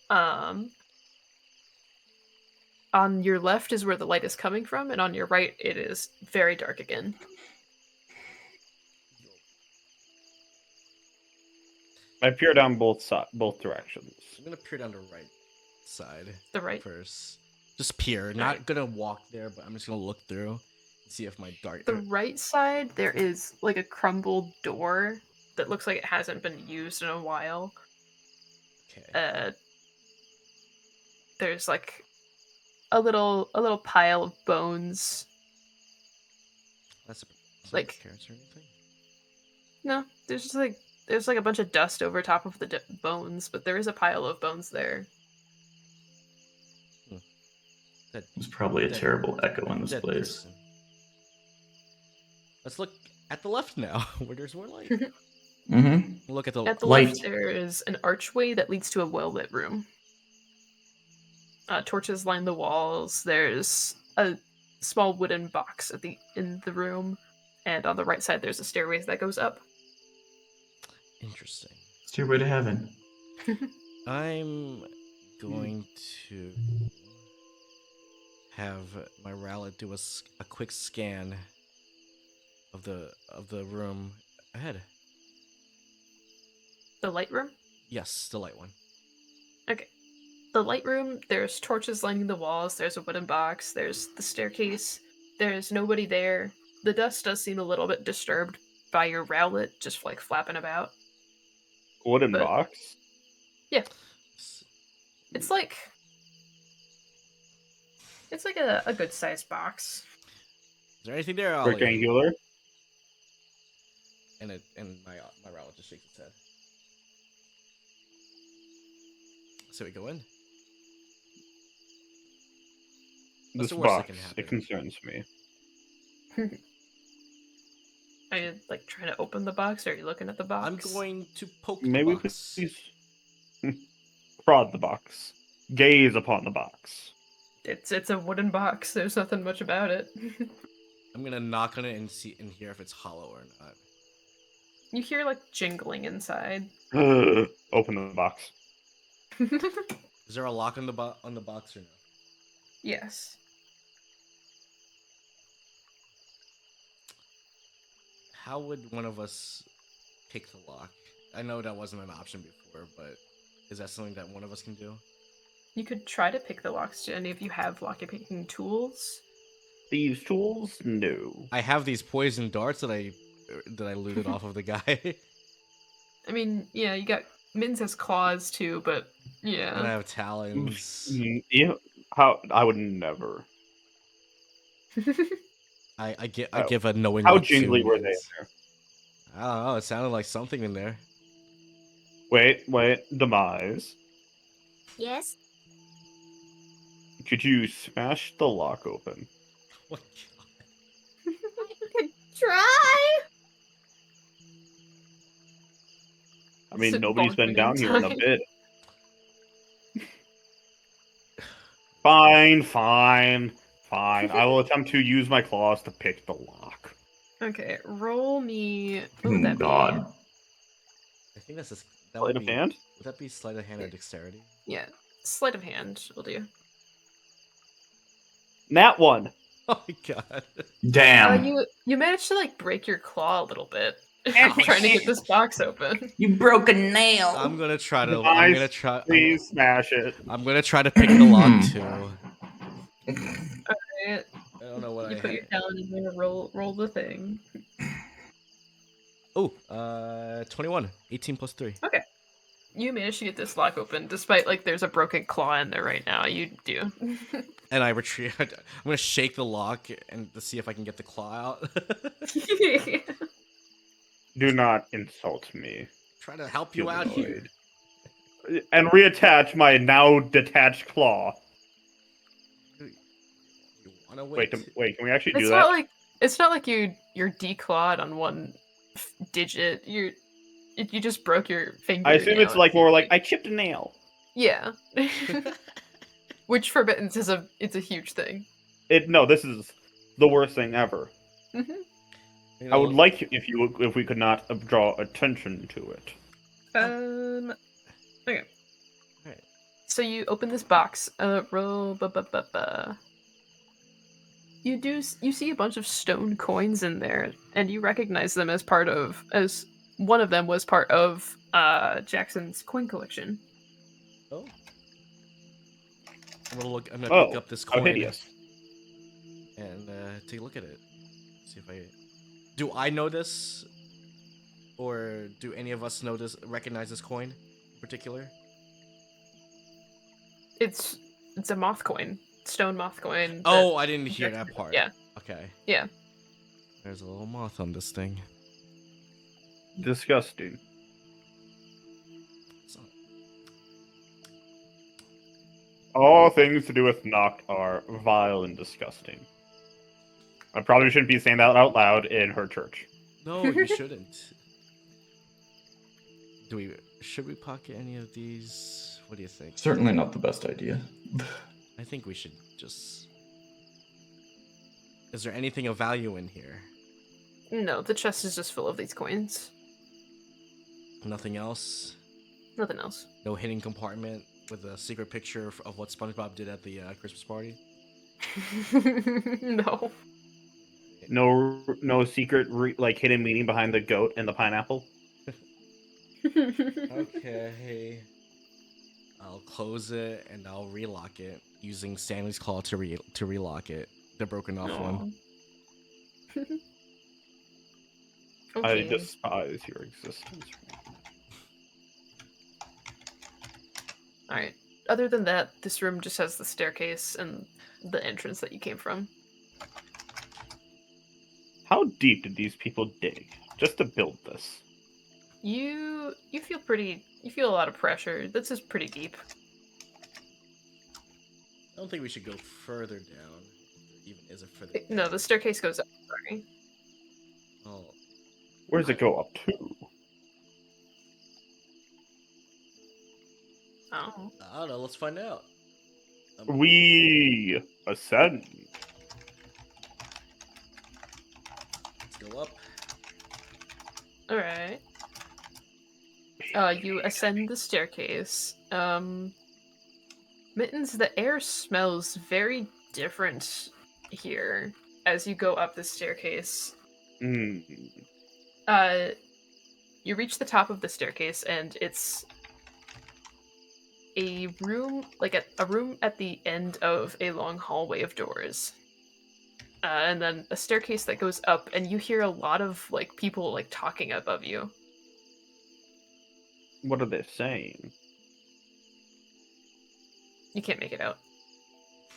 On your left is where the light is coming from, and on your right it is very dark again. I peer down both directions. I'm gonna peer down the right side. The right? First. Just peer. Not gonna walk there, but I'm just gonna look through and see if my dart. The right side, there is like a crumbled door that looks like it hasn't been used in a while. Okay. There's like a little pile of bones. That's like- carrots or anything. No, there's like a bunch of dust over top of the bones, but there is a pile of bones there. There's probably a Dead- terrible echo in this dead place. person. Let's look at the left now, where there's more light. Mm-hmm. Look at the At the Light. left, there is an archway that leads to a well-lit room. Torches line the walls. There's a small wooden box in the room, and on the right side, there's a stairways that goes up. Interesting. Stairway to heaven. I'm going to have my Rhaiac do a quick scan of the room ahead. The light room. Yes, the light one. Okay. The light room, there's torches lining the walls, there's a wooden box, there's the staircase, there's nobody there. The dust does seem a little bit disturbed by your Rowlet just like flapping about. Wooden But- box? It's like a good sized box. Is there anything there, Ollie? Rectangular? And my Rhaiac just shakes its head. So we go in. What's This the worst that box, can it happen? concerns me. Are you like trying to open the box? Or are you looking at the box? I'm going to poke Maybe the we could box. please prod the box. Gaze upon the box. It's a wooden box. There's nothing much about it. I'm gonna knock on it and hear if it's hollow or not. You hear like jingling inside. Open the box. Is there a lock on the box or no? Yes. How would one of us pick the lock? I know that wasn't an option before, but is that something that one of us can do? You could try to pick the locks. Do any of you have lock picking tools? Thieves' tools? No. I have these poison darts that I looted off of the guy. I mean, yeah, you got Mittens has claws too, but And I yeah. have talons. Yeah, how? I would never. I How- give a knowing How look to jingly were they in Mittens. there? I don't know. It sounded like something in there. Wait, Demise. Yes. Could you smash the lock open? What? Could try. I mean, Sit nobody's been bonking down here in a inside. bit. Fine. Fine, I will attempt to use my claws to pick the lock. Okay, roll me. What Oh would that God. I think that's that Sleight would of be. hand? Would that be sleight of hand or dexterity? be? Yeah, sleight of hand will do. Nat 1. Oh my god. Damn. You managed to like break your claw a little bit trying to get this box open. You broke a nail. I'm gonna try to. Demise, please smash it. I'm gonna try to pick the lock too. Alright, I don't know what you I put your had. talent in there, roll the thing. Oh, 21. 18 plus 3. Okay. You managed to get this lock open, despite like there's a broken claw in there right now. You do. And I retrieve. I'm gonna shake the lock and to see if I can get the claw out. Do not insult me. Try to help you Feel out here. annoyed. And reattach my now detached claw. You wanna Wait, wait? wait, can we actually do It's that? not like you're declawed on one digit. You just broke your finger. I assume it's like more like I chipped a nail. yeah. Which for Mittens is it's a huge thing. No, this is the worst thing ever. Mm-hmm. You I would know, like if we could not draw attention to it. Okay. Alright. So you open this box. Roll. You see a bunch of stone coins in there, and you recognize them as one of them was part of Jackson's coin collection. Oh. I'm gonna pick Oh, up this how coin hideous. and take a look at it. See if I. Do I know this, or do any of us recognize this coin in particular? It's a moth coin, stone moth coin. Oh, I didn't hear that part. Yeah. Okay. Yeah. There's a little moth on this thing. Disgusting. So, All things to do with Noct are vile and disgusting. I probably shouldn't be saying that out loud in her church. no, you shouldn't. Should we pocket any of these? What do you think? Certainly not the best idea. I think we should just. Is there anything of value in here? No, the chest is just full of these coins. Nothing else? Nothing else. No hidden compartment with a secret picture of what SpongeBob did at the Christmas party? No. No secret hidden meaning behind the goat and the pineapple. Okay. I'll close it and I'll relock it using Stanley's claw to relock it. The broken off one. Okay. I despise your existence. Alright. Other than that, this room just has the staircase and the entrance that you came from. How deep did these people dig just to build this? You feel a lot of pressure. This is pretty deep. I don't think we should go further down. Even is it further? No, the staircase goes up. Sorry. Oh, Where does it go up to? Oh. I don't know. Let's find out. We ascend. Let's go up. Alright. You ascend the staircase. Mittens, the air smells very different here as you go up the staircase. Mm. You reach the top of the staircase, and it's a room, a room at the end of a long hallway of doors. And then a staircase that goes up, and you hear a lot of people talking above you. What are they saying? You can't make it out.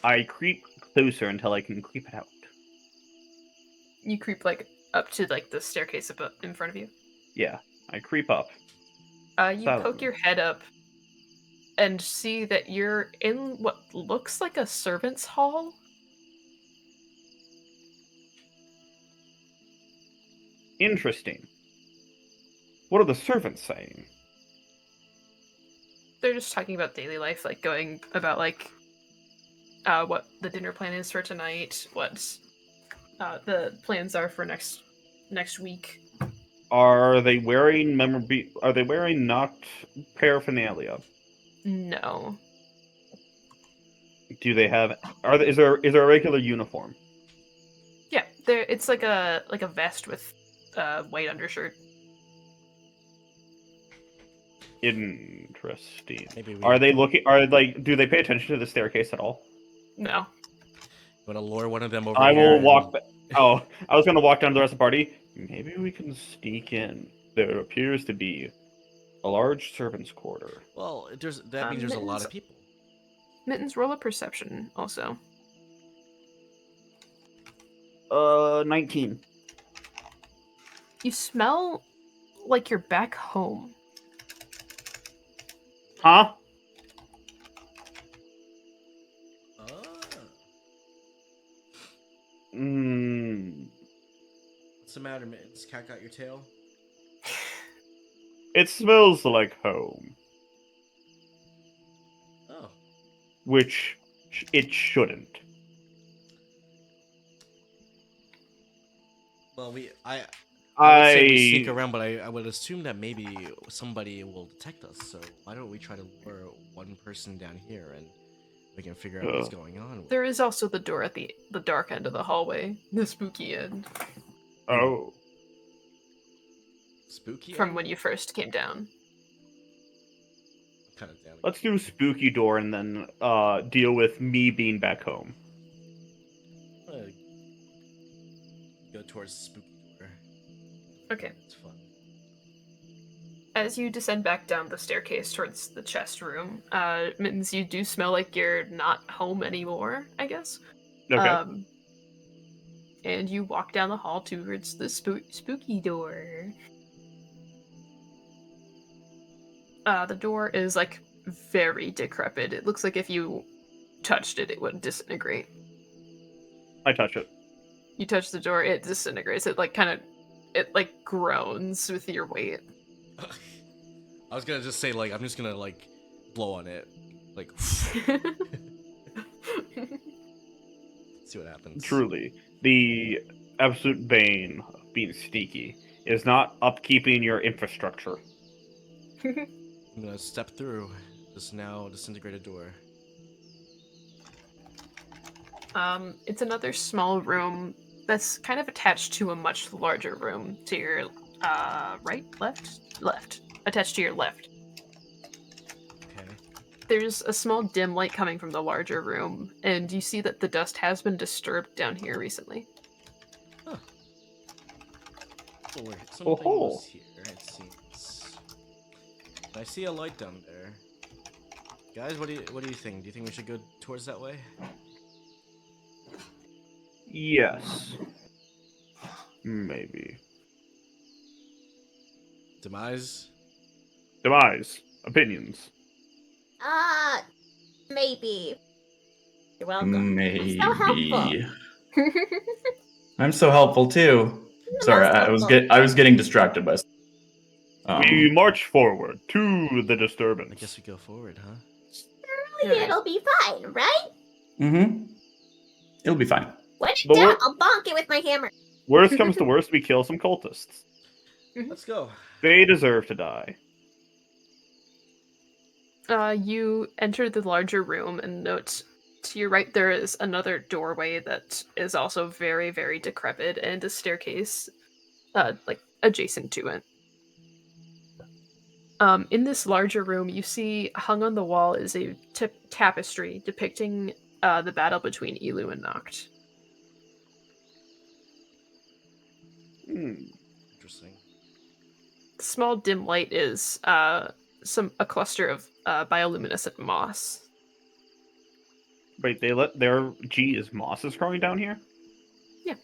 I creep closer until I can creep it out. You creep up to the staircase above, in front of you. Yeah, I creep up. You Silently. poke your head up and see that you're in what looks like a servant's hall. Interesting. What are the servants saying? They're just talking about daily life, going about what the dinner plan is for tonight, what the plans are for next week. Are they wearing Are they wearing not paraphernalia? No. Do they have? Is there a regular uniform? Yeah, there. It's like a vest with white undershirt. Interesting. Maybe we Are they looking? Are like? Do they pay attention to the staircase at all? No. want to lure one of them over I here. will walk. Oh, I was going to walk down to the rest of the party. Maybe we can sneak in. There appears to be a large servants' quarter. Well, that means there's a lot of people. Mittens, roll a perception also. 19. You smell like you're back home. Huh? What's the matter, Mittens? Cat got your tail? It smells like home, Oh. which it shouldn't. Well, I would say we sneak I around, but I would assume that maybe somebody will detect us. So why don't we try to lure one person down here and we can figure out what's going on. There is also the door at the dark end of the hallway, the spooky end. Oh. Spooky? From when you first came down. Kind of down. Let's do spooky door and then deal with me being back home. Go towards spooky door. Okay. It's fun. As you descend back down the staircase towards the chest room, Mittens, you do smell like you're not home anymore, I guess. Okay. And you walk down the hall towards the spooky door. The door is like very decrepit. It looks like if you touched it, it would disintegrate. I touch it. You touch the door, it disintegrates. It like groans with your weight. I was gonna just say I'm just gonna blow on it, see what happens. Truly, the absolute bane of being sneaky is not upkeeping your infrastructure. I'm gonna step through this now disintegrated door. It's another small room that's kind of attached to a much larger room to your right, left, attached to your left. Okay. There's a small dim light coming from the larger room, and you see that the dust has been disturbed down here recently. Huh. So something Oh-ho. was here, it seems. I see a light down there. Guys, what do you think? Do you think we should go towards that way? Yes. Maybe. Demise? Demise. Opinions. Maybe. You're welcome. Maybe. So helpful. I'm so helpful too. Sorry, Most I was helpful. getting distracted by. We march forward to the disturbance. I guess we go forward, huh? Surely it'll be fine, right? Mm-hmm. It'll be fine. When in But doubt, I'll bonk it with my hammer. Worst comes to worst, we kill some cultists. Let's go. They deserve to die. You enter the larger room and note to your right there is another doorway that is also very, very decrepit and a staircase adjacent to it. In this larger room, you see hung on the wall is a tapestry depicting the battle between Elu and Noct. Interesting. The small dim light is a cluster of bioluminescent moss. Wait, geez, moss is growing down here? Yeah.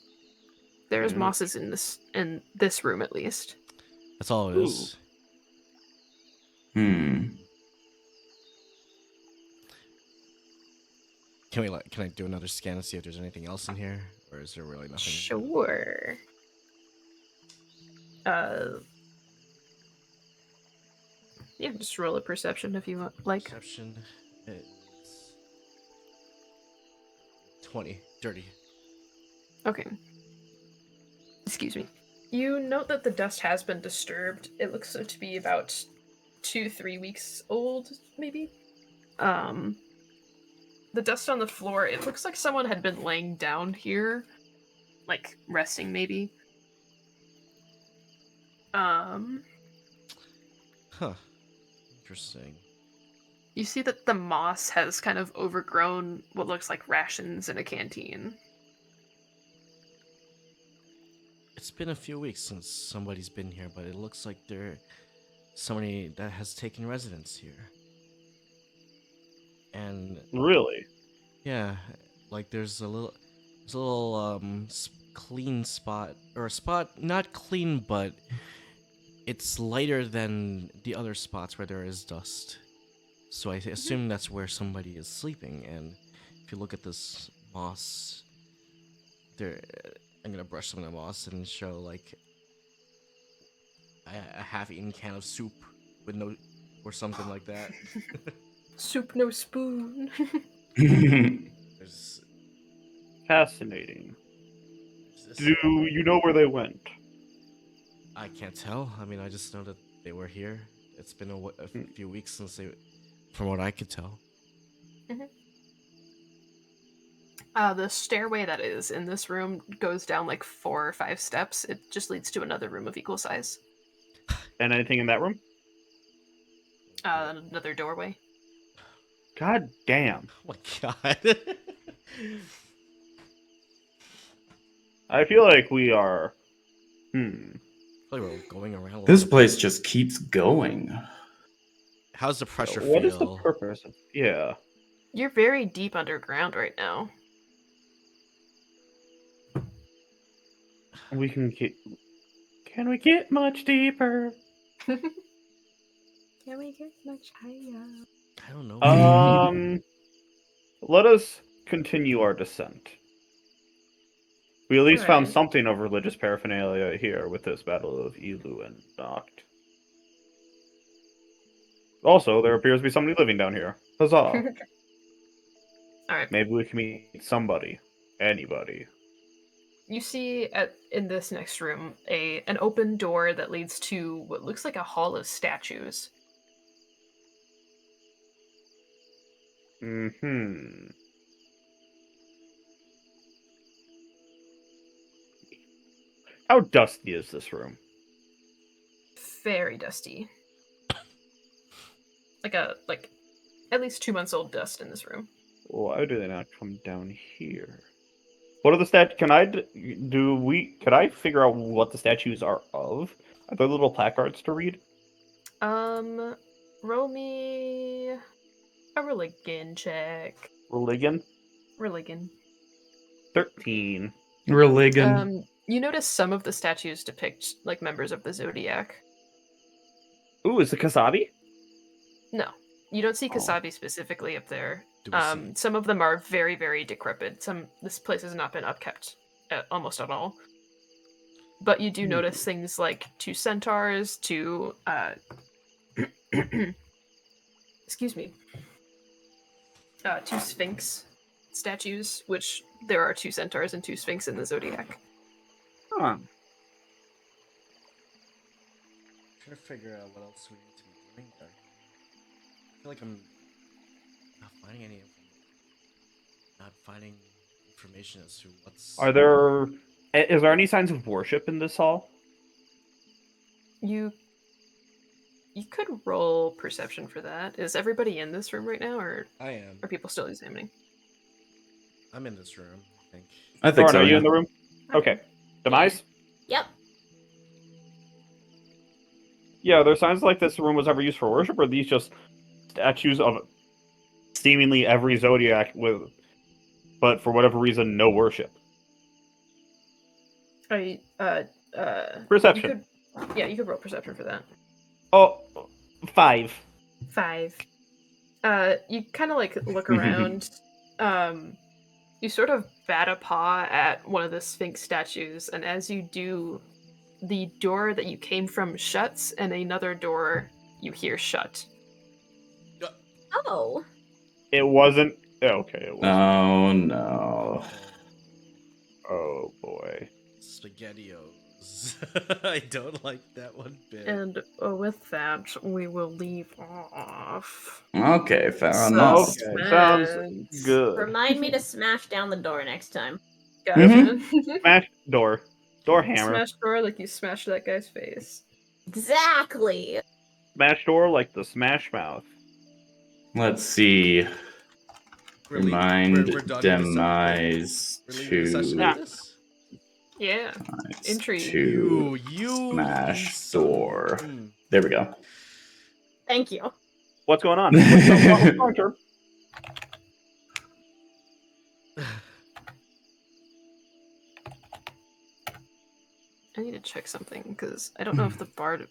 There's mosses in this room at least. That's all it is. Hmm. Can I do another scan to see if there's anything else in here? Or is there really nothing? Sure. Yeah, just roll a perception if you like. Perception. 20. Dirty. Okay. Excuse me. You note that the dust has been disturbed. It looks to be about 2-3 weeks old, maybe. The dust on the floor, it looks like someone had been laying down here, like resting maybe. Huh. Interesting. You see that the moss has kind of overgrown what looks like rations in a canteen. It's been a few weeks since somebody's been here, but it looks like there's somebody that has taken residence here. And Really? yeah, like there's a little clean spot, or a spot not clean, but it's lighter than the other spots where there is dust. So I assume that's where somebody is sleeping. And if you look at this moss, there, I'm gonna brush some of the moss and show like a half-eaten can of soup with no, or something like that. Soup no spoon. There's Fascinating. this. Do you know where they went? I can't tell. I mean, I just know that they were here. It's been a few weeks since they, from what I could tell. The stairway that is in this room goes down like 4 or 5 steps. It just leads to another room of equal size. And anything in that room? Another doorway. God damn. Oh my god. I feel like we are. Like we're going around. This place just keeps going. How's the pressure What feel? is the purpose? Yeah. You're very deep underground right now. We can get. Can we get much deeper? Can we get much higher? I don't know. Let us continue our descent. We at least found Alright. something of religious paraphernalia here with this Battle of Elu and Noct. Also, there appears to be somebody living down here. Huzzah! Alright. Maybe we can meet somebody. Anybody. You see in this next room an open door that leads to what looks like a hall of statues. How dusty is this room? Very dusty. Like at least 2 months old dust in this room. Why do they not come down here? What are the stat? Can I Could I figure out what the statues are of? Are there little placards to read? Roll me a religion check. Religion? Religion. 13. Religion. You notice some of the statues depict like members of the Zodiac. Ooh, is it Kasabi? No, you don't see Oh. Kasabi specifically up there. Do we see? Some of them are very, very decrepit. This place has not been upkept almost at all. But you do notice things like 2 centaurs, 2 excuse me, 2 sphinx statues, which there are 2 centaurs and 2 sphinx in the Zodiac. Huh. Trying to figure out what else we need to be doing there. I feel like I'm not finding information as to what's. Is there any signs of worship in this hall? You could roll perception for that. Is everybody in this room right now, or I am. are people still examining? I'm in this room, I think. I think Thorin, so. are you Yeah. in the room? Okay. Demise? Yep. Yeah, are there signs like this room was ever used for worship, or are these just statues of seemingly every zodiac but for whatever reason, no worship? Perception. You could roll perception for that. Oh, 5. 5. You kind of like look around. You sort of bat a paw at one of the Sphinx statues, and as you do, the door that you came from shuts, and another door you hear shut. Oh. It wasn't Yeah, okay, it was. Oh no. Oh boy. SpaghettiOs. I don't like that one bit. And with that, we will leave off. Okay, fair enough. Okay, sounds Suspense. good. Remind me to smash down the door next time. Gotcha. Smash door. Door hammer. Smash door like you smashed that guy's face. Exactly. Smash door like the Smash Mouth. Let's see. Really? Remind We're done with the session? Demise We're leaving the session to with this? Yeah. Intrigue. to You smash some- door. There we go. Thank you. What's going on? What's going on? I need to check something because I don't know if the bard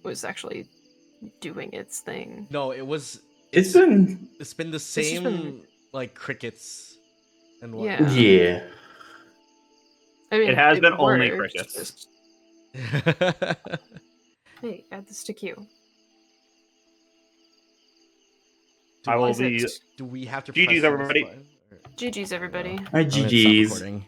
was actually doing its thing. No, it was. It's been It's been the just same been- like crickets and Yeah. whatnot. yeah. I mean, It has been only works, crickets. just- Hey, add this to queue. I will Is it- be. Do we have to GG's press this everybody. button? Or- GG's, everybody. Hi, I'm gonna stop GG's. recording.